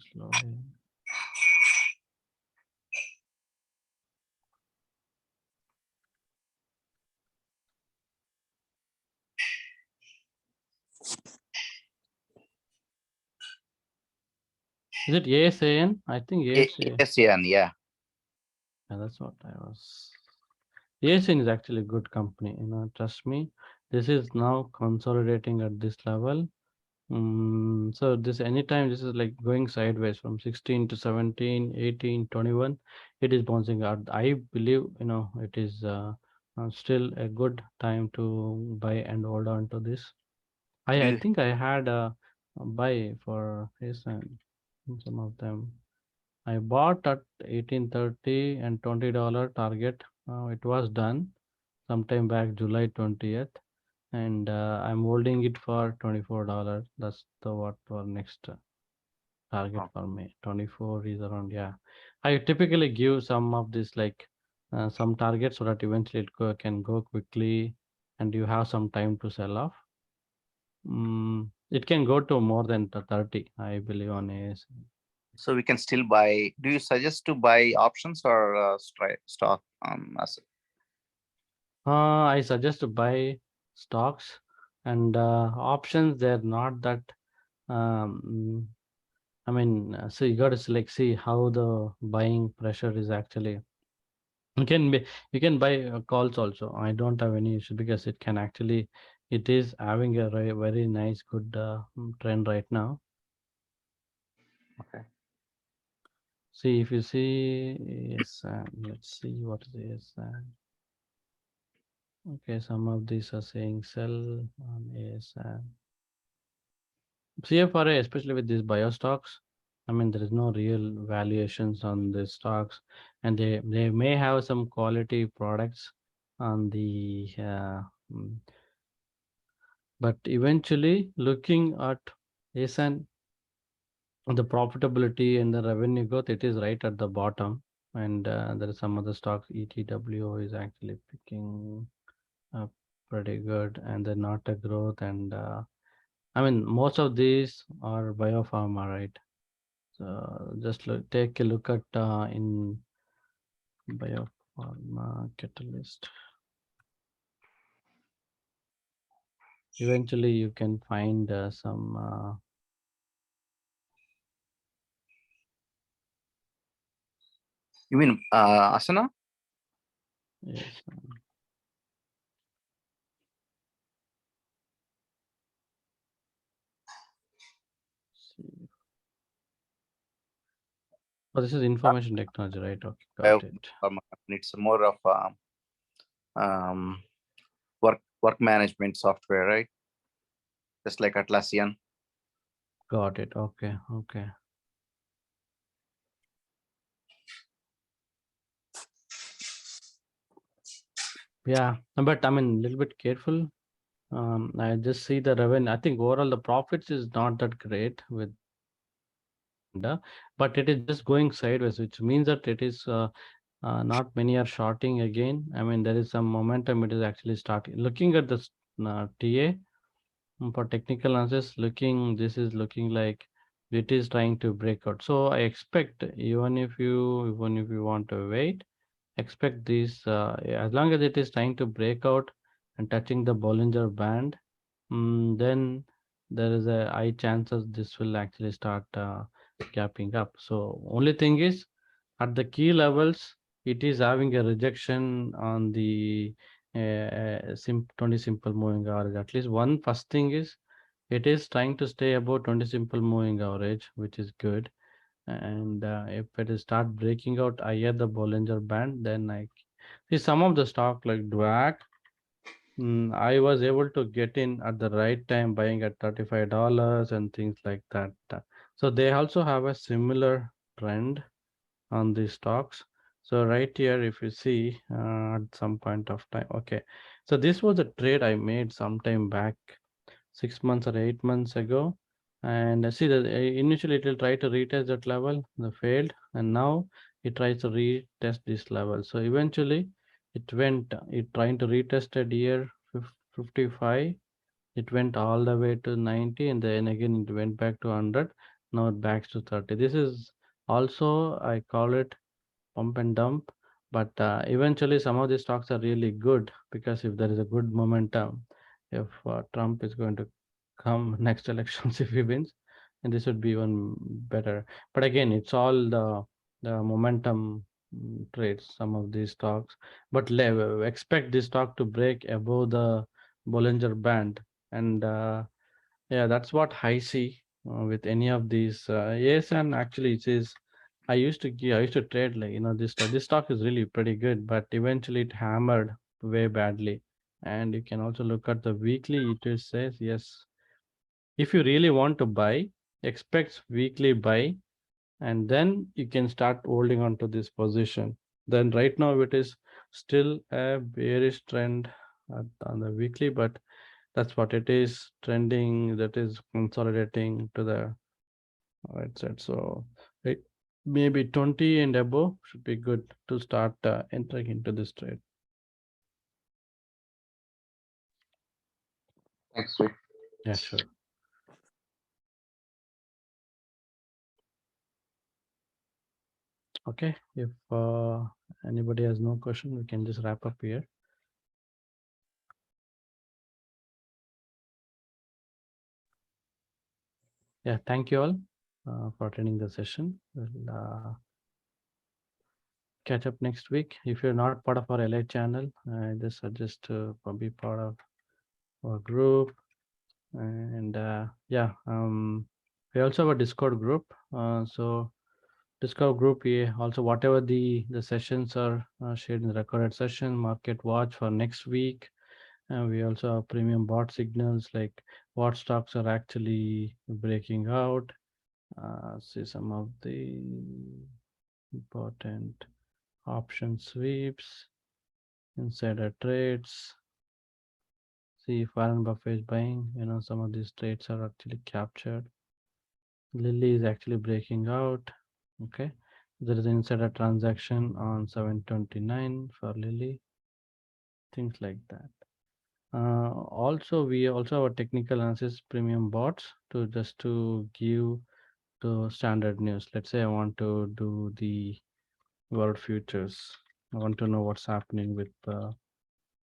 Speaker 1: Is it ASAN? I think ASAN.
Speaker 4: ASEAN, yeah.
Speaker 1: Yeah, that's what I was. ASAN is actually a good company. Trust me. This is now consolidating at this level. So this anytime this is like going sideways from 16 to 17, 18, 21, it is bouncing out. I believe, it is still a good time to buy and hold on to this.
Speaker 4: Do
Speaker 1: I
Speaker 4: you,
Speaker 1: think I had a buy for ASAN, some of them. I bought at 1830 and $20 target. It was done sometime back July 20th, and I'm holding it for $24. That's the what for next target
Speaker 4: oh,
Speaker 1: for me. 24 is around, yeah. I typically give some of this like some targets so that eventually can go quickly and you have some time to sell off. It can go to more than 30, I believe, on AS.
Speaker 4: so we can still buy. Do you suggest to buy options or stock?
Speaker 1: I suggest to buy stocks and options. They're not that. Um, I mean, so you got to like see how the buying pressure is actually. You can be, you can buy calls also. I don't have any issue because it can actually, it is having a very nice good trend right now.
Speaker 4: Okay.
Speaker 1: See if you see, yes, let's see what is this. Okay, some of these are saying sell on ASN. CFRA, especially with these bio stocks, I mean, there is no real valuations on the stocks, and they may have some quality products on the, mm, but eventually looking at ASN, the profitability and the revenue growth, it is right at the bottom, and there is some other stocks. ETWO is actually picking up pretty good, and they're not a growth, and I mean, most of these are biopharma, right? So just take a look at in biopharma catalyst. Eventually, you can find some.
Speaker 4: You mean Asana?
Speaker 1: Yes. See. Oh, this is information technology, right? Okay, got it.
Speaker 4: It's more of um, work management software, right? Just like Atlassian.
Speaker 1: Got it. Okay. Okay. Yeah, but I mean, a little bit careful. I just see the revenue. I think overall the profits is not that great with, but it is just going sideways, which means that it is not many are shorting again. I mean, there is some momentum. It is actually starting. Looking at this TA for technical analysis, this is looking like it is trying to break out. So I expect even if you want to wait, expect this as long as it is trying to break out and touching the Bollinger Band, then there is a high chances this will actually start gapping up. So only thing is at the key levels, it is having a rejection on the 20 simple moving average. At least one first thing is it is trying to stay above 20 simple moving average, which is good. And if it is start breaking out higher the Bollinger Band, then I see some of the stock like DWAC. I was able to get in at the right time, buying at $35 and things like that. So they also have a similar trend on the stocks. So right here, if you see at some point of time, okay. So this was a trade I made sometime back, 6 months or 8 months ago. And see that initially it will try to retest that level, the failed, and now it tries to retest this level. So eventually it trying to retest at year 55. It went all the way to 90, and then again it went back to 100. Now it backs to 30. This is also, I call it pump and dump, but eventually some of these stocks are really good because if there is a good momentum, if Trump is going to come next elections if he wins, and this would be even better. But again, it's all the momentum trades, some of these stocks, but expect this stock to break above the Bollinger Band, and yeah, that's what I see with any of these. Yes, and actually it is. I used to trade like this stock is really pretty good, but eventually it hammered way badly. And you can also look at the weekly. It is says yes, if you really want to buy, expect weekly buy, and then you can start holding on to this position. Then right now it is still a bearish trend on the weekly, but that's what it is, trending, that is consolidating to the right side. So it, maybe 20 and above should be good to start entering into this trade.
Speaker 4: Thanks, sir.
Speaker 1: Yeah, sure. Okay, if anybody has no question, we can just wrap up here. Yeah, thank you all for attending the session. We'll catch up next week. If you're not part of our LA channel, I just suggest to be part of our group. And yeah, we also have a Discord group. So Discord group, we also whatever the sessions are shared in the recorded session, market watch for next week. And we also have premium bot signals, like what stocks are actually breaking out. See some of the important option sweeps, insider trades. See if Warren Buffett is buying, some of these trades are actually captured. Lilly is actually breaking out. Okay, there is an insider transaction on 729 for Lilly, things like that. Also, we also have a technical analysis premium bots to just to give the standard news. Let's say I want to do the world futures. I want to know what's happening with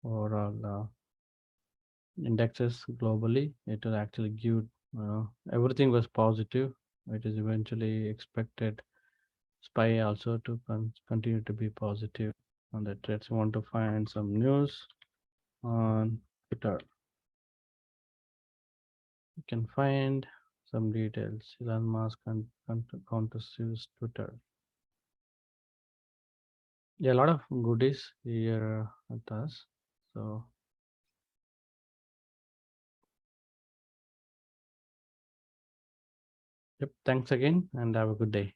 Speaker 1: overall indexes globally. It will actually give everything was positive. It is eventually expected SPY also to continue to be positive on the trades. You want to find some news on Twitter. You can find some details. Elon Musk counters Twitter. Yeah, a lot of goodies here with us. So yep, thanks again and have a good day.